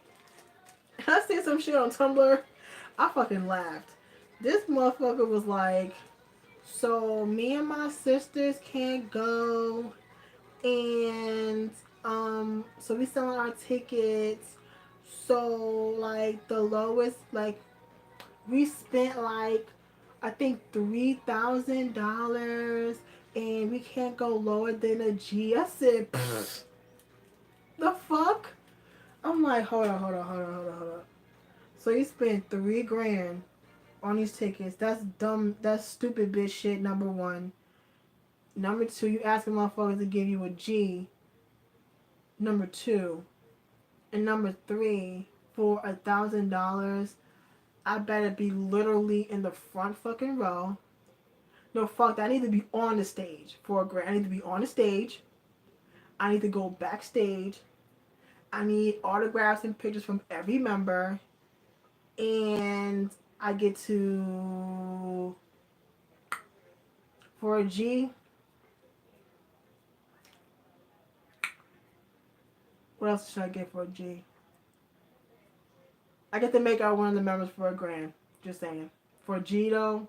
seen some shit on Tumblr. I fucking laughed. This motherfucker was like, so me and my sisters can't go, and so we selling our tickets. So like the lowest, like we spent like I think $3,000, and we can't go lower than a G. I said, the fuck? I'm like, hold on. So you spent $3,000 on these tickets. That's dumb. That's stupid bitch shit. Number one. Number two, you asking motherfuckers to give you a G. Number two. And number three, for $1,000, I better be literally in the front fucking row. No, fuck that. I need to be on the stage for a grand. I need to be on the stage. I need to go backstage. I need autographs and pictures from every member. And I get to, for a G, what else should I get for a G? I get to make out one of the members for a grand. Just saying. For a G though,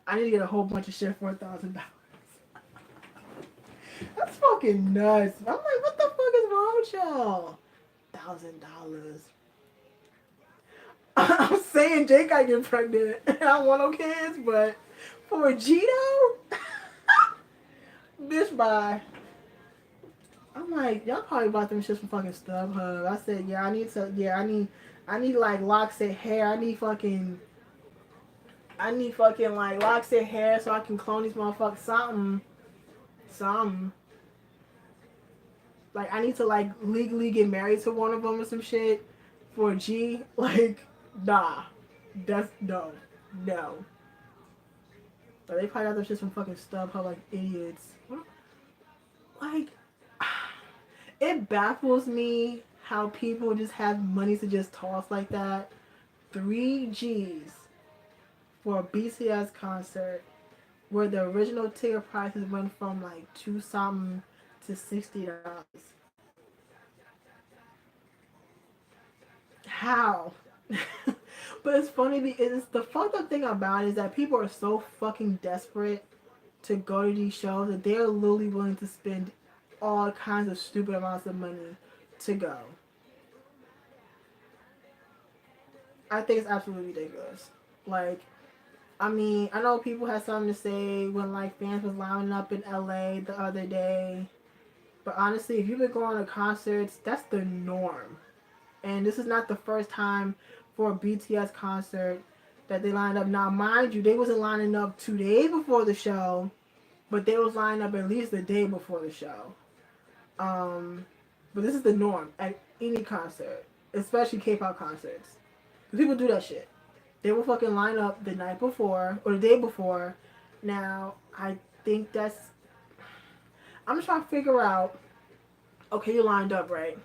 I need to get a whole bunch of shit for $1,000. That's fucking nuts. I'm like, what the fuck is wrong with y'all? $1,000. I'm saying Jake got get pregnant. I don't want no kids, but for a G though, bitch, bye. I'm like, y'all probably bought them shit from fucking StubHub. I said, yeah, I need like locks and hair. I need fucking like locks and hair so I can clone these motherfuckers. Something. Like, I need to like legally get married to one of them or some shit for a G. Like, nah, that's no. But they probably got them shit from fucking StubHub like idiots. Like, it baffles me how people just have money to just toss like that. 3 Gs for a BTS concert where the original ticket prices went from like 2 something to $60. How? But it's funny because the fucked up thing about it is that people are so fucking desperate to go to these shows that they're literally willing to spend all kinds of stupid amounts of money to go. I think it's absolutely ridiculous. Like, I mean, I know people had something to say when like fans was lining up in LA the other day But honestly, if you've been going to concerts, that's the norm. And this is not the first time for a BTS concert that they lined up. Now, mind you, they wasn't lining up 2 days before the show, but they was lining up at least the day before the show. Um, but this is the norm at any concert, especially K-pop concerts. Because people do that shit. They will fucking line up the night before or the day before. Now, I think that's. I'm just trying to figure out. Okay, you lined up, right?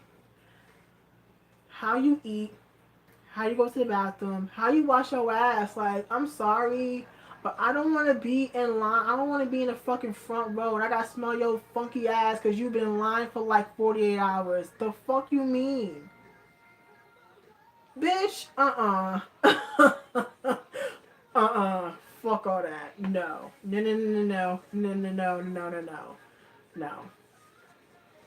How you eat, how you go to the bathroom, how you wash your ass. Like, I'm sorry, but I don't want to be in line. I don't want to be in the fucking front row and I got to smell your funky ass because you've been in line for like 48 hours. The fuck you mean? Bitch, uh-uh. Fuck all that. No. No, no, no, no, no, no, no, no, no, no. No.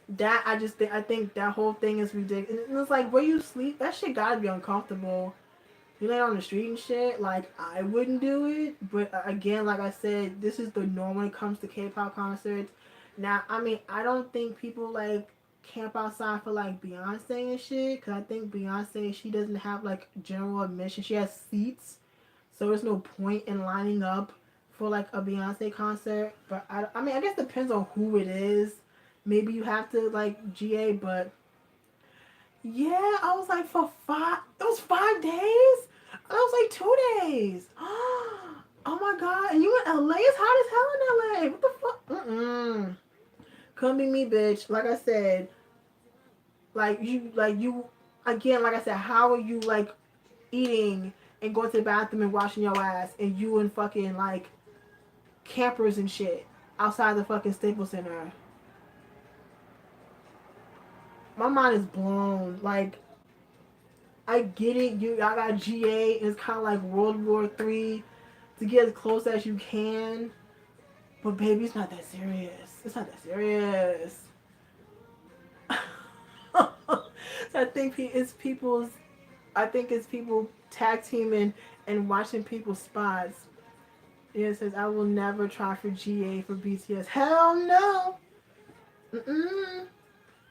That, I think that whole thing is ridiculous. And it's like, where you sleep, that shit gotta be uncomfortable. You lay on the street and shit, like, I wouldn't do it. But again, like I said, this is the norm when it comes to K-pop concerts. Now, I mean, I don't think people, like, camp outside for, like, Beyonce and shit. Because I think Beyonce, she doesn't have, like, general admission. She has seats. So there's no point in lining up for, like, a Beyonce concert. But, I mean, I guess it depends on who it is. Maybe you have to, like, GA, but... Yeah, I was like, for 5... It was 5 days? That was like 2 days. Oh my god! And you in LA? It's hot as hell in LA. What the fuck? Couldn't be me, bitch. Like I said, like you again. Like I said, how are you like eating and going to the bathroom and washing your ass, and you and fucking like campers and shit outside the fucking Staples Center? My mind is blown. Like I get it. I got GA. It's kind of like World War III. To get as close as you can. But baby, it's not that serious. It's not that serious. So I think it's people tag teaming and watching people's spots. It says, I will never try for GA for BTS. Hell no. Mm-mm.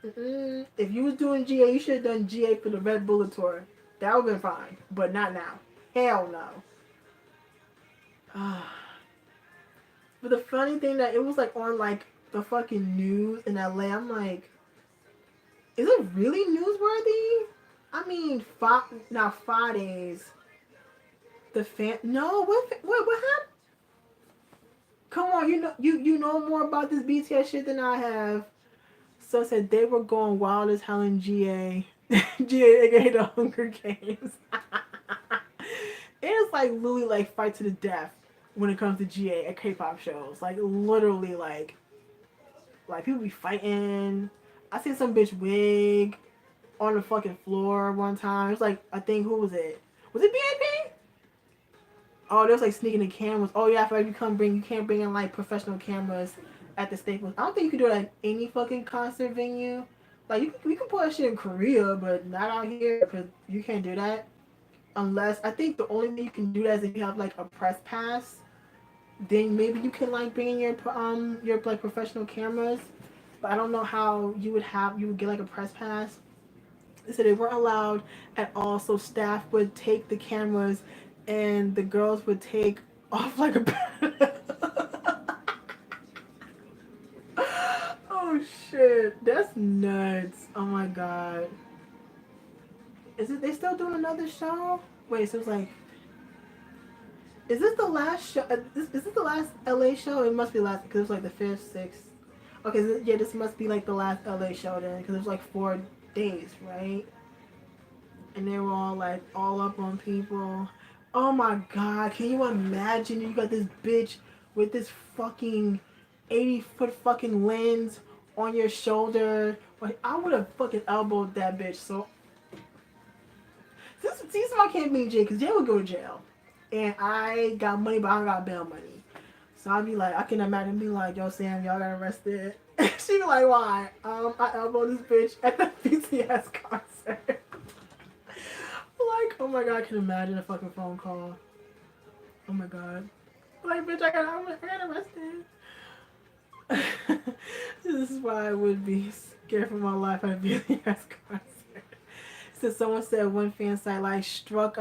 Mm-mm. If you was doing GA, you should have done GA for the Red Bull tour. That would have been fine. But not now. Hell no. But the funny thing that it was like on like the fucking news in LA. I'm like, is it really newsworthy? I mean, 5 days. The fan? No, what happened? Come on, you know more about this BTS shit than I have. So said they were going wild as hell in GA. GA aka the Hunger Games. It is like literally like fight to the death when it comes to GA at K-pop shows. Like literally like people be fighting. I seen some bitch wig on the fucking floor one time. It was like, I think, who was it? Was it BAP? Oh, they was like sneaking the cameras. Oh yeah, I feel like you can't bring in like professional cameras at the Staples. I don't think you can do it at any fucking concert venue. Like you can put that shit in Korea, but not out here because you can't do that unless I think the only way you can do that is if you have like a press pass. Then maybe you can like bring in your like professional cameras. But I don't know how you would get like a press pass. They said they weren't allowed at all, so staff would take the cameras and the girls would take off like a Oh shit, that's nuts. Oh my god. Is it they still doing another show? Wait, so it's like is this the last show? Is this the last LA show? It must be last because it was like the 5th, 6th. Okay, so yeah, this must be like the last LA show then because it was like 4 days, right? And they were all like all up on people. Oh my god, can you imagine you got this bitch with this fucking 80-foot fucking lens on your shoulder? Like I would have fucking elbowed that bitch. So see, so I can't meet Jay because Jay would go to jail, and I got money, but I don't got bail money. So I'd be like, I can imagine be like, yo Sam, y'all got arrested. She'd be like, why? I elbowed this bitch at the BTS concert. Like, oh my god, I can imagine a fucking phone call. Oh my god. Like, bitch, I got arrested. This is why I would be scared for my life at a BTS concert. So someone said one fan site like struck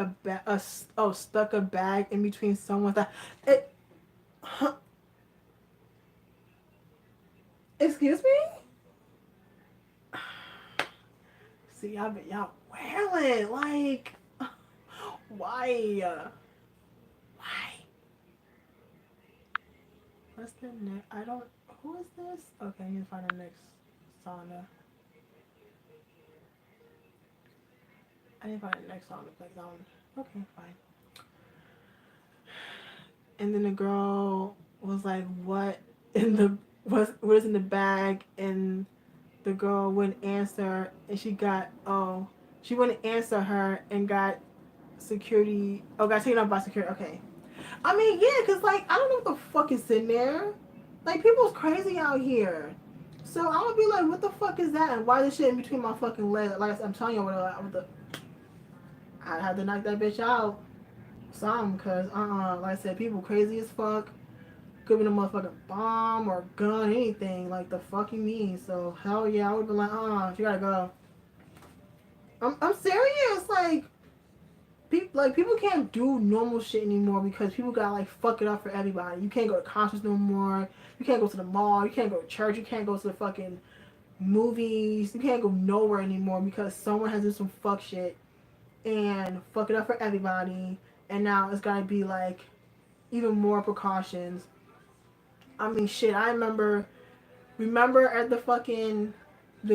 stuck a bag in between someone's that it. Huh, excuse me. See, y'all wailing like why? Why? What's the next? I don't. Who is this? Okay, I need to find the next sauna. I need to find the next song to play. Okay, fine. And then the girl was like, "What in the what is in the bag?" And the girl wouldn't answer, and she wouldn't answer her and got security. Oh, got taken up by security. Okay. I mean, yeah, cause like I don't know what the fuck is in there. Like people's crazy out here. So I'm gonna be like, what the fuck is that? And why is this shit in between my fucking legs? Like I'm telling you, I had to knock that bitch out. Some, cause like I said, people crazy as fuck. Could be a motherfucking bomb or gun, anything. Like the fuck you mean? So hell yeah, I would be like, you gotta go. I'm serious. People can't do normal shit anymore because people gotta like fuck it up for everybody. You can't go to concerts no more. You can't go to the mall. You can't go to church. You can't go to the fucking movies. You can't go nowhere anymore because someone has done some fuck shit and fuck it up for everybody. And now it's gotta be like even more precautions. I mean, shit. I remember at the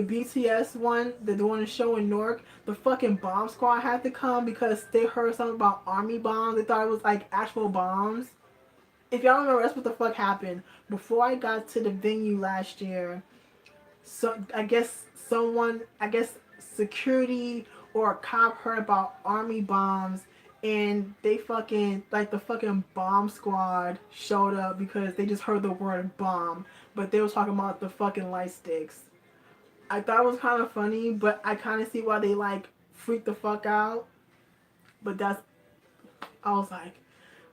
BTS one, the one show in Newark, the fucking bomb squad had to come because they heard something about army bombs. They thought it was like actual bombs. If y'all remember, that's what the fuck happened. Before I got to the venue last year, so I guess security or a cop heard about army bombs, and they fucking like the fucking bomb squad showed up because they just heard the word bomb, but they was talking about the fucking light sticks. I thought it was kind of funny, but I kind of see why they like freak the fuck out. But I was like,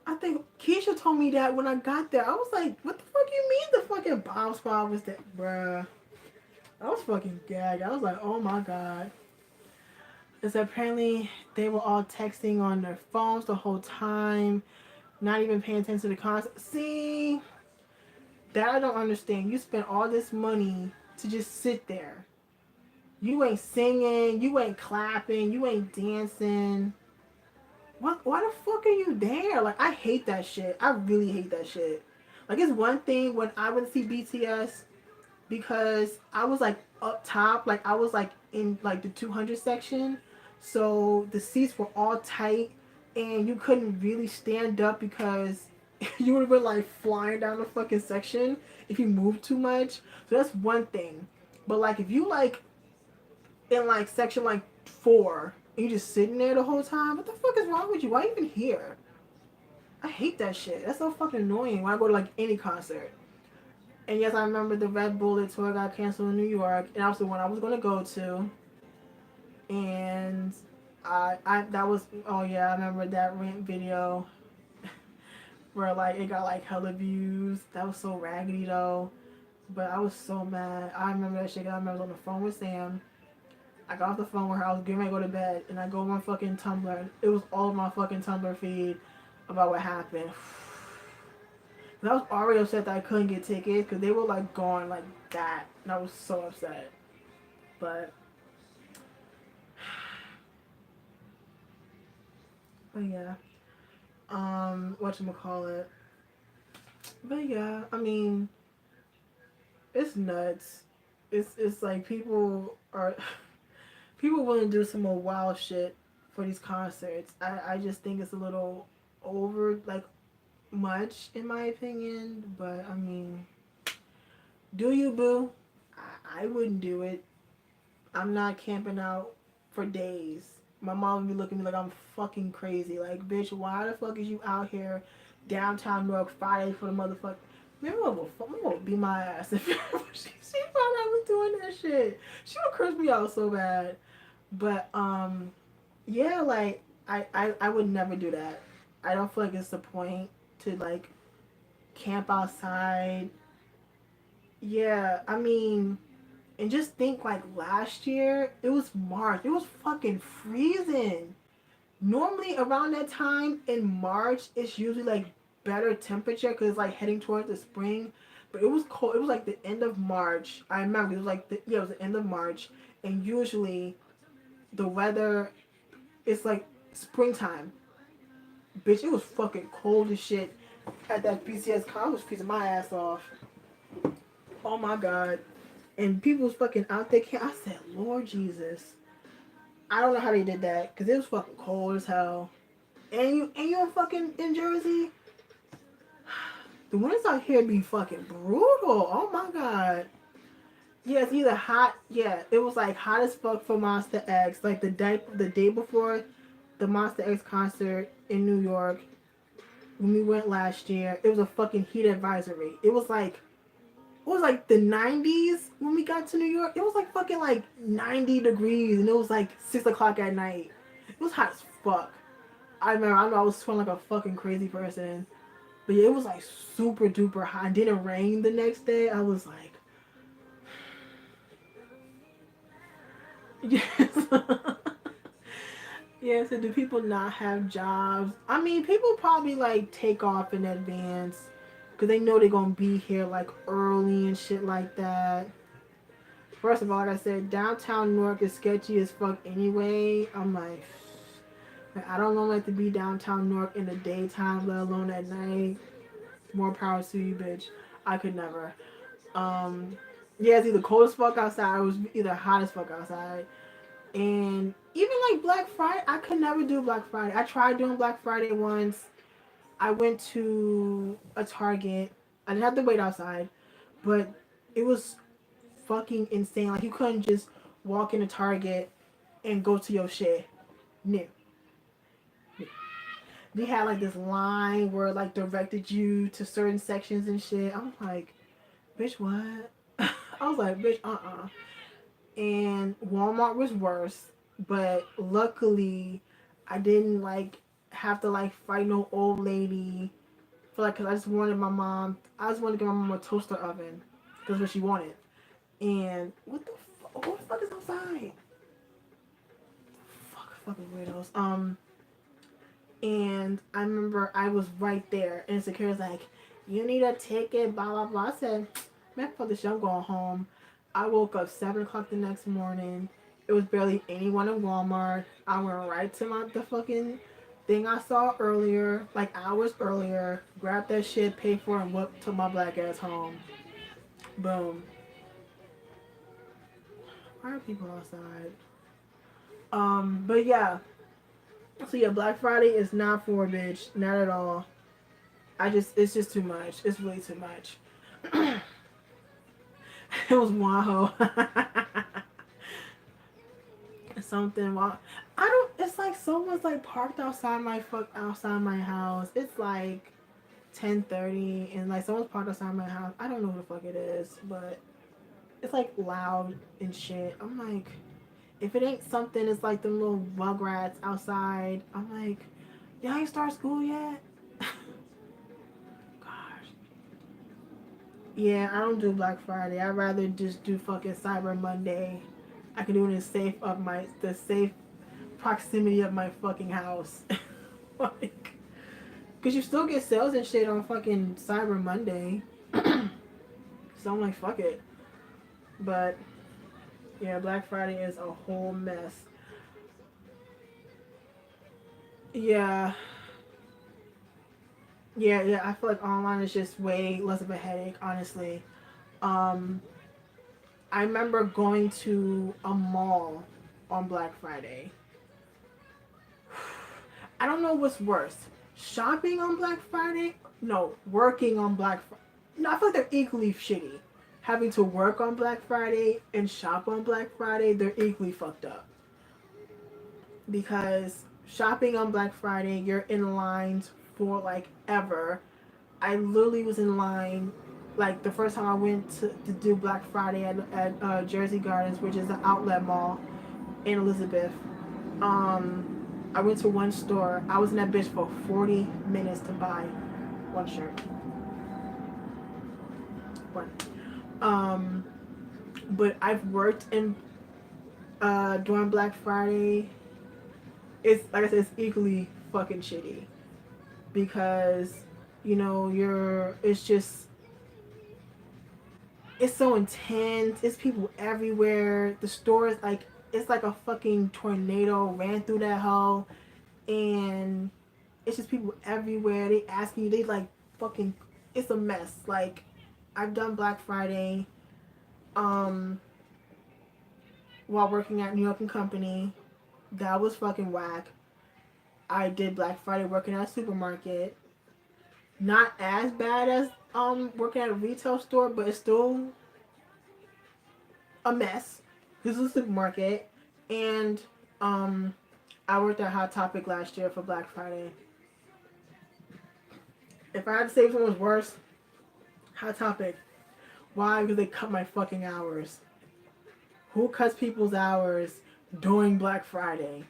I think Keisha told me that when I got there. I was like, what the fuck you mean the fucking bomb squad was there, bruh? I was fucking gagged. I was like, oh my god. Because apparently they were all texting on their phones the whole time, not even paying attention to the concert. See, that I don't understand. You spent all this money to just sit there. You ain't singing, you ain't clapping, you ain't dancing. What? Why the fuck are you there? Like, I hate that shit. I really hate that shit. Like, it's one thing when I went to see BTS because I was like up top, like I was like in like the 200 section, so the seats were all tight, and you couldn't really stand up because you would have been like flying down the fucking section if you moved too much. So that's one thing. But like if you like in like section like 4 and you just sitting there the whole time, what the fuck is wrong with you? Why are you even here? I hate that shit. That's so fucking annoying when I go to like any concert. And yes, I remember the Red Bullet tour got canceled in New York, and that was the one I was gonna go to. And I that was oh yeah, I remember that rant video where like it got like hella views. That was so raggedy though. But I was so mad. I remember that shit. I remember I was on the phone with Sam. I got off the phone with her. I was getting ready to go to bed, and I go on my fucking Tumblr. It was all of my fucking Tumblr feed about what happened. And I was already upset that I couldn't get tickets because they were like gone like that, and I was so upset. But, but yeah, whatchamacallit. But yeah, I mean, it's nuts. It's like people willing to do some more wild shit for these concerts. I just think it's a little over like much in my opinion. But I mean, do you boo? I wouldn't do it. I'm not camping out for days. My mom would be looking at me like I'm fucking crazy. Like, bitch, why the fuck is you out here downtown New York fighting for the motherfucker? Maybe I'm gonna beat my ass if she found out I was doing that shit. She would curse me out so bad. But yeah, like I would never do that. I don't feel like it's the point to like camp outside Yeah, I mean, and just think like last year, it was March. It was fucking freezing. Normally around that time in March, it's usually like better temperature because it's like heading towards the spring. But it was cold. It was like the end of March. I remember it was like it was the end of March, and usually the weather is like springtime. Bitch, it was fucking cold as shit at that BCS con. I was freezing my ass off. Oh my god. And people was fucking out there. I said, Lord Jesus. I don't know how they did that because it was fucking cold as hell. And you in fucking in Jersey? The winters out here be fucking brutal. Oh my god. Yeah, it's either hot. Yeah, it was like hot as fuck for Monster X. Like the day before the Monster X concert in New York when we went last year, it was a fucking heat advisory. It was like the 90s when we got to New York. It was like fucking like 90 degrees and it was like 6 o'clock at night. It was hot as fuck. I know I was sweating like a fucking crazy person. But yeah, it was like super duper hot. And then it rained the next day. I was like, yes. Yeah, so do people not have jobs? I mean, people probably like take off in advance because they know they're gonna be here like early and shit like that. First of all, like I said, downtown Newark is sketchy as fuck anyway. I'm like, I don't know like to be downtown Newark in the daytime, let alone at night. More power to you, bitch. I could never. Yeah, it's either cold as fuck outside or it was either hot as fuck outside. And even like Black Friday, I could never do Black Friday. I tried doing Black Friday once. I went to a Target. I didn't have to wait outside, but it was fucking insane. Like you couldn't just walk into Target and go to your shit. No. They had like this line where it, like directed you to certain sections and shit. I'm like, bitch, what? I was like, bitch, And Walmart was worse, but luckily I didn't like have to like fight no old lady for like because I just wanted my mom. I just wanted to get my mom a toaster oven because what she wanted. And what the fuck? Who the fuck is outside? Fucking weirdos. And I remember I was right there, and Security's like, "You need a ticket." Blah blah blah. I said, "Man, fuck this shit. I'm going home." I woke up 7 o'clock the next morning. It was barely anyone in Walmart. I went right to the fucking thing I saw earlier, like hours earlier. Grabbed that shit, paid for it, and whooped took my black ass home. Boom. Why are people outside? But yeah. So yeah, Black Friday is not for a bitch, not at all. It's just too much. It's really too much. It was Waho. Something. I don't. It's like someone's like parked outside my house. It's like 10:30, and like someone's parked outside my house. I don't know who the fuck it is, but it's like loud and shit. I'm like, if it ain't something, it's like them little rugrats outside. I'm like, y'all ain't start school yet? Gosh. Yeah, I don't do Black Friday. I'd rather just do fucking Cyber Monday. I can do it in the safe proximity of my fucking house. Like, cause you still get sales and shit on fucking Cyber Monday. So I'm like, fuck it. But yeah, Black Friday is a whole mess. Yeah. Yeah, I feel like online is just way less of a headache, honestly. Um, I remember going to a mall on Black Friday. I don't know what's worse. Shopping on Black Friday? No, working on Black Friday. No, I feel like they're equally shitty. Having to work on Black Friday and shop on Black Friday, they're equally fucked up. Because shopping on Black Friday, you're in lines for like ever. I literally was in line like the first time I went to do Black Friday at Jersey Gardens, which is an outlet mall in Elizabeth. I went to one store. I was in that bitch for 40 minutes to buy one shirt. One. Um, but I've worked in during Black Friday. It's like I said, it's equally fucking shitty because it's just it's so intense. It's people everywhere. The store is like it's like a fucking tornado ran through that hole, and it's just people everywhere. They asking you. They like fucking. It's a mess. Like I've done Black Friday, um, while working at New York and Company. That was fucking whack. I did Black Friday working at a supermarket. Not as bad as working at a retail store, but it's still a mess. This is a supermarket, and um, I worked at Hot Topic last year for Black Friday. If I had to say something was worse, Hot Topic. Why? Because they cut my fucking hours. Who cuts people's hours during Black Friday?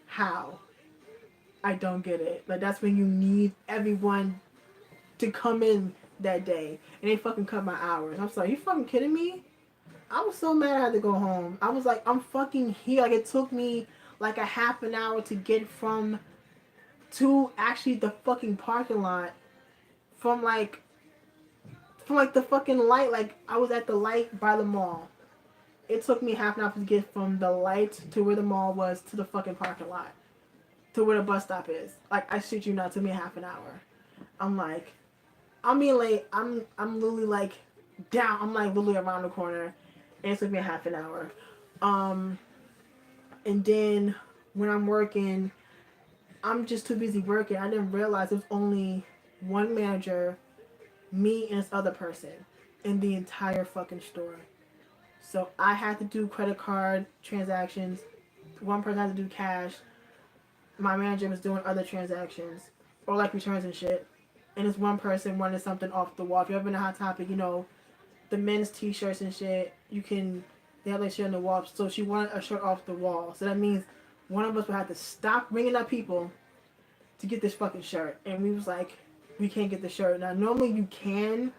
How? I don't get it. Like that's when you need everyone to come in that day, and they fucking cut my hours. I'm sorry, you fucking kidding me? I was so mad I had to go home. I was like, I'm fucking here. Like it took me like a half an hour to get from to actually the fucking parking lot from like the fucking light. Like I was at the light by the mall. It took me half an hour to get from the light to where the mall was to the fucking parking lot to where the bus stop is. Like I shit you not, it took me half an hour. I'm like, I'm being late. I'm literally like down. I'm like literally around the corner, and it took me half an hour. Um, and then when I'm working, I'm just too busy working. I didn't realize there's only one manager, me and this other person, in the entire fucking store. So I had to do credit card transactions. One person had to do cash. My manager was doing other transactions or like returns and shit. And this one person wanted something off the wall. If you ever been to Hot Topic, the men's t-shirts and shit, they have like shit on the wall. So she wanted a shirt off the wall. So that means one of us would have to stop ringing up people to get this fucking shirt. And we was like, we can't get the shirt. Now normally you can,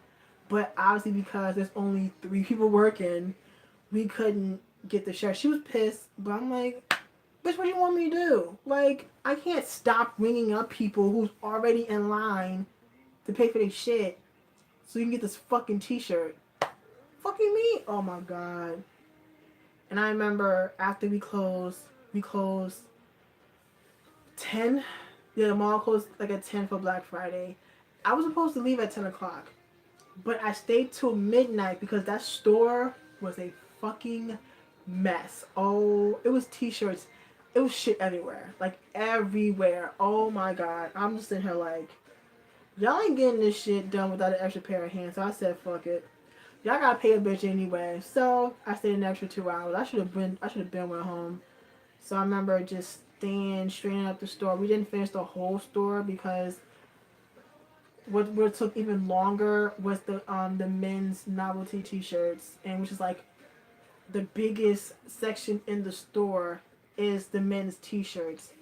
but obviously because there's only 3 people working, we couldn't get the shirt. She was pissed, but I'm like, bitch, what do you want me to do? Like, I can't stop ringing up people who's already in line to pay for their shit so you can get this fucking t-shirt. Fucking me? Oh my god. And I remember after we closed 10. Yeah, the mall closed like at 10 for Black Friday. I was supposed to leave at 10 o'clock. But I stayed till midnight because that store was a fucking mess. Oh, it was t-shirts. It was shit everywhere. Like everywhere. Oh my god. I'm just sitting here like, y'all ain't getting this shit done without an extra pair of hands. So I said, fuck it. Y'all gotta pay a bitch anyway. So I stayed an extra 2 hours. I should have been went home. So I remember just staying straight up the store. We didn't finish the whole store because what took even longer was the men's novelty t-shirts, and which is like the biggest section in the store is the men's t-shirts.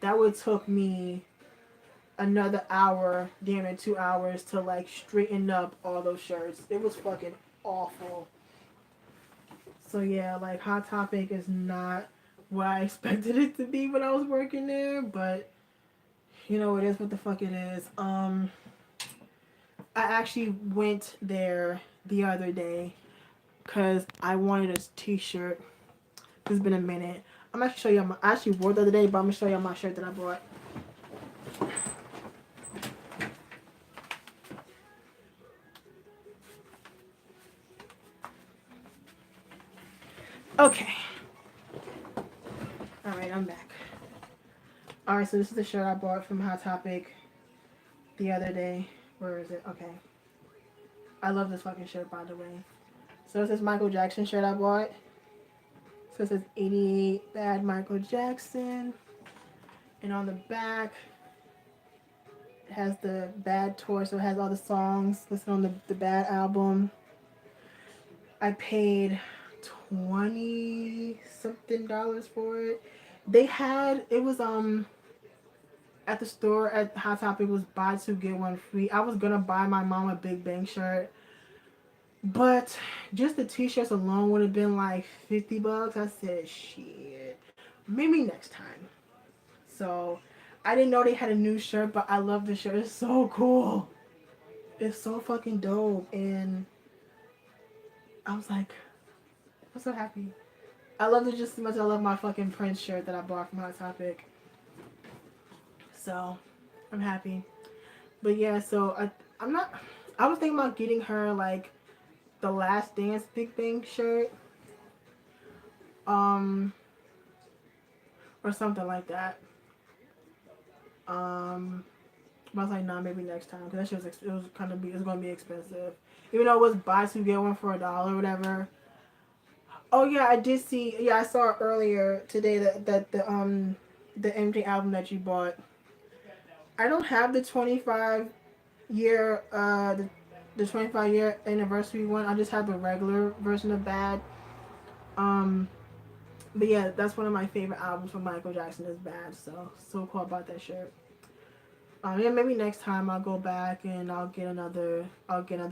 That would took me another hour, damn near 2 hours to like straighten up all those shirts. It was fucking awful. So yeah, like Hot Topic is not what I expected it to be when I was working there, but it is what the fuck it is. I actually went there the other day because I wanted a t-shirt. It's been a minute. I'm actually show you I actually wore the other day, but I'm gonna show you my shirt that I bought. Okay. Alright, I'm back. Alright, so this is the shirt I bought from Hot Topic the other day. Where is it? Okay. I love this fucking shirt, by the way. So it's this Michael Jackson shirt I bought. So it says 88 Bad Michael Jackson. And on the back, it has the Bad tour, so it has all the songs listed on the Bad album. I paid $20 something for it. It was at the store at Hot Topic, it was buy 2 get 1 free. I was gonna buy my mom a Big Bang shirt, But just the t-shirts alone would have been like $50. I said, shit, maybe next time. So I didn't know they had a new shirt, but I love the shirt. It's so cool. It's so fucking dope. And I was like, I'm so happy. I loved it just as much as I love my fucking Prince shirt that I bought from Hot Topic. So I'm happy. But yeah, so I'm not. I was thinking about getting her like the Last Dance Big Bang shirt, um, or something like that. But I was like, nah, maybe next time because that shit was it was gonna be expensive, even though it was buy two get one for $1 or whatever. Oh yeah, I did see. Yeah, I saw it earlier today that the MJ album that you bought. I don't have the 25 year the 25-year anniversary one. I just have the regular version of Bad. Um, but yeah, that's one of my favorite albums from Michael Jackson is Bad. So cool about that shirt. Yeah, maybe next time I'll go back and I'll get another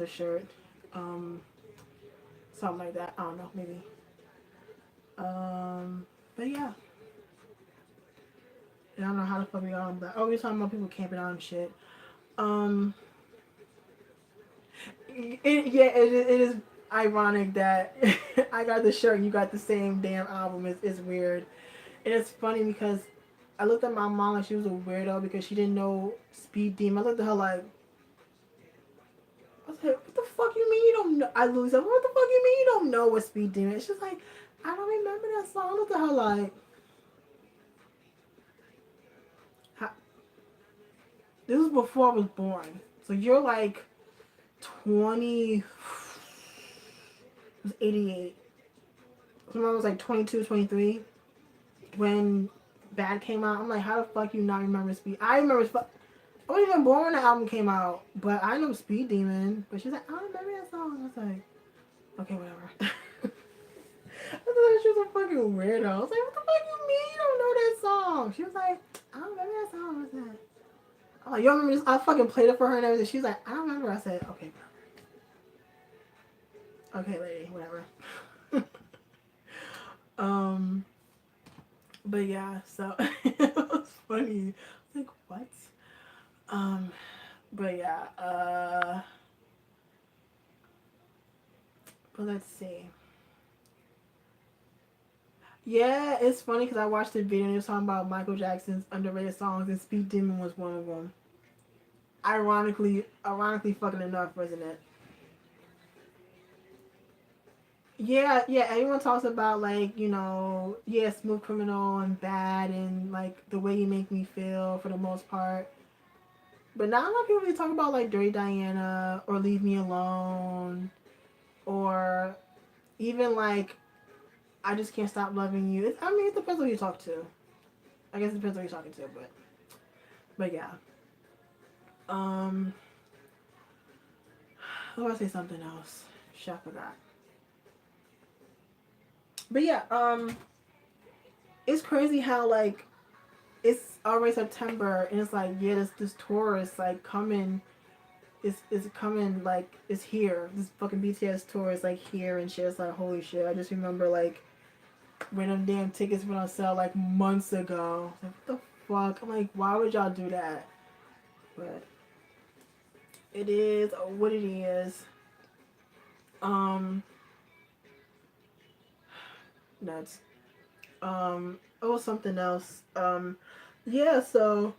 shirt. Um, something like that. I don't know, maybe. But yeah, I don't know how the fuck we got on that. Oh, we're talking about people camping out and shit. Um, it is ironic that I got the shirt and you got the same damn album. It's weird. And it's funny because I looked at my mom like she was a weirdo because she didn't know Speed Demon. I looked at her like, I was like, what the fuck you mean you don't know? I literally said, what the fuck you mean you don't know what Speed Demon is? She's like, I don't remember that song. I looked at her like, how? This was before I was born. So you're like 20, it was 88. So I was like 22, 23 when Bad came out. I'm like, how the fuck you not remember Speed? I remember, I wasn't even born when the album came out, but I know Speed Demon. But she's like, I don't remember that song. I was like, okay, whatever. I thought she was a fucking weirdo. I was like, what the fuck you mean you don't know that song? She was like, I don't remember that song. I said, oh, you don't remember this? I fucking played it for her and everything. She's like, I don't remember. I said, okay, okay, lady, whatever. um, but yeah, so it was funny. Like, what? Um, but yeah, but let's see. Yeah, it's funny because I watched the video and it was talking about Michael Jackson's underrated songs, and Speed Demon was one of them. Ironically, fucking enough, wasn't it? Yeah, yeah. Everyone talks about like yeah, Smooth Criminal and Bad and like the way you make me feel for the most part. But not a lot of people really talk about like Dirty Diana or Leave Me Alone or even like I Just Can't Stop Loving You. I mean, it depends on who you talk to. I guess it depends on who you're talking to, but yeah. Um, I want to say something else. Shit, I forgot. But yeah, it's crazy how like it's already September and it's like yeah, this tour is like coming. Is coming like it's here. This fucking BTS tour is like here and shit. It's like holy shit. I just remember like when them damn tickets went on sale like months ago. Like what the fuck? I'm like, why would y'all do that? But it is what it is. Um, nuts. Oh, something else. Yeah. So,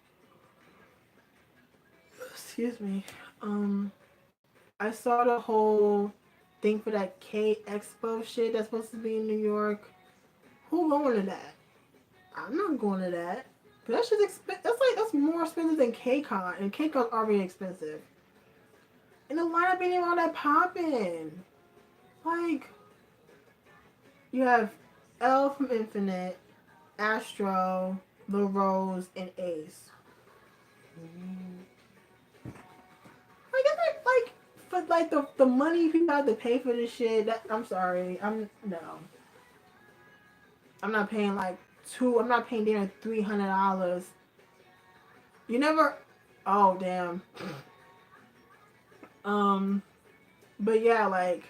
excuse me. Um, I saw the whole thing for that K Expo shit that's supposed to be in New York. Who going to that? I'm not going to that. But that shit's expensive. That's more expensive than KCON, and KCON's already expensive. And the lineup ain't even all that popping. Like, you have L from Infinite, Astro, Lil Rose, and Ace. Like, for like the money people have to pay for this shit. I'm sorry. I'm not paying like I'm not paying dinner $300. You never. Oh damn. Um, but yeah, like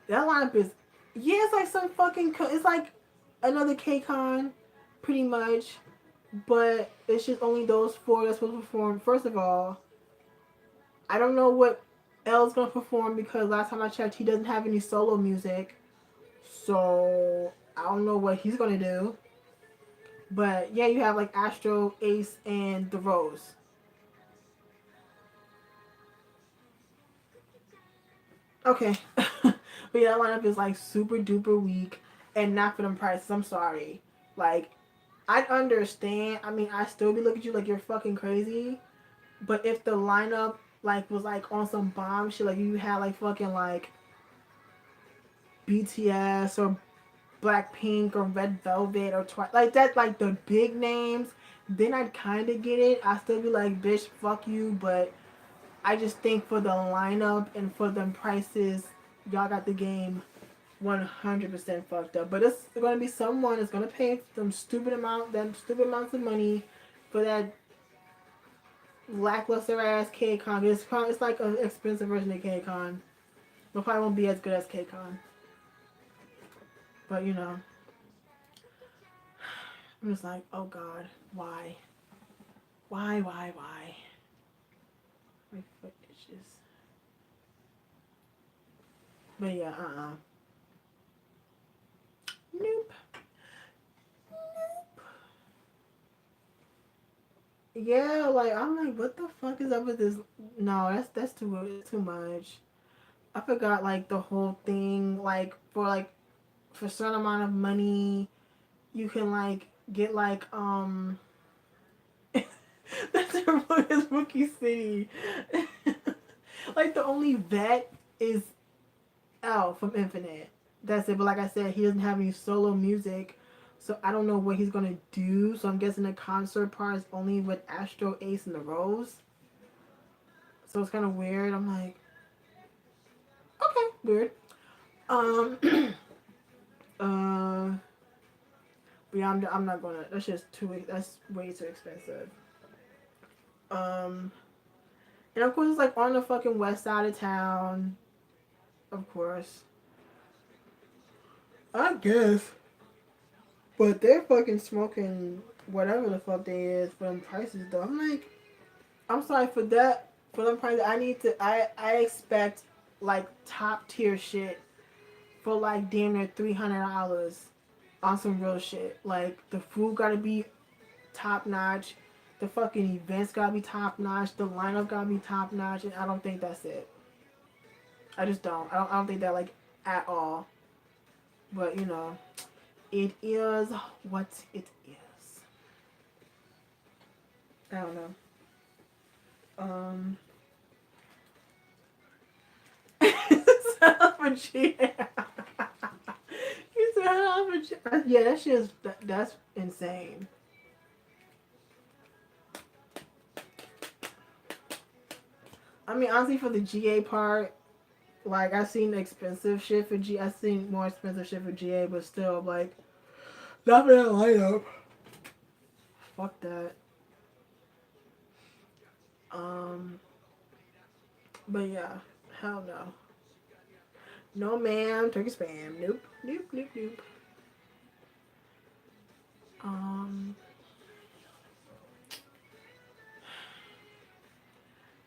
That lineup is, yeah, it's like some fucking, it's like another KCON, pretty much, but it's just only those four that's supposed to perform. First of all, I don't know what L's gonna perform because last time I checked, he doesn't have any solo music, so I don't know what he's gonna do. But yeah, you have like Astro, Ace, and The Rose. Okay. But yeah, that lineup is like super duper weak and not for them prices. I'm sorry. Like, I understand. I mean, I still be looking at you like you're fucking crazy. But if the lineup like was like on some bomb shit, like you had like fucking like BTS or Blackpink or Red Velvet or Twice, like that, like the big names, then I'd kind of get it. I still be like, bitch, fuck you. But I just think for the lineup and for them prices, y'all got the game 100% fucked up. But it's gonna be someone that's gonna pay them stupid amounts of money for that lackluster ass KCON. It's like an expensive version of KCON. But probably won't be as good as KCON. But you know, I'm just like, oh god, why? Why? My foot itches. But yeah, Nope. Yeah, like I'm like, what the fuck is up with this? No, that's too much. I forgot like the whole thing. Like for a certain amount of money, you can like get like that's his Rookie City. Like the only vet is L from Infinite. That's it. But like I said, he doesn't have any solo music. So I don't know what he's gonna do. So I'm guessing the concert part is only with Astro, Ace, and the Rose. So it's kind of weird. I'm like, okay, weird. Um, uh, but yeah, I'm not gonna. That's just too. That's way too expensive. Um, and of course it's like on the fucking west side of town. Of course, I guess. But they're fucking smoking whatever the fuck they is for them prices though. I'm like, I'm sorry for that. For them prices, I expect like top tier shit for like damn near $300 on some real shit. Like the food gotta be top notch, the fucking events gotta be top notch, the lineup gotta be top notch, and I don't think that's it. I just don't. I don't think that like at all. But you know, it is what it is. I don't know. Um. For G. You said half a G. Yeah, that shit is that's insane. I mean, honestly, for the GA part, like I've seen expensive shit for G. I've seen more expensive shit for GA, but still, like not for that lineup. Fuck that. Um, but yeah, hell no. No ma'am, turkey spam. Nope. Um,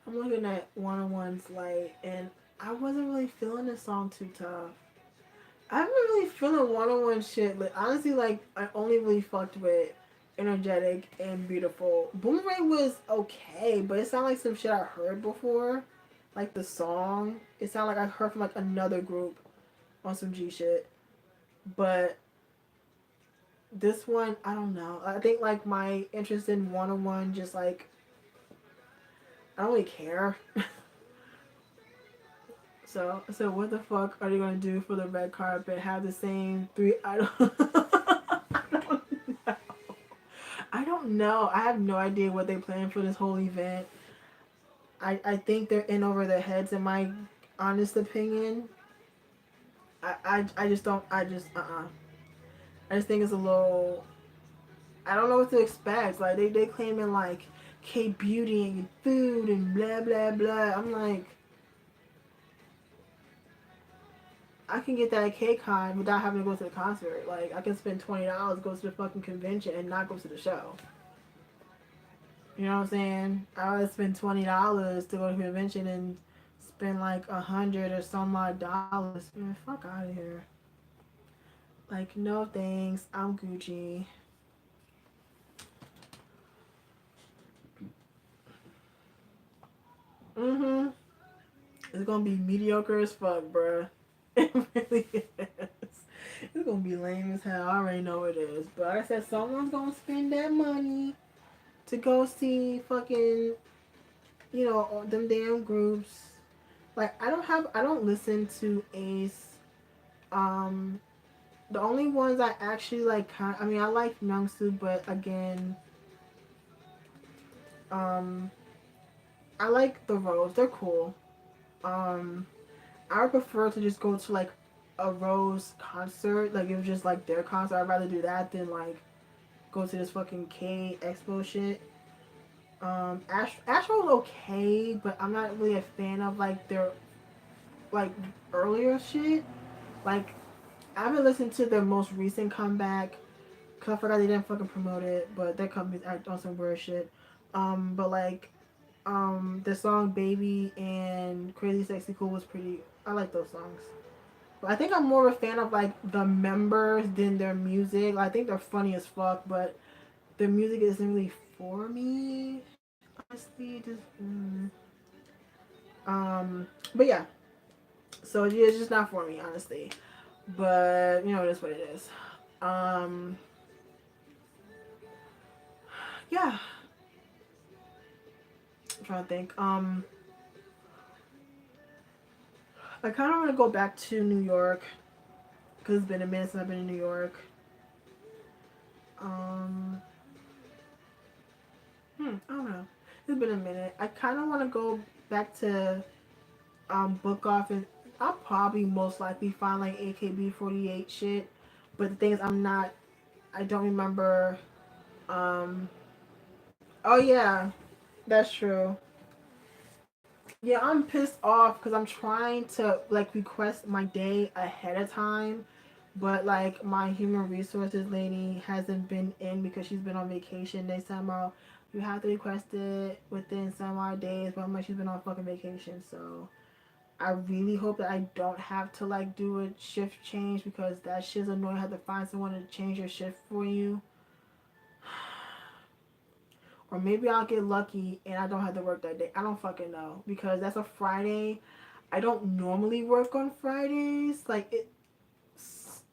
I'm looking at 101's light, and I wasn't really feeling this song too tough. I haven't really feeling 101 shit. Like honestly, like I only really fucked with energetic and beautiful. Boomerang was okay, but it sounded like some shit I heard before. Like the song, it sounded like I heard from like another group on some G shit. But this one, I don't know. I think like my interest in 101 just like I don't really care. So what the fuck are they gonna do for the red carpet? Have the same three? I don't. I don't know. I don't know. I have no idea what they plan for this whole event. I think they're in over their heads. In my honest opinion, I just don't. I just think it's a little. I don't know what to expect. Like they claiming like K beauty and food and blah blah blah. I'm like, I can get that KCON without having to go to the concert. Like, I can spend $20, go to the fucking convention, and not go to the show. You know what I'm saying? I would spend $20 to go to the convention and spend like 100 or some odd dollars. Man, fuck out of here. Like, no thanks. I'm Gucci. Mm-hmm. It's gonna be mediocre as fuck, bruh. It really is. It's gonna be lame as hell. I already know it is. But like I said, someone's gonna spend that money to go see fucking, you know, them damn groups. Like, I don't listen to Ace. Um, the only ones I actually like, I mean, I like Myungsu, but again, um, I like the Rose. They're cool. Um, I would prefer to just go to like a Rose concert. Like, it was just like their concert. I'd rather do that than like go to this fucking K Expo shit. Astro's okay, but I'm not really a fan of like their like earlier shit. Like, I haven't listened to their most recent comeback because I forgot they didn't fucking promote it, but their company's act on some weird shit. But like, the song "Baby" and "Crazy Sexy Cool" was pretty. I like those songs. But I think I'm more of a fan of like the members than their music. I think they're funny as fuck, but their music isn't really for me. Honestly, just but yeah. So yeah, it's just not for me, honestly. But you know, it is what it is. Um, yeah. I'm trying to think. I kind of want to go back to New York because it's been a minute since I've been in New York. Um, I don't know. It's been a minute. I kind of want to go back to book off, and I'll probably most likely find like AKB48 shit. But the thing is, I don't remember. Um, oh yeah, that's true. Yeah, I'm pissed off because I'm trying to like request my day ahead of time, but like my human resources lady hasn't been in because she's been on vacation. They said, "Well, you have to request it within some odd days," but I'm like, she's been on fucking vacation, so I really hope that I don't have to like do a shift change because that shit's annoying. I have to find someone to change your shift for you. Or maybe I'll get lucky and I don't have to work that day. I don't fucking know because that's a Friday. I don't normally work on Fridays. Like, it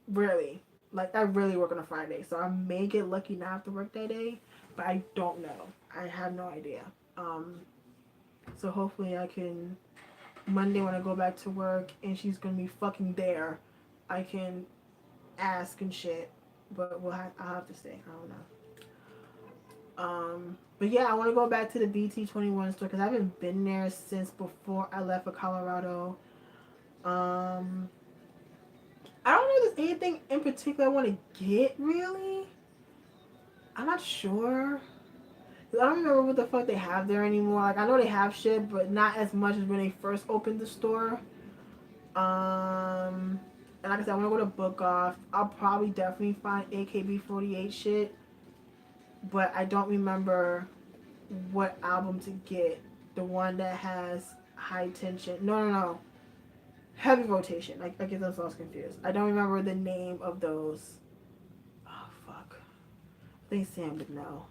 rarely. Like, I rarely work on a Friday, so I may get lucky not have to work that day, but I don't know. I have no idea. Um, so hopefully I can Monday when I go back to work and she's gonna be fucking there. I can ask and shit, but I'll have to stay. I don't know. But yeah, I want to go back to the BT21 store because I haven't been there since before I left for Colorado. Um, I don't know if there's anything in particular I want to get really. I'm not sure. I don't remember what the fuck they have there anymore. Like, I know they have shit, but not as much as when they first opened the store. And like I said, I want to go to Book Off. I'll probably definitely find AKB48 shit, but I don't remember what album to get. The one that has high tension. No. Heavy rotation. I get those all confused. I don't remember the name of those. Oh, fuck. I think Sam would know.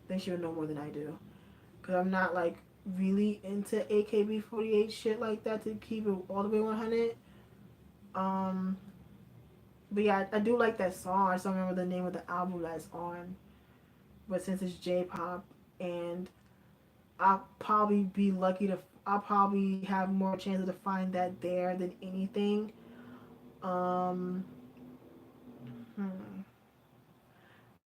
I think she would know more than I do. Because I'm not, like, really into AKB48 shit like that to keep it all the way 100. Um, but yeah, I do like that song. I just don't remember the name of the album that's on. But since it's J-pop and I'll probably be lucky to. I'll probably have more chances to find that there than anything. Um, hmm.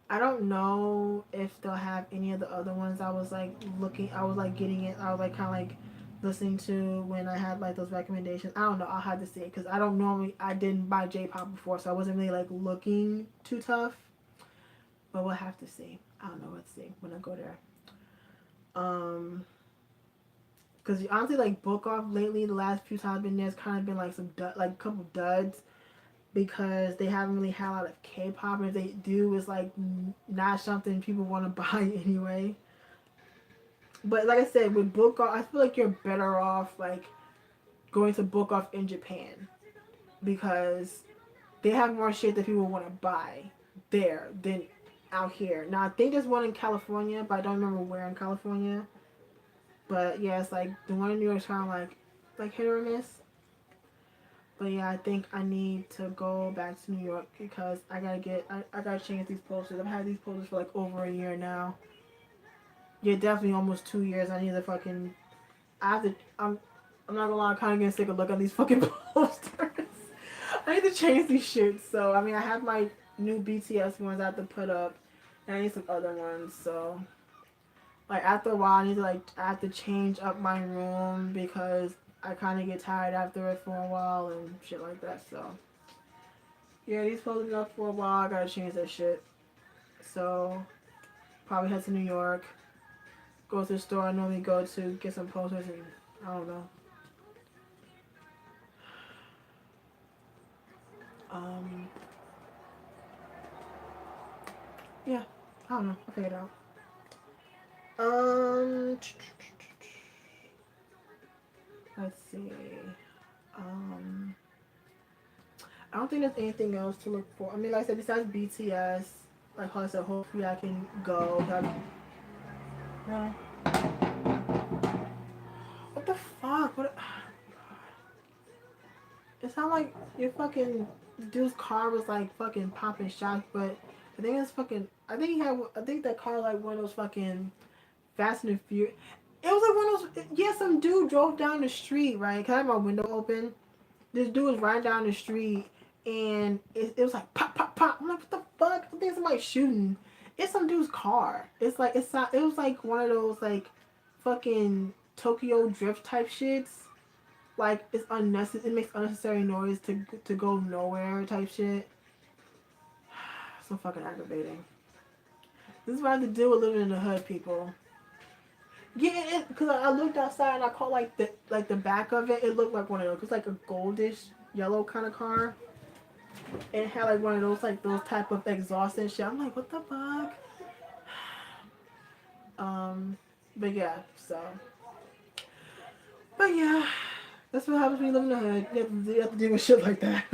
I don't know if they'll have any of the other ones. I was like looking. I was like getting it. I was like kind of like listening to when I had like those recommendations. I don't know. I'll have to see it because I don't normally. I didn't buy J-pop before, so I wasn't really like looking too tough. But we'll have to see. I don't know. Let's see when I go there. Um, Because honestly, like Book Off lately, the last few times I've been there, it's kind of been like like a couple duds because they haven't really had a lot of K-pop, and if they do, it's like not something people want to buy anyway. But like I said, with Book Off, I feel like you're better off like going to Book Off in Japan because they have more shit that people want to buy there than out here. Now I think there's one in California, but I don't remember where in California. But yeah, it's like the one in New York's kind of like hit or miss. But yeah, I think I need to go back to New York because I gotta change these posters. I've had these posters for like over a year now. Yeah, definitely almost 2 years. I need to fucking. I have to. I'm not gonna lie. I'm kind of getting sick of looking at these fucking posters. I need to change these shits. So I mean, I have my new BTS ones I have to put up, and I need some other ones. So like after a while, I have to change up my room because I kind of get tired after it for a while and shit like that. So yeah, these clothes been up for a while. I gotta change that shit. So probably head to New York, go to the store I normally go to, get some posters, and I don't know. Um, yeah, I don't know. I'll figure it out. Um, let's see. Um, I don't think there's anything else to look for. I mean, like I said, besides BTS, like how I said, hopefully I can go. No. What the fuck? What? It sounded like your fucking dude's car was like fucking popping shots, but I think it's fucking. I think he had. I think that car like one of those fucking Fast and Furious. It was like one of those. Yeah, some dude drove down the street, right? Cause I had my window open. This dude was riding down the street, and it was like pop, pop, pop. I'm like, what the fuck? I think somebody's shooting. It's some dude's car. It's like it's not. It was like one of those like fucking Tokyo Drift type shits. Like it's unnecessary. It makes unnecessary noise to go nowhere type shit. So fucking aggravating. This is what I have to deal with living in the hood, people. Yeah, because I looked outside and I caught like the back of it. It looked like one of those. It's like a goldish yellow kind of car. And it had like one of those like those type of exhaust and shit. I'm like, what the fuck? But yeah, so. But yeah, that's what happens when you live in the hood. You have to deal with shit like that.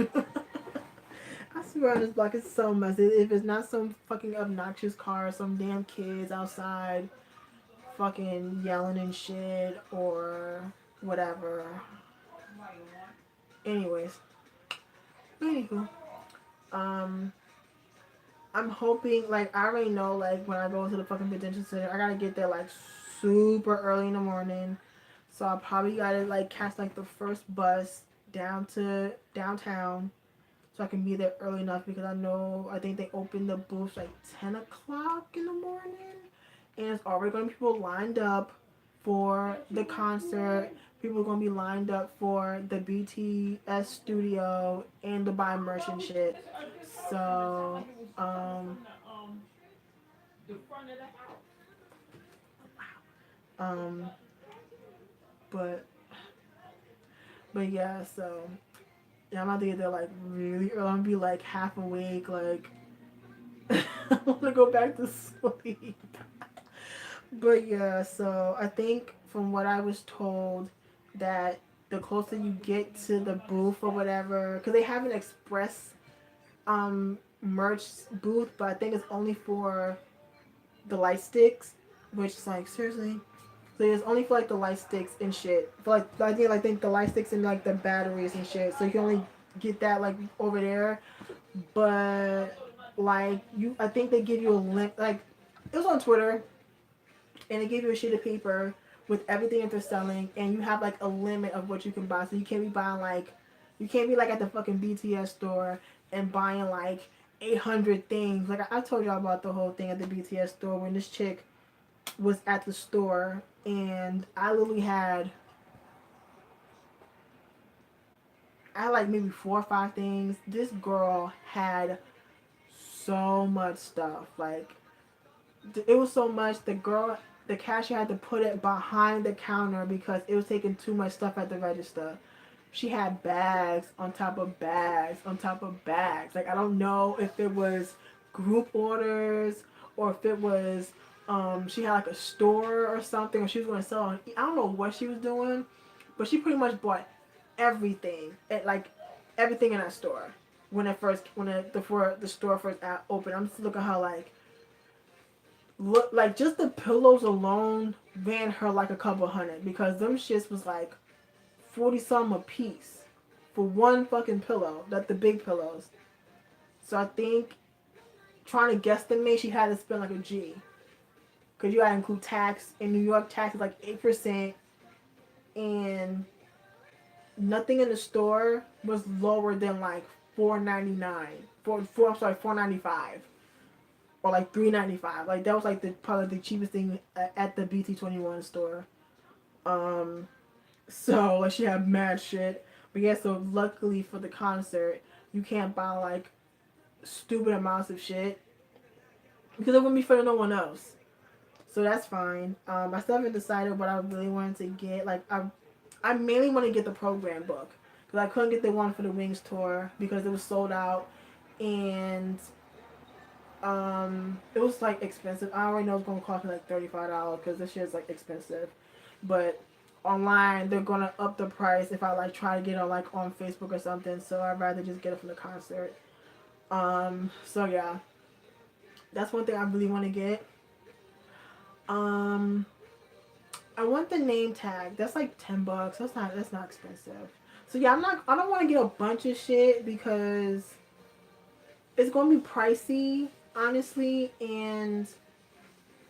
I swear on this block it's so messy. If it's not some fucking obnoxious car, some damn kids outside fucking yelling and shit or whatever. Anyways. Anywho. Um I'm hoping like I already know like when I go to the fucking detention center, I gotta get there like super early in the morning. So I probably gotta like catch like the first bus down to downtown so I can be there early enough because I think they open the booths like 10 o'clock in the morning and it's already gonna be people lined up for the concert. People are gonna be lined up for the BTS studio and to buy merch and shit. So, um, but yeah, so yeah, I'm about to get there like really early. I'm gonna be like half awake, like I wanna go back to sleep. But yeah, so I think from what I was told that the closer you get to the booth or whatever, because they have an express merch booth, but I think it's only for the light sticks, which is like seriously. So it's only for like the light sticks and shit. For like I think the light sticks and like the batteries and shit. So you can only get that like over there. But like I think they give you a link. Like it was on Twitter, and they give you a sheet of paper with everything that they're selling, and you have like a limit of what you can buy. So you can't be buying like, you can't be like at the fucking BTS store and buying like 800 things. Like I told y'all about the whole thing at the BTS store when this chick was at the store and I literally I had like maybe 4 or 5 things. This girl had so much stuff. Like it was so much. The girl the cashier had to put it behind the counter because it was taking too much stuff at the register. She had bags on top of bags on top of bags. Like, I don't know if it was group orders or if it was she had like a store or something, or she was going to sell. I don't know what she was doing, but she pretty much bought everything at like everything in that store when the store first opened. I'm just looking at her like, look, like just the pillows alone ran her like a couple hundred, because them shits was like 40 some a piece for one fucking pillow, that the big pillows. So I think, trying to guesstimate, she had to spend like a G, because you gotta include tax. In New York, tax is like 8%, and nothing in the store was lower than like $4.99. I'm sorry, $4.95. Or like $3.95. Like, that was like probably the cheapest thing at the BT21 store. So like, she had mad shit. But yeah, so luckily for the concert, you can't buy like stupid amounts of shit, because it wouldn't be fair to no one else. So that's fine. I still haven't decided what I really wanted to get. Like, I mainly want to get the program book, because I couldn't get the one for the Wings tour because it was sold out, and it was like expensive. I already know it's gonna cost me like $35 because this shit is like expensive. But online they're gonna up the price if I like try to get it like on Facebook or something. So I'd rather just get it from the concert. So yeah, that's one thing I really want to get. Um, I want the name tag. That's like $10. That's not expensive. So yeah, I don't want to get a bunch of shit because it's gonna be pricey, honestly, and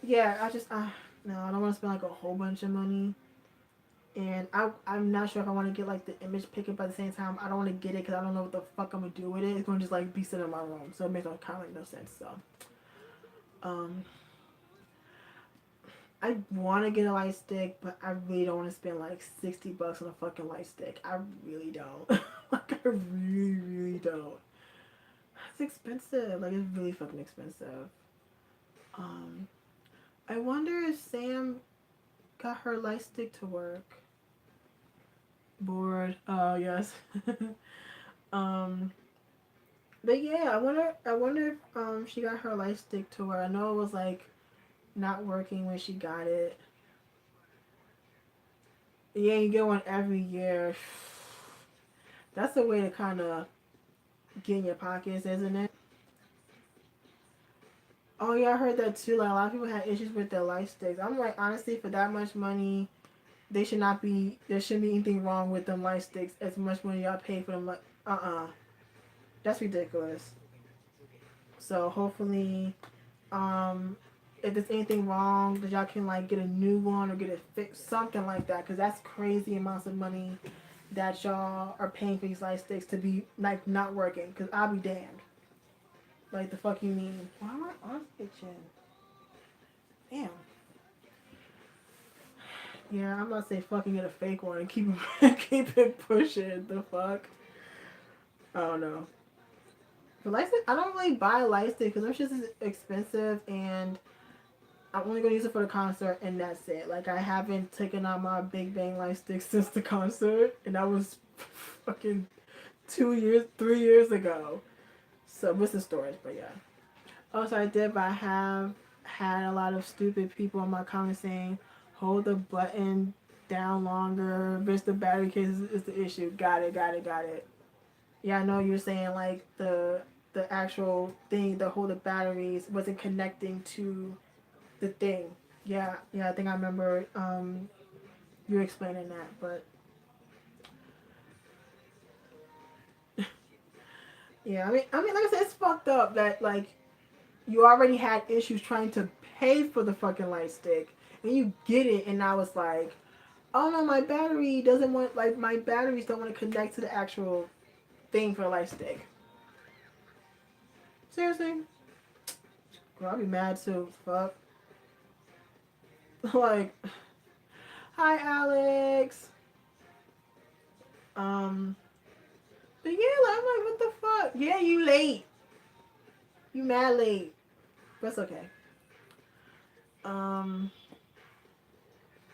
yeah, no, I don't want to spend like a whole bunch of money, and I'm not sure if I want to get like the image picker, but at the same time, I don't want to get it because I don't know what the fuck I'm gonna do with it. It's gonna just like be sitting in my room, so it makes kind of like no sense. So, um, I want to get a light stick, but I really don't want to spend like $60 on a fucking light stick. I really don't. Like, I really don't. It's expensive. Like, it's really fucking expensive. Um, I wonder if Sam got her light stick to work. Bored. Oh yes. um, but yeah, I wonder if she got her light stick to work. I know it was like not working when she got it. Yeah, you get one every year. That's a way to kind of get in your pockets, isn't it? Oh yeah, I heard that too. Like, a lot of people had issues with their light sticks. I'm like, honestly, for that much money, they should not be. There shouldn't be anything wrong with them light sticks. As much money y'all pay for them, like, that's ridiculous. So hopefully, um, if there's anything wrong, that y'all can like get a new one or get it fixed, something like that. Cause that's crazy amounts of money that y'all are paying for these light sticks to be like not working. Cause I'll be damned. Like, the fuck you mean? Why am I on itching? Damn. Yeah, I'm not saying fucking get a fake one and keep keep it pushing. The fuck? I don't know. But light stick, I don't really buy light stick because they're just expensive, and I'm only gonna use it for the concert, and that's it. Like, I haven't taken out my Big Bang light stick since the concert, and that was fucking 2 years, 3 years ago. So, what's the storage? But yeah. Also, I did, but I have had a lot of stupid people in my comments saying, hold the button down longer. Bitch, the battery case is the issue. Got it, got it, got it. Yeah, I know you're saying like the actual thing that hold the batteries wasn't connecting to the thing. Yeah, yeah, I think I remember you explaining that, but yeah, I mean, like I said, it's fucked up that like you already had issues trying to pay for the fucking light stick, and you get it, and now it's like, oh no, my battery doesn't want, like, my batteries don't want to connect to the actual thing for the light stick. Seriously? Well, I'll be mad too. Fuck. Like, hi Alex. Um, but yeah, like, I'm like, what the fuck? Yeah, you late. You mad late. But it's okay. Um,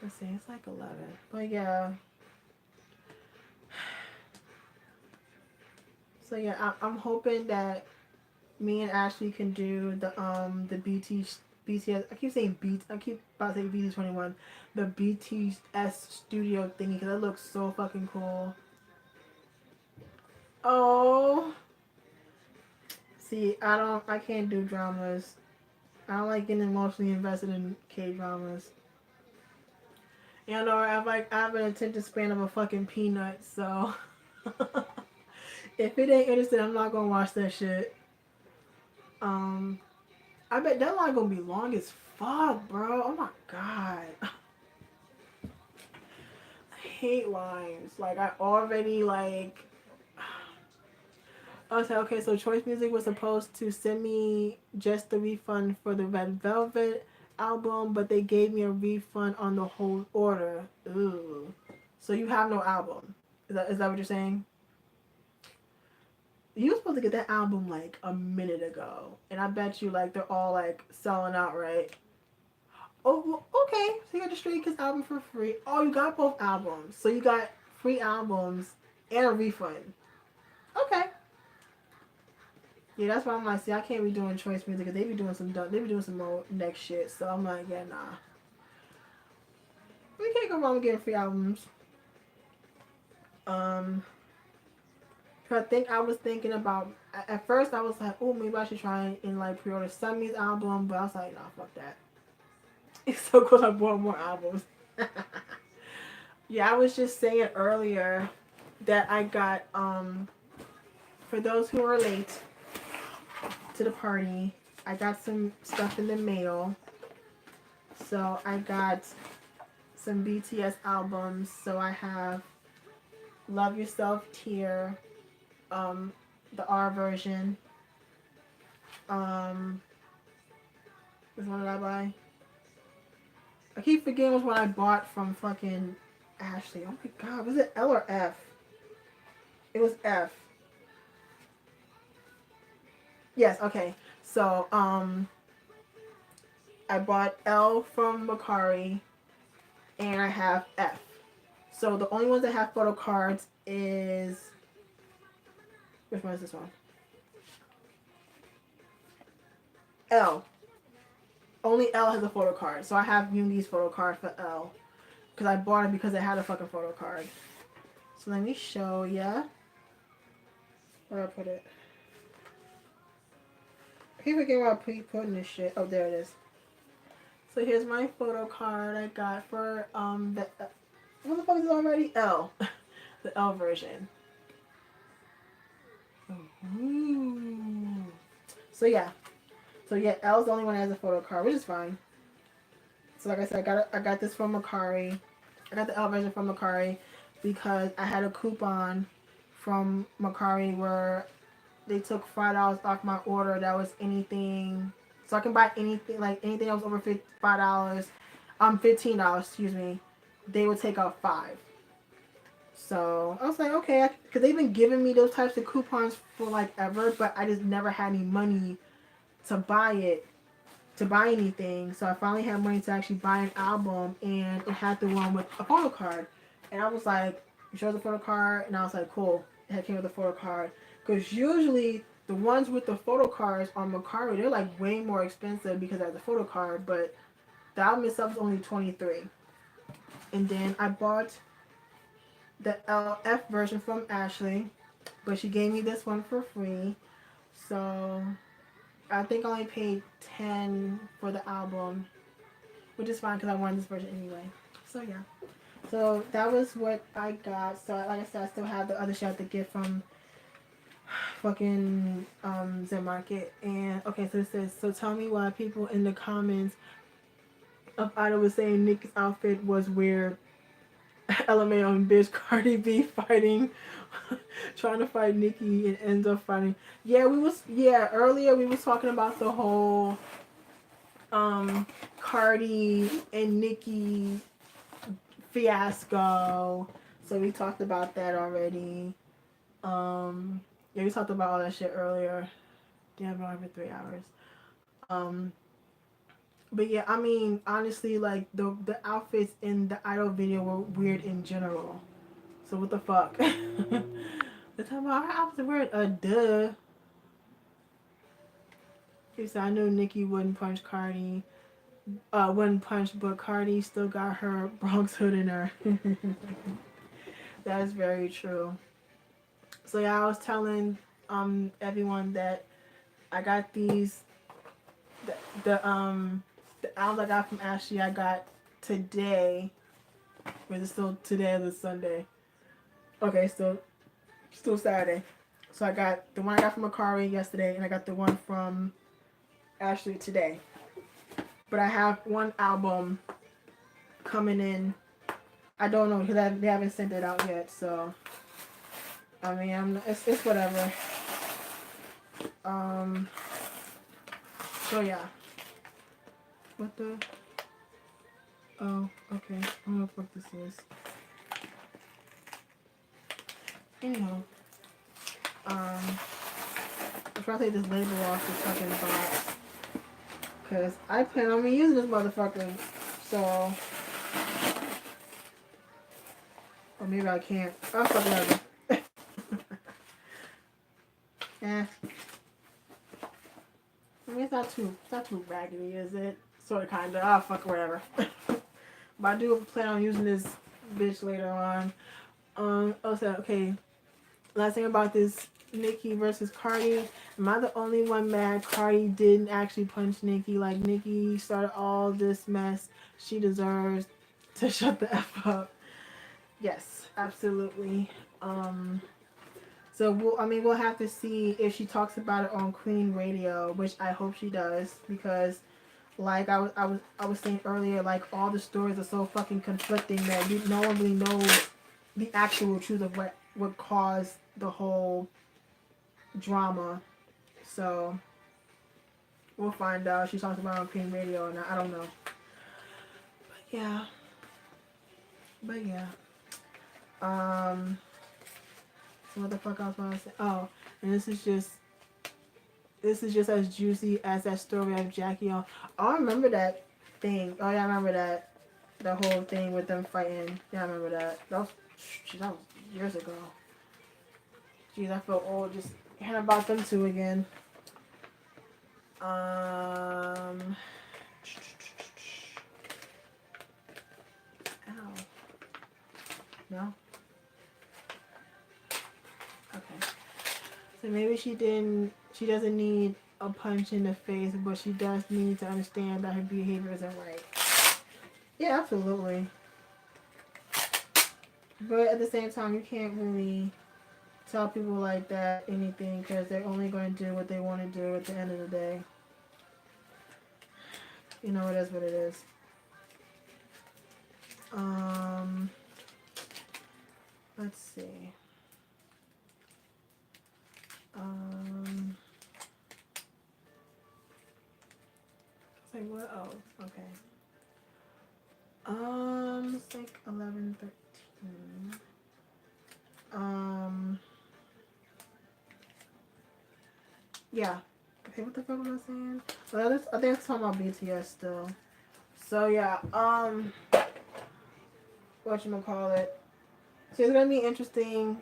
Let's see, it's like 11. But yeah. So yeah, I'm hoping that me and Ashley can do the BTS. I keep saying beat. I keep about to say BT21. The BTS studio thingy because it looks so fucking cool. Oh, see, I can't do dramas. I don't like getting emotionally invested in K dramas. You know, I have an attention span of a fucking peanut, so if it ain't interesting, I'm not gonna watch that shit. Um, I bet that line gonna be long as fuck, bro. Oh my god. I hate lines. Like I already like I was like, okay, so Choice Music was supposed to send me just the refund for the Red Velvet album, but they gave me a refund on the whole order. Ooh. So you have no album. Is that what you're saying? You were supposed to get that album like a minute ago. And I bet you like they're all like selling out, right? Oh, well, okay. So you got the Stray Kids album for free. Oh, you got both albums. So you got free albums and a refund. Okay. Yeah, that's why I'm like, see, I can't be doing Choice Music because they be doing some more next shit. So I'm like, yeah, nah. We can't go wrong with getting free albums. Um, I think I was thinking about at first I was like, oh, maybe I should try and like pre-order Summy's album, but I was like, nah, fuck that. It's so cool I bought more albums. Yeah, I was just saying earlier that I got for those who are late to the party, I got some stuff in the mail. So I got some BTS albums. So I have Love Yourself Tear, the R version. Which one did I buy? I keep forgetting which one I bought from fucking Ashley. Oh my god, was it L or F? It was F. Yes, okay. So, I bought L from Macari and I have F. So the only ones that have photo cards is which one is this one? L. Only L has a photo card. So I have Yoongi's photo card for L. Because I bought it because it had a fucking photo card. So let me show ya. Where I put it? I keep forgetting where I keep putting this shit. Oh, there it is. So here's my photo card I got for the what the fuck is it already? L. The L version. Ooh. So yeah. So yeah, L's the only one that has a photo card, which is fine. So like I said, I got this from Macari. I got the L version from Macari because I had a coupon from Macari where they took $5 off my order. That was anything, so I can buy anything like anything that was over $5. $15. Excuse me. They would take out $5. So I was like, okay, because they've been giving me those types of coupons for like ever, but I just never had any money to buy it, to buy anything. So I finally had money to actually buy an album, and it had the one with a photo card. And I was like, you show the photo card? And I was like, cool. It came with a photo card. Because usually the ones with the photo cards on Macari, they're like way more expensive because I have the photo card, but the album itself is only $23. And then I bought the LF version from Ashley, but she gave me this one for free. So I think I only paid $10 for the album, which is fine because I wanted this version anyway. So yeah. So that was what I got. So like I said, I still have the other shit to get from fucking Zen Market. And okay, so it says, so tell me why people in the comments of Ida was saying Nicki's outfit was weird. LMAO and bitch Cardi B fighting trying to fight Nicki and ends up fighting. Earlier we was talking about the whole Cardi and Nicki fiasco. So we talked about that already. We talked about all that shit earlier. Damn, we're on for 3 hours. But yeah, I mean, honestly, like the outfits in the Idol video were weird in general. So what the fuck? The time about her outfits are weird. Duh. He said I knew Nicki wouldn't punch Cardi. Wouldn't punch, but Cardi still got her Bronx hood in her. That is very true. So yeah, I was telling everyone that I got these the the albums I got from Ashley I got today. Wait, it's still today or the Sunday? Okay, still Saturday. So I got the one I got from Akari yesterday, and I got the one from Ashley today. But I have one album coming in. I don't know because they haven't sent it out yet. So I mean, it's whatever. Um. So yeah. What the? Oh, okay. I don't know what this is. Anyhow, I'm trying to take this label off the fucking box because I plan on me using this motherfucker. So, or maybe I can't. Oh, fuck whatever. Yeah. I mean, it's not too raggedy, is it? Sort of, kind of. Oh, fuck whatever. But I do plan on using this bitch later on. Also, okay. Last thing about this Nicki versus Cardi. Am I the only one mad Cardi didn't actually punch Nicki? Like, Nicki started all this mess. She deserves to shut the F up. Yes, absolutely. So we'll have to see if she talks about it on Queen Radio, which I hope she does, because like I was saying earlier, like all the stories are so fucking conflicting that no one really knows the actual truth of what caused the whole drama. So we'll find out. She talks about it on Queen Radio, and I don't know. But yeah. But yeah. So what the fuck I was gonna say? Oh, and this is just as juicy as that story of Jackie on. Oh, I remember that thing. Oh yeah, I remember that. The whole thing with them fighting. Yeah, I remember that. That was years ago. Jeez, I feel old just hearing about them two again. Ow. No? Okay. So maybe she doesn't need a punch in the face, but she does need to understand that her behavior isn't right. Yeah, absolutely. But at the same time, you can't really tell people like that anything because they're only going to do what they want to do at the end of the day. You know, it is what it is. Let's see. It's like what? Oh, okay. It's like 11:13. Yeah. Okay, what the fuck was I saying? Well, I think it's talking about BTS still. So yeah, whatchamacallit. So it's gonna be interesting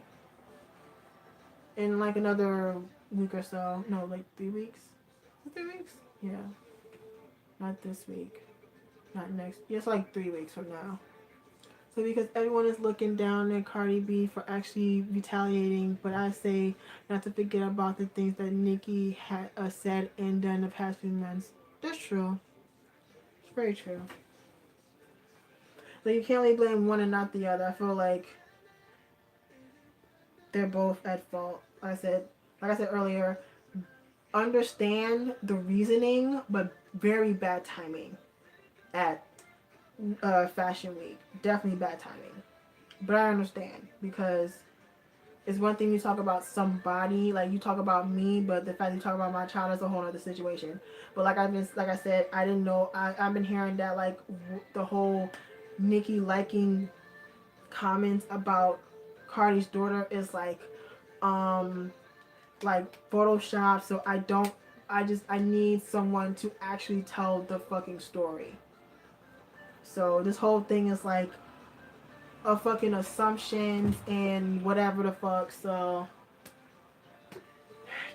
in like another week or so. No, like 3 weeks. 3 weeks? Yeah. Not this week. Not next. Yeah, it's like 3 weeks from now. So because everyone is looking down at Cardi B for actually retaliating, but I say not to forget about the things that Nicki had said and done the past few months. That's true. It's very true. Like you can't really blame one and not the other. I feel like they're both at fault. Like I said earlier, understand the reasoning, but very bad timing at Fashion Week. Definitely bad timing. But I understand because it's one thing you talk about somebody, like you talk about me, but the fact you talk about my child is a whole other situation. But like I said, I didn't know. I've been hearing that like the whole Nicki liking comments about Cardi's daughter is like Photoshop. So I need someone to actually tell the fucking story. So this whole thing is like a fucking assumptions and whatever the fuck. So,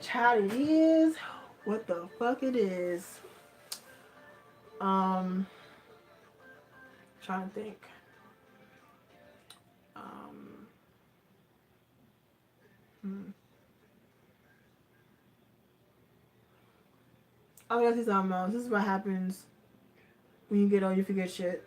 child, it is what the fuck it is. Trying to think. Um, hmm. I'm gonna say something else. This is what happens when you get old. You forget shit.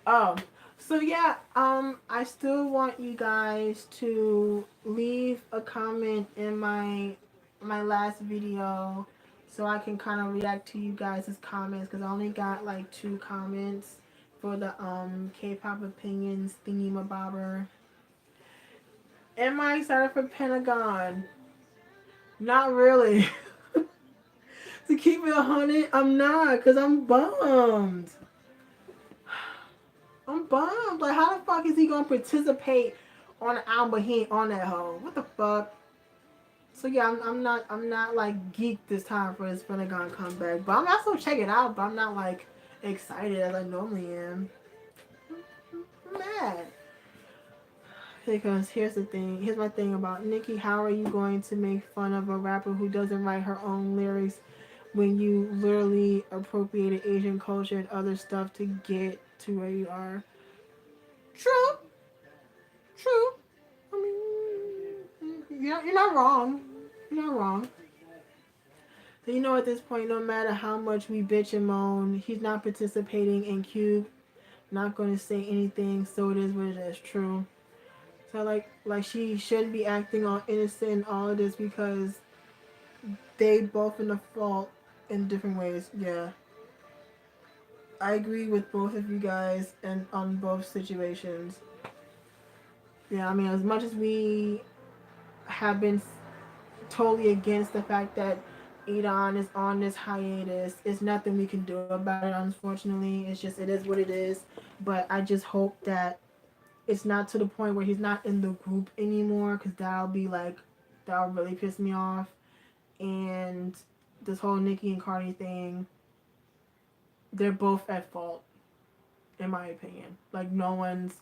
Oh, so yeah. I still want you guys to leave a comment in my last video, so I can kind of react to you guys' comments because I only got like 2 comments for the K-pop opinions thingy mabobber. Am I excited for Pentagon? Not really. To keep it 100, I'm not, because I'm bummed. I'm bummed. Like, how the fuck is he gonna participate on an album but he ain't on that hoe? What the fuck? So yeah, I'm not like geeked this time for this Pentagon comeback, but I'm also check it out. But I'm not like excited as I normally am. I'm mad. Because here's the thing. Here's my thing about Nicki. How are you going to make fun of a rapper who doesn't write her own lyrics when you literally appropriated Asian culture and other stuff to get to where you are? True. True. I mean, you're not wrong. You're not wrong. So you know at this point, no matter how much we bitch and moan, he's not participating in Cube. Not going to say anything. So it is what it is. True. So like she shouldn't be acting all innocent in all of this because they both in the fault in different ways. Yeah. I agree with both of you guys and on both situations. Yeah, I mean, as much as we have been totally against the fact that Edon is on this hiatus, it's nothing we can do about it, unfortunately. It's just, it is what it is. But I just hope that it's not to the point where he's not in the group anymore, because that'll really piss me off. And this whole Nicki and Cardi thing, they're both at fault, in my opinion. Like, no one's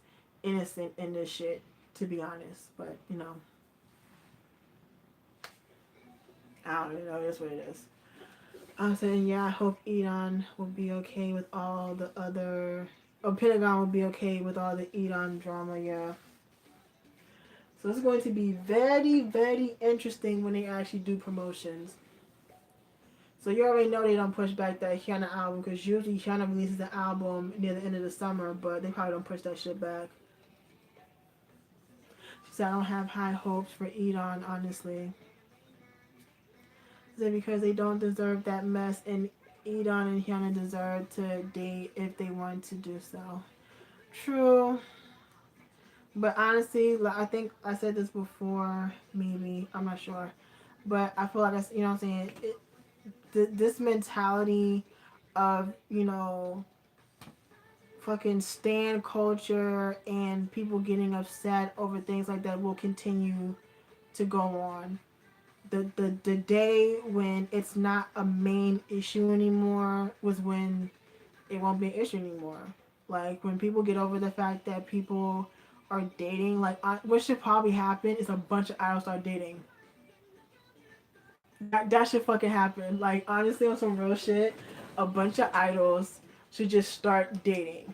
innocent in this shit, to be honest. But, you know, I don't know. That's what it is. I'm saying, yeah, I hope Edon will be okay with all the other... Or Pentagon will be okay with all the Edon drama, yeah. So it's going to be very, very interesting when they actually do promotions. So you already know they don't push back that Hyuna album, because usually Hyuna releases the album near the end of the summer, but they probably don't push that shit back. She said, I don't have high hopes for Edon, honestly. She said because they don't deserve that mess, and Edon and Hyuna deserve to date if they want to do so. True. But honestly, like, I think I said this before, maybe, I'm not sure. But I feel like, you know what I'm saying, this mentality of, you know, fucking stan culture and people getting upset over things like that will continue to go on. The day when it's not a main issue anymore was when it won't be an issue anymore. Like, when people get over the fact that people are dating, like, what should probably happen is a bunch of idols start dating. That should fucking happen. Like, honestly, on some real shit, a bunch of idols should just start dating.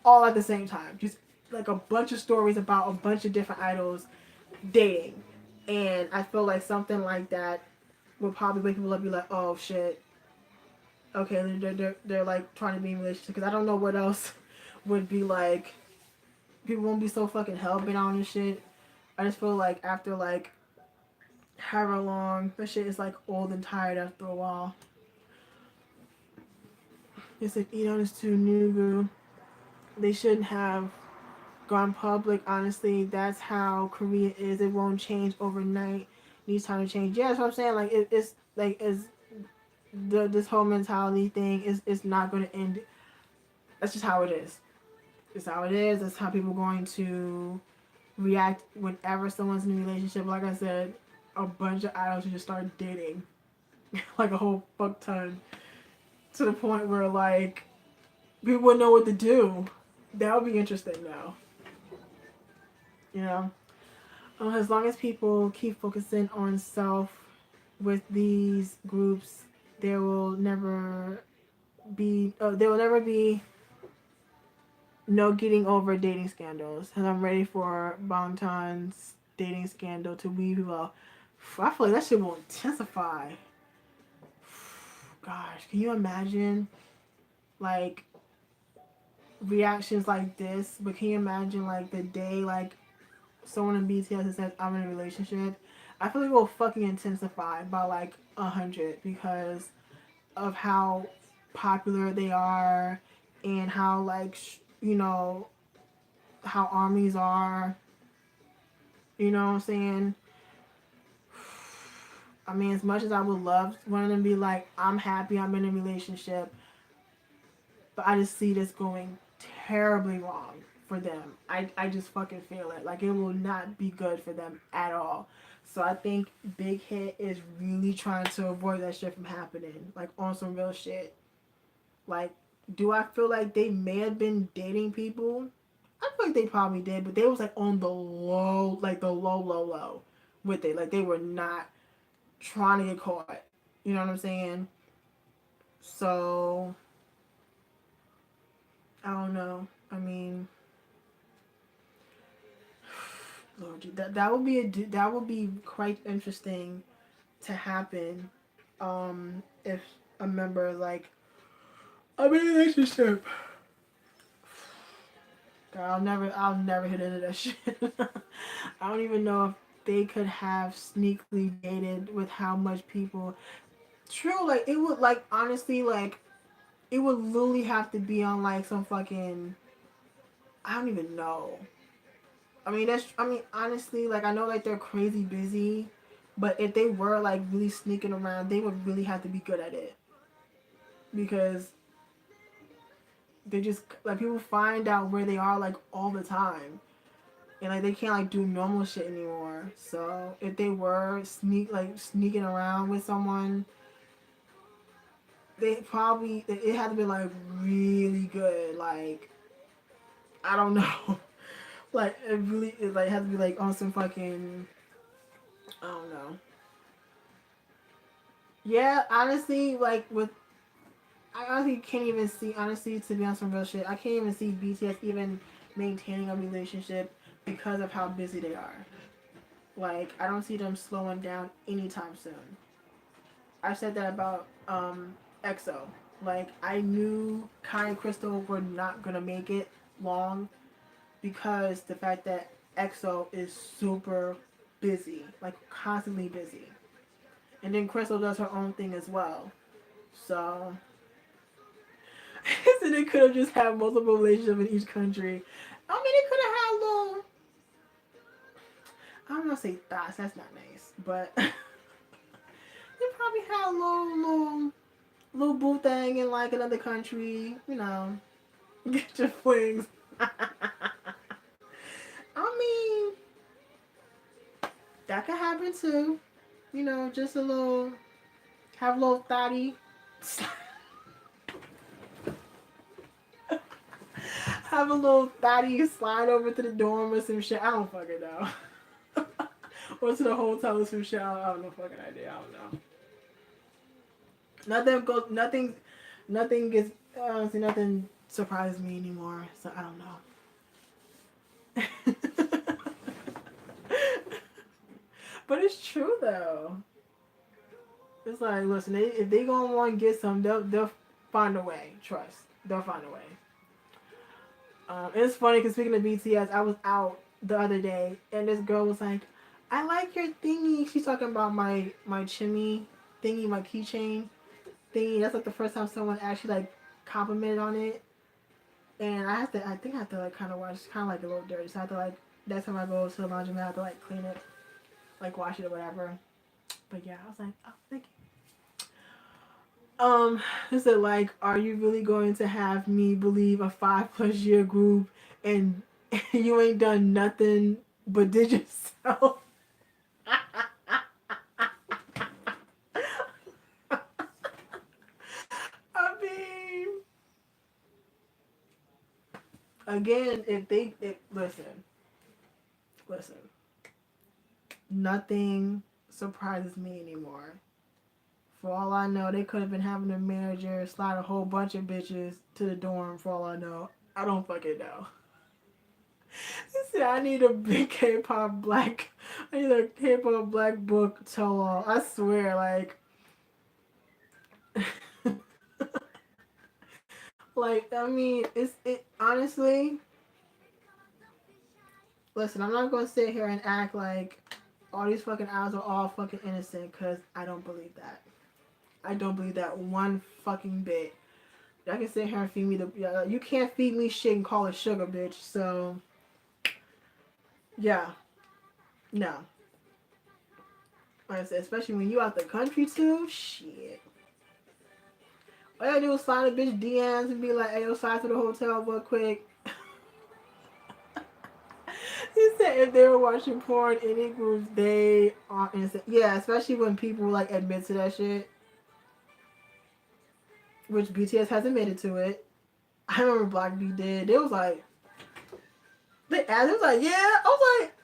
All at the same time. Just, like, a bunch of stories about a bunch of different idols dating. And I feel like something like that would probably wake people up and be like, oh, shit. Okay, they're like, trying to be in a relationship. Because I don't know what else would be like. People won't be so fucking hell-bent on this shit. I just feel like after, like, however long, this shit is, like, old and tired after a while. It's like, Edon is too new. They shouldn't have gone public. Honestly, that's how Korea is. It won't change overnight. It needs time to change. Yeah, that's what I'm saying. Like, it's like, this whole mentality thing is not going to end. That's just how it is. It's how it is. That's how people are going to react whenever someone's in a relationship. Like I said, a bunch of idols should just start dating. like a whole fuck ton, to the point where like people wouldn't know what to do. That would be interesting though. You know, as long as people keep focusing on self with these groups, there will never there will never be no getting over dating scandals. And I'm ready for Bangtan's dating scandal to leave people out. I feel like that shit will intensify. Gosh, can you imagine like reactions like this? But can you imagine like the day like someone in BTS says I'm in a relationship? I feel like it will fucking intensify by like 100 because of how popular they are and how like you know how armies are. You know what I'm saying? I mean, as much as I would love one of them to be like, I'm happy I'm in a relationship, but I just see this going terribly wrong for them. I just fucking feel it. Like, it will not be good for them at all. So I think Big Hit is really trying to avoid that shit from happening. Like, on some real shit. Like, do I feel like they may have been dating people? I feel like they probably did, but they was like on the low, like the low with it. Like, they were not trying to get caught. You know what I'm saying? So I don't know. I mean, Lord, that would be quite interesting to happen. If a member like I'm in a relationship. God, I'll never hit into that shit. I don't even know if they could have sneakily dated with how much people. True, like it would like honestly like it would literally have to be on like some fucking I don't even know. I mean honestly like I know like they're crazy busy, but if they were like really sneaking around, they would really have to be good at it because they just like people find out where they are like all the time. And like they can't like do normal shit anymore. So if they were sneaking around with someone, they probably it had to be like really good. Like I don't know. Like it like had to be like on some fucking I don't know. Yeah, honestly, like with I honestly can't even see honestly to be on some real shit. I can't even see BTS even maintaining a relationship because of how busy they are. Like I don't see them slowing down anytime soon. I said that about EXO. Like I knew Kai and Crystal were not gonna make it long because the fact that EXO is super busy, like constantly busy, and then Crystal does her own thing as well. So, so they could have just had multiple relationships in each country. I mean, they could have had little. I don't want to say thoughts. That's not nice, but they probably had little boo thing in like another country, you know, get your flings. I mean, that could happen too. You know, just a little, have a little thotty. Have a little thotty slide over to the dorm or some shit. I don't fucking know. Or to the hotel or some shit. I don't know fucking idea. I don't know. Nothing goes. Nothing gets. Honestly, nothing surprises me anymore. So I don't know. But it's true though. It's like, listen, if they gonna want to get some, they'll find a way. Trust, they'll find a way. It's funny because speaking of BTS, I was out the other day and this girl was like, "I like your thingy." She's talking about my chimney thingy, my keychain thingy. That's like the first time someone actually like complimented on it. And I think I have to like kind of wash, kind of like a little dirty. So I have to like next time I go to the laundromat, I have to like clean it, like wash it or whatever. But yeah, I was like, oh, thank you. Is it like, are you really going to have me believe a 5+ year group and you ain't done nothing but did yourself? again, listen, nothing surprises me anymore. For all I know, they could have been having a manager slide a whole bunch of bitches to the dorm. For all I know, I don't fucking know. He said, I need a big I need a K-pop black book tell all. I swear, like, like, I mean, it honestly, listen, I'm not gonna sit here and act like all these fucking owls are all fucking innocent, because I don't believe that. I don't believe that one fucking bit. I can sit here and feed me you can't feed me shit and call it sugar, bitch. So, yeah, no. Like I said, especially when you out the country too, shit. All you gotta do is slide a bitch DMs and be like, hey, yo, slide to the hotel real quick. He said if they were watching porn in equals they are innocent. Yeah, especially when people like admit to that shit. Which BTS has admitted to it. I remember Black B did. They was like, they asked, it was like, yeah. I was like,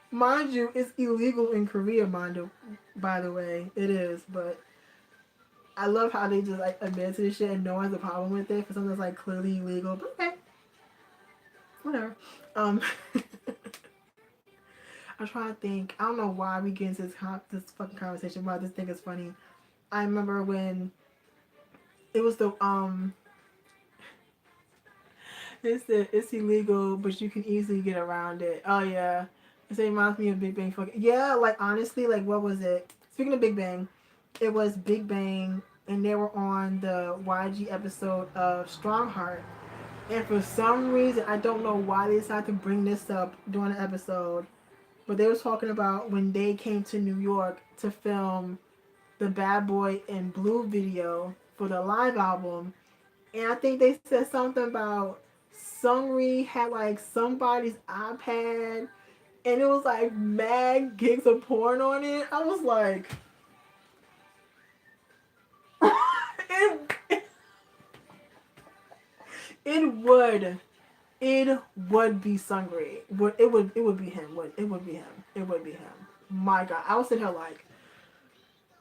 mind you, it's illegal in Korea, by the way. It is, but I love how they just like admit to this shit and no one has a problem with it for something that's like clearly illegal. But okay, whatever. I'm trying to think. I don't know why we get into this fucking conversation, but I just think it's funny. I remember when it was it's illegal, but you can easily get around it. Oh yeah, it reminds me of Big Bang. Yeah, like honestly, like what was it? Speaking of Big Bang, it was Big Bang, and they were on the YG episode of Strongheart. And for some reason, I don't know why they decided to bring this up during the episode, but they was talking about when they came to New York to film the Bad Boy in Blue video for the live album. And I think they said something about Sungri had like somebody's iPad and it was like mad gigs of porn on it. I was like, it, it would. It would be Sungri. It would be him. It would be him. It would be him. My God. I was sitting here like,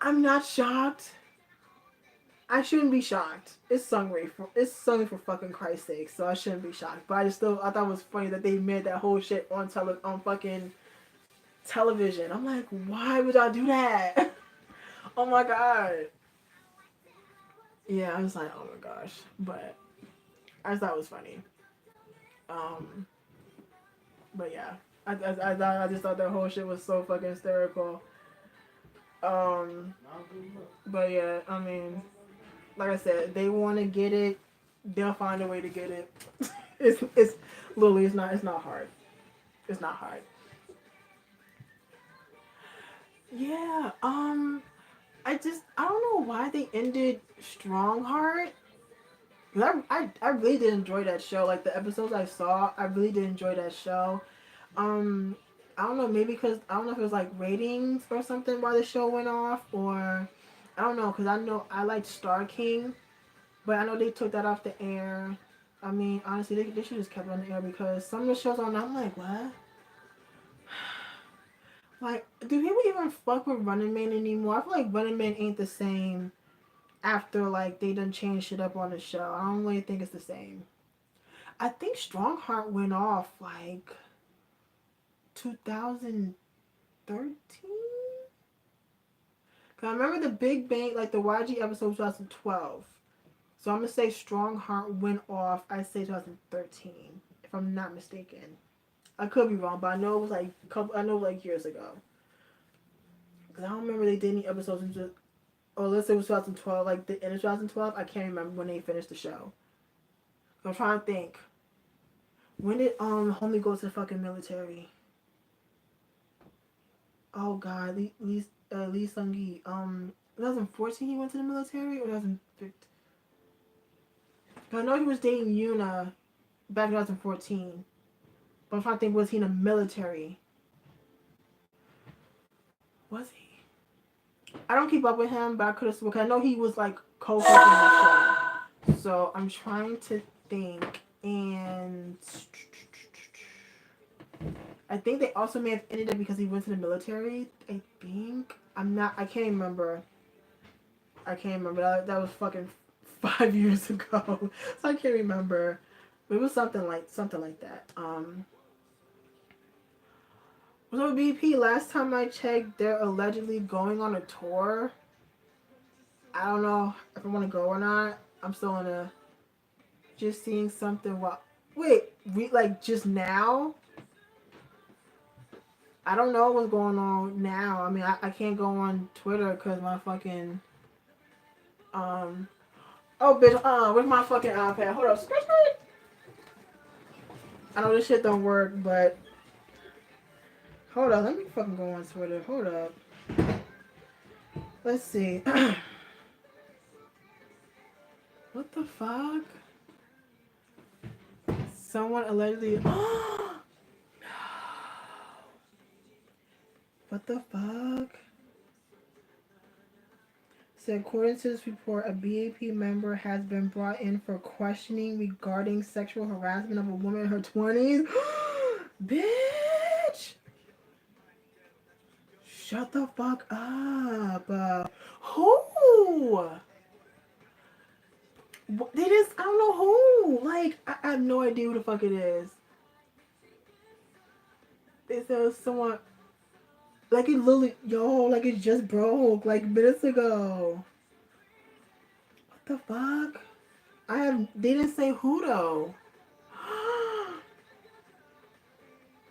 I'm not shocked. I shouldn't be shocked. It's Sungri for fucking Christ's sake, so I shouldn't be shocked. But I thought it was funny that they made that whole shit on fucking television. I'm like, why would y'all do that? Oh my God. Yeah, I was like, oh my gosh. But I just thought it was funny. But yeah, I just thought that whole shit was so fucking hysterical. But yeah, I mean, like I said, they want to get it, they'll find a way to get it. it's literally it's not hard. It's not hard. Yeah. I don't know why they ended Strongheart. I really did enjoy that show. Like the episodes I saw, I really did enjoy that show. I don't know, maybe because I don't know if it was like ratings or something why the show went off, or I don't know, because I know I liked Star King, but I know they took that off the air. I mean, honestly, they should just kept it on the air because some of the shows on, I'm like, what? Like, do people even fuck with Running Man anymore? I feel like Running Man ain't the same after like they done changed shit up on the show. I don't really think it's the same. I think Strongheart went off like 2013. Cause I remember the Big Bang, like the YG episode 2012. So I'm gonna say Strongheart went off. I say 2013, if I'm not mistaken. I could be wrong, but I know it was like years ago. Cause I don't remember they did any episodes until, or let's say it was 2012, like the end of 2012. I can't remember when they finished the show. I'm trying to think. When did homie go to the fucking military? Oh God, Lee Sung-gi. 2014 he went to the military, or 2015? I know he was dating Yuna back in 2014. But I'm trying to think, was he in the military? Was he? I don't keep up with him, but I could have, because I know he was like co-hosting the show. So I'm trying to think And I think they also may have ended it because he went to the military. I think. I can't remember. I can't remember. That was fucking 5 years ago. So I can't remember. But it was something like that. So BP, last time I checked, they're allegedly going on a tour. I don't know if I want to go or not. I'm still in a just seeing something. Wait, like just now? I don't know what's going on now. I mean, I can't go on Twitter because my fucking oh bitch, where's my fucking iPad? Hold up, I know this shit don't work, but hold up, let me fucking go on Twitter. Hold up. Let's see. What the fuck? Someone allegedly. What the fuck? So according to this report, a BAP member has been brought in for questioning regarding sexual harassment of a woman in her 20s. Bitch! Shut the fuck up. Who? They just, I don't know who. Like, I have no idea who the fuck it is. They said someone, like it literally, yo, like it just broke, like minutes ago. What the fuck? They didn't say who though.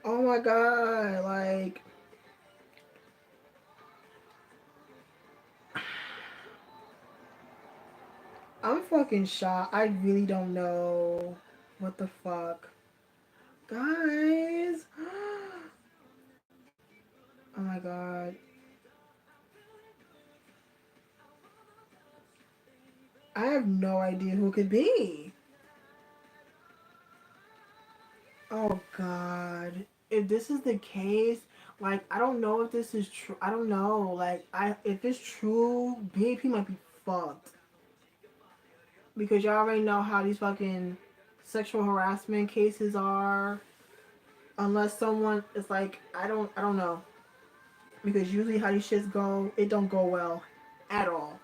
Oh my god, like. I'm fucking shocked. I really don't know. What the fuck? Guys. Oh my god. I have no idea who it could be. Oh god. If this is the case, like I don't know if this is true. I don't know. Like if it's true, BAP might be fucked. Because y'all already know how these fucking sexual harassment cases are. Unless someone is like, I don't know. Because usually how these shits go, it don't go well at all.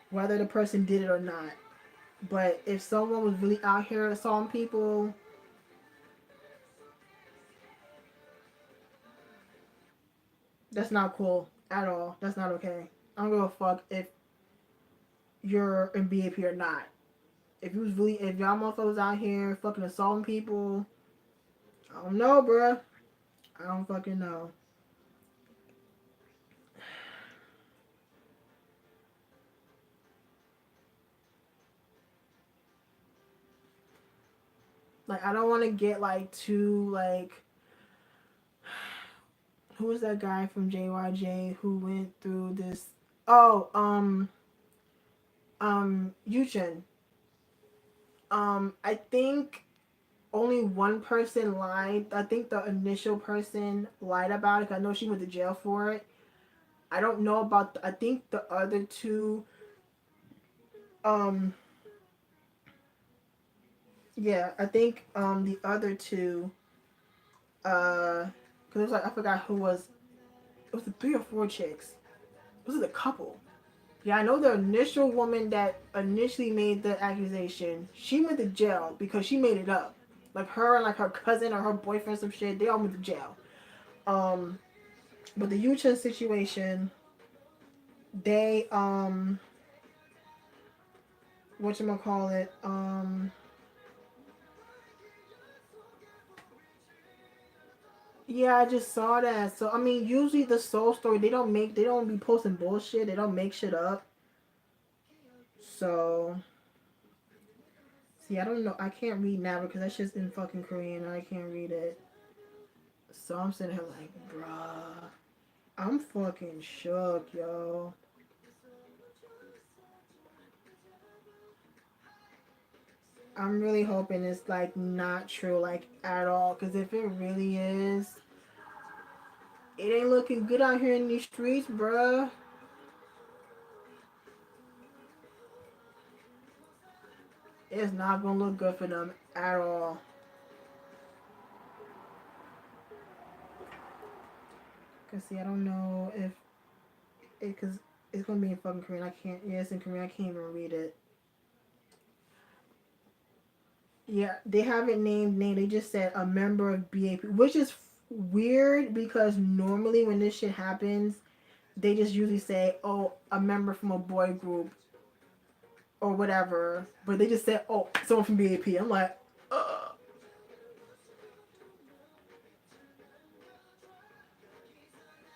Whether the person did it or not. But if someone was really out here assaulting people, that's not cool at all. That's not okay. I don't give a fuck if you're in BAP or not. If y'all motherfuckers out here fucking assaulting people, I don't know, bruh. I don't fucking know. Like, I don't want to get like too like. Who was that guy from JYJ who went through this? Oh, Yuchen. I think only one person lied. I think the initial person lied about it. I know she went to jail for it. I don't know about. I think the other two. Um. Yeah, I think the other two. Cause it was like I forgot who was. It was the 3 or 4 chicks. It was a couple. Yeah, I know the initial woman that initially made the accusation. She went to jail because she made it up. Like her and like her cousin or her boyfriend, some shit. They all went to jail. Um, but the Yuchen situation, they whatchamacallit, yeah, I just saw that. So I mean, usually the soul story, they don't be posting bullshit. They don't make shit up. So see, I don't know. I can't read now because that shit's in fucking Korean and I can't read it. So I'm sitting here like, bruh, I'm fucking shook, yo. I'm really hoping it's like not true, like at all. Cause if it really is, it ain't looking good out here in these streets, bruh. It's not gonna look good for them at all. Cause see, I don't know if it, cause it's gonna be in fucking Korean. I can't. Yeah, it's in Korean. I can't even read it. Yeah, they haven't named name. They just said a member of BAP, which is weird because normally when this shit happens, they just usually say, "Oh, a member from a boy group or whatever." But they just said, "Oh, someone from BAP." I'm like, Ugh.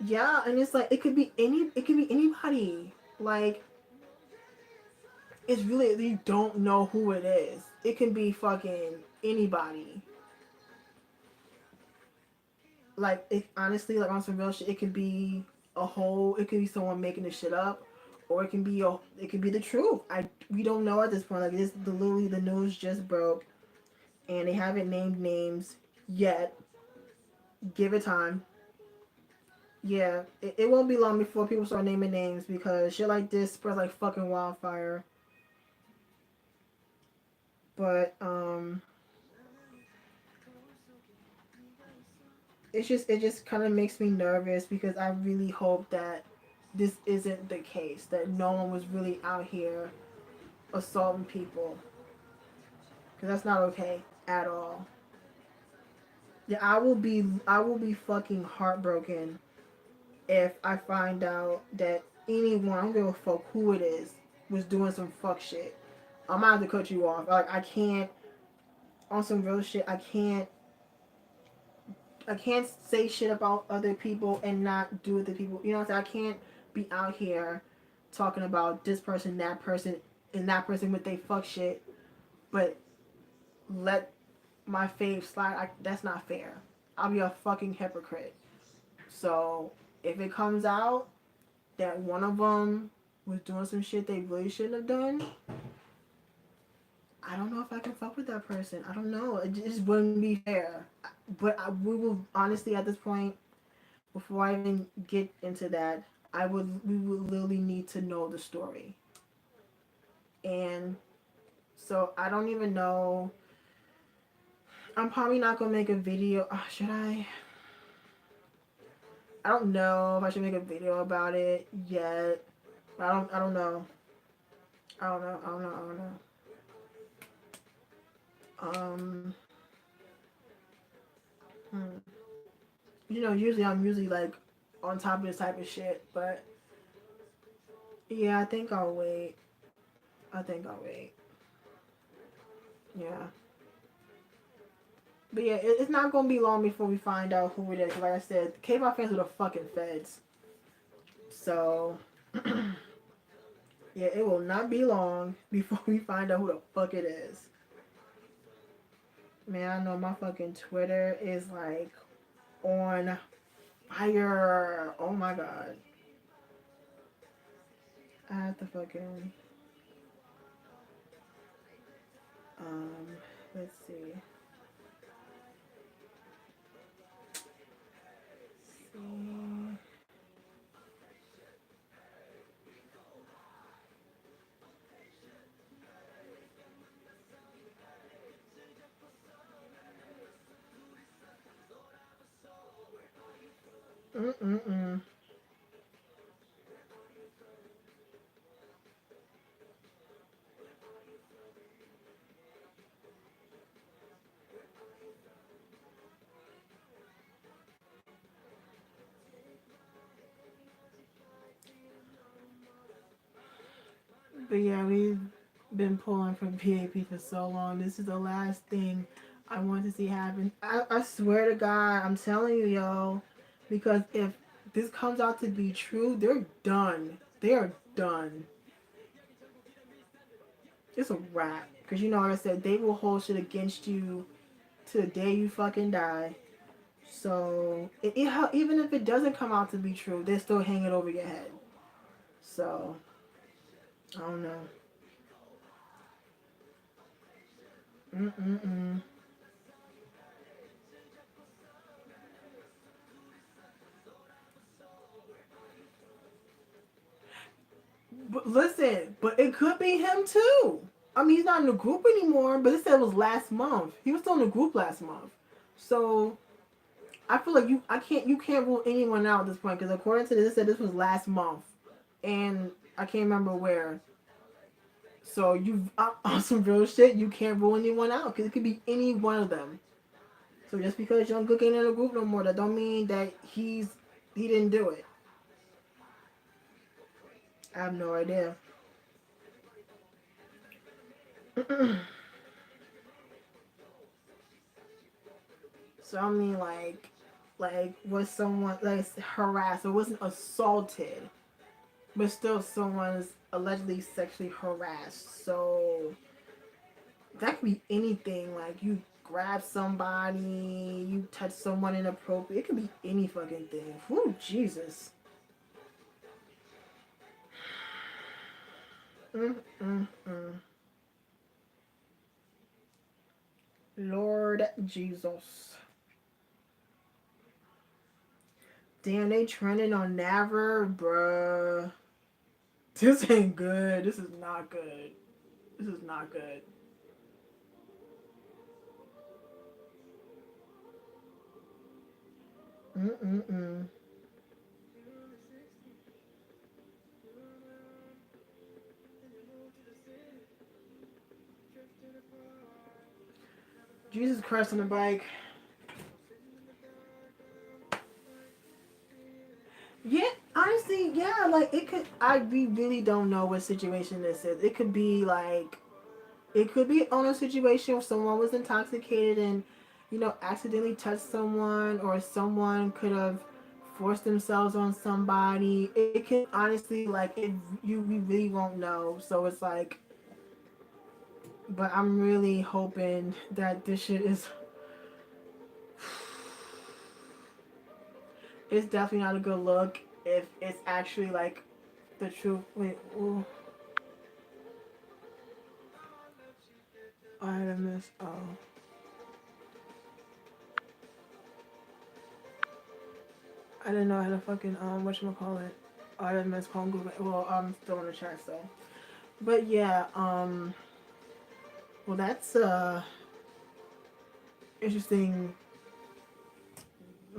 Yeah, and it's like it could be anybody. Like it's really you don't know who it is. It can be fucking anybody. Like it honestly, like on some real shit, it could be it could be someone making this shit up, or it could be the truth. We don't know at this point. Like literally the news just broke, and they haven't named names yet. Give it time. Yeah, it won't be long before people start naming names because shit like this spreads like fucking wildfire. But it just kind of makes me nervous because I really hope that this isn't the case. That no one was really out here assaulting people because that's not okay at all. Yeah, I will be fucking heartbroken if I find out that anyone, I don't give a fuck who it is, was doing some fuck shit. I'm gonna have to cut you off. Like I can't on some real shit. I can't say shit about other people and not do it to people. You know what I'm saying? I can't be out here talking about this person, and that person with they fuck shit, but let my fave slide. That's not fair. I'll be a fucking hypocrite. So if it comes out that one of them was doing some shit they really shouldn't have done, I don't know if I can fuck with that person. I don't know. It just wouldn't be fair. But we will honestly at this point, before I even get into that, we would literally need to know the story. And so I don't even know. I'm probably not gonna make a video. Should I? I don't know if I should make a video about it yet. I don't know. I don't know. I don't know. I don't know. Um. Hmm. Usually I'm usually like on top of this type of shit, but yeah, I think I'll wait. I think I'll wait. Yeah. But yeah, it's not gonna be long before we find out who it is. Like I said, K-pop fans are the fucking feds. So yeah, it will not be long before we find out who the fuck it is. Man, I know my fucking Twitter is like on fire. Oh my god. I have to fucking um let's see. Mm-mm-mm. But yeah, we've been pulling for PAP for so long. This is the last thing I want to see happen. I swear to God, I'm telling you, yo, because if this comes out to be true, they're done. They are done. It's a wrap. Because you know, like I said, they will hold shit against you to the day you fucking die. So, even if it doesn't come out to be true, they're still hanging over your head. So, I don't know. Mm-mm-mm. But listen, but it could be him too. I mean, he's not in the group anymore, but it said it was last month. He was still in the group last month. So I feel like you can't rule anyone out at this point because according to this, it said this was last month, and I can't remember where. So you on some real shit, you can't rule anyone out because it could be any one of them. So just because Young Gook ain't in the group no more, that don't mean that he didn't do it. I have no idea. So I mean, like was someone like harassed or wasn't assaulted, but still someone's allegedly sexually harassed. So that could be anything. Like you grab somebody, you touch someone inappropriate. It could be any fucking thing. Whew, Jesus. Mm, mm, mm. Lord Jesus. Damn, they trending on Naver, bruh. This ain't good. This is not good. This is not good. Mm-mm-mm. Jesus Christ on the bike. Yeah, honestly, yeah, like it could. We really don't know what situation this is. It could be like, it could be on a situation where someone was intoxicated and, accidentally touched someone, or someone could have forced themselves on somebody. It can honestly, like, we really won't know. So it's like, but I'm really hoping that this shit is. It's definitely not a good look if it's actually like the truth. Wait, ooh. I had a miss. Oh. I didn't know I had a fucking whatchamacallit. Oh, I didn't miss home group. Well, I'm still in the chat, so. But yeah, well, that's interesting.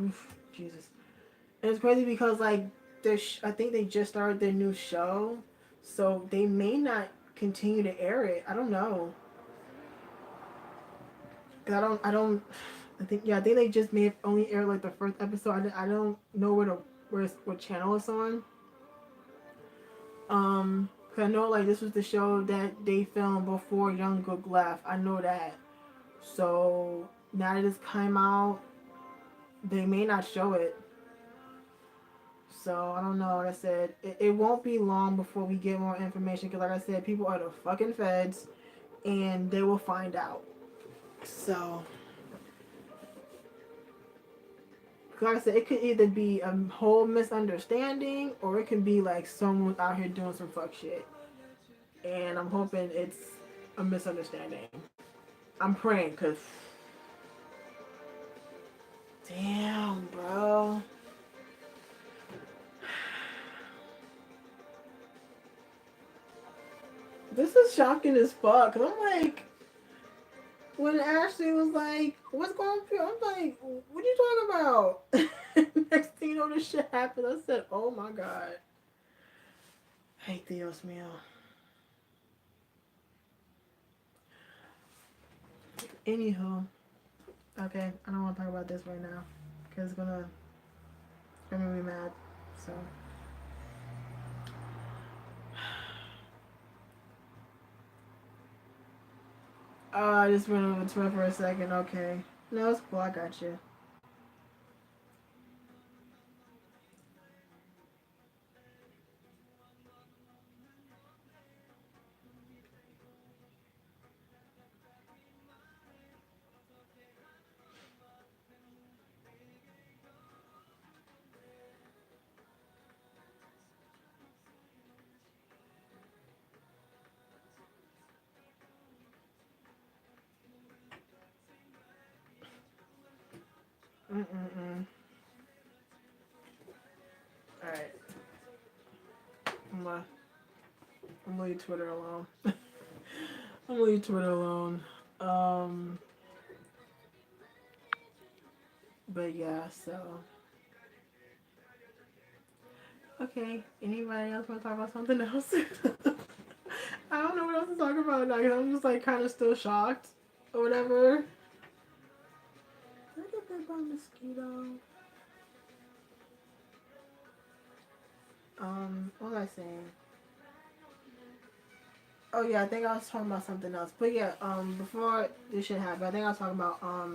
Oof, Jesus. And it's crazy because like I think they just started their new show, so they may not continue to air it. I don't know. 'Cause I think, yeah, I think they just may have only aired like the first episode. I don't know what channel it's on. 'Cause I know like this was the show that they filmed before Young Gook left. I know that. So now that it's come out, they may not show it. So I don't know. Like I said, it won't be long before we get more information. Because like I said, people are the fucking feds, and they will find out. So, like I said, it could either be a whole misunderstanding, or it could be like someone out here doing some fuck shit. And I'm hoping it's a misunderstanding. I'm praying, because damn, bro. This is shocking as fuck. Cause I'm like, when Ashley was like, "What's going on?" I'm like, "What are you talking about?" Next thing you know, this shit happened. I said, "Oh my god." Hey, Dios mío. Anywho, okay, I don't want to talk about this right now because it's gonna be mad. So. Oh, I just went over to it for a second. Okay. No, it's cool. I got you. Mm-mm-mm. Alright. I'm gonna leave Twitter alone. I'm gonna leave Twitter alone. Um, but yeah, so okay. Anybody else want to talk about something else? I don't know what else to talk about now. 'Cause I'm just like kind of still shocked or whatever. Did I get bit by a mosquito? What was I saying? Oh yeah, I think I was talking about something else. But yeah, before this shit happened, I think I was talking about I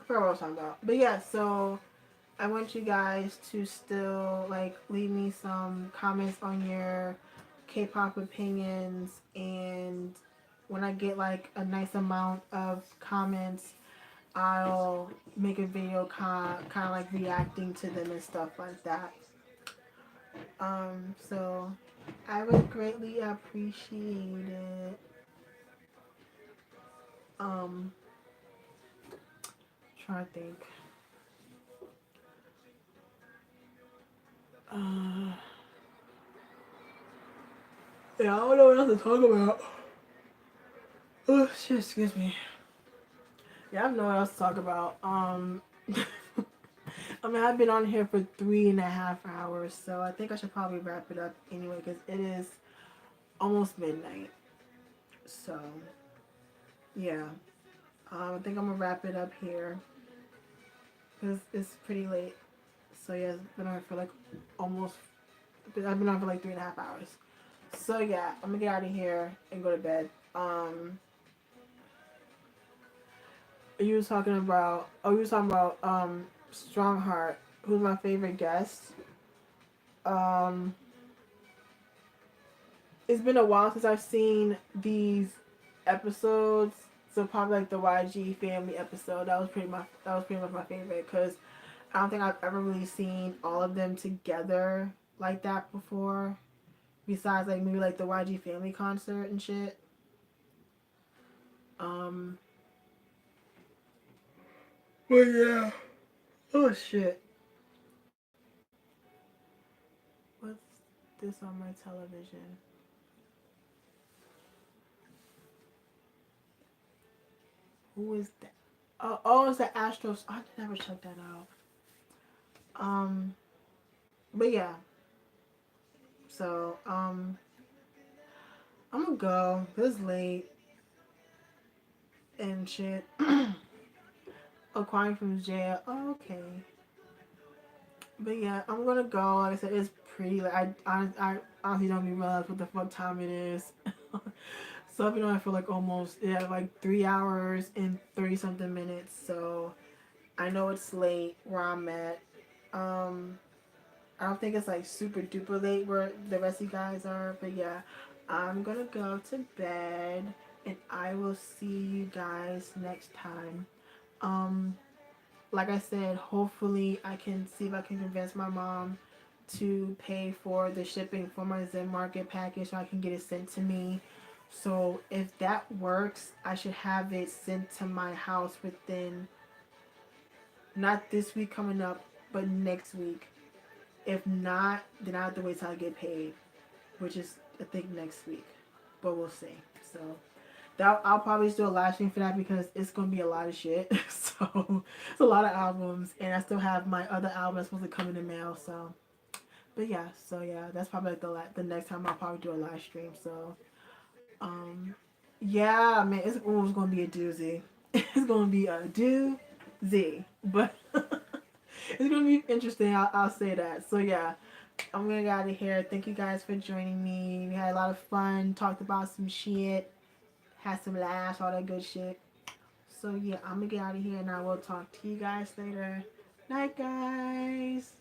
forgot what I was talking about. But yeah, so I want you guys to still like leave me some comments on your K-pop opinions, and when I get like a nice amount of comments, I'll make a video kind of like reacting to them and stuff like that. So I would greatly appreciate it. Um, trying to think. Uh, yeah, I don't know what else to talk about. Oh shit, excuse me. Yeah, I have no what else to talk about. I mean, I've been on here for 3.5 hours, so I think I should probably wrap it up anyway because it is almost midnight. So, yeah, I think I'm gonna wrap it up here because it's pretty late. So yeah, it's been on for like almost. I've been on for like 3.5 hours. So yeah, I'm gonna get out of here and go to bed. You was talking about. Oh, you was talking about Strongheart, who's my favorite guest. Um, it's been a while since I've seen these episodes. So probably like the YG family episode. That was pretty much my favorite because I don't think I've ever really seen all of them together like that before. Besides like maybe like the YG family concert and shit. Um. But yeah. Oh shit. What's this on my television? Who is that? Oh, it's the Astros. I never checked that out. Um, but yeah. So, I'm gonna go. It's late and shit. Acquiring from jail. Oh, okay. But yeah, I'm gonna go. Like I said, it's pretty late. I honestly don't even realize what the fuck time it is. So I've been on it for like almost, yeah, like 3 hours and 30 something minutes. So I know it's late where I'm at. Um, I don't think it's like super duper late where the rest of you guys are, but yeah, I'm gonna go to bed and I will see you guys next time. Um, like I said, hopefully I can see if I can convince my mom to pay for the shipping for my Zen Market package so I can get it sent to me. So if that works, I should have it sent to my house within not this week coming up, but next week. If not, then I have to wait till I get paid, which is I think next week, but we'll see. So that I'll probably just do a live stream for that because it's gonna be a lot of shit. So it's a lot of albums, and I still have my other album that's supposed to come in the mail. So, but yeah, so yeah, that's probably like the next time I'll probably do a live stream. So, um, yeah, man, it's almost gonna be a doozy. It's gonna be a doozy, but it's gonna be interesting. I'll say that. So yeah, I'm gonna get out of here. Thank you guys for joining me. We had a lot of fun. Talked about some shit. Had some laughs. All that good shit. So yeah, I'm gonna get out of here and I will talk to you guys later. Night, guys.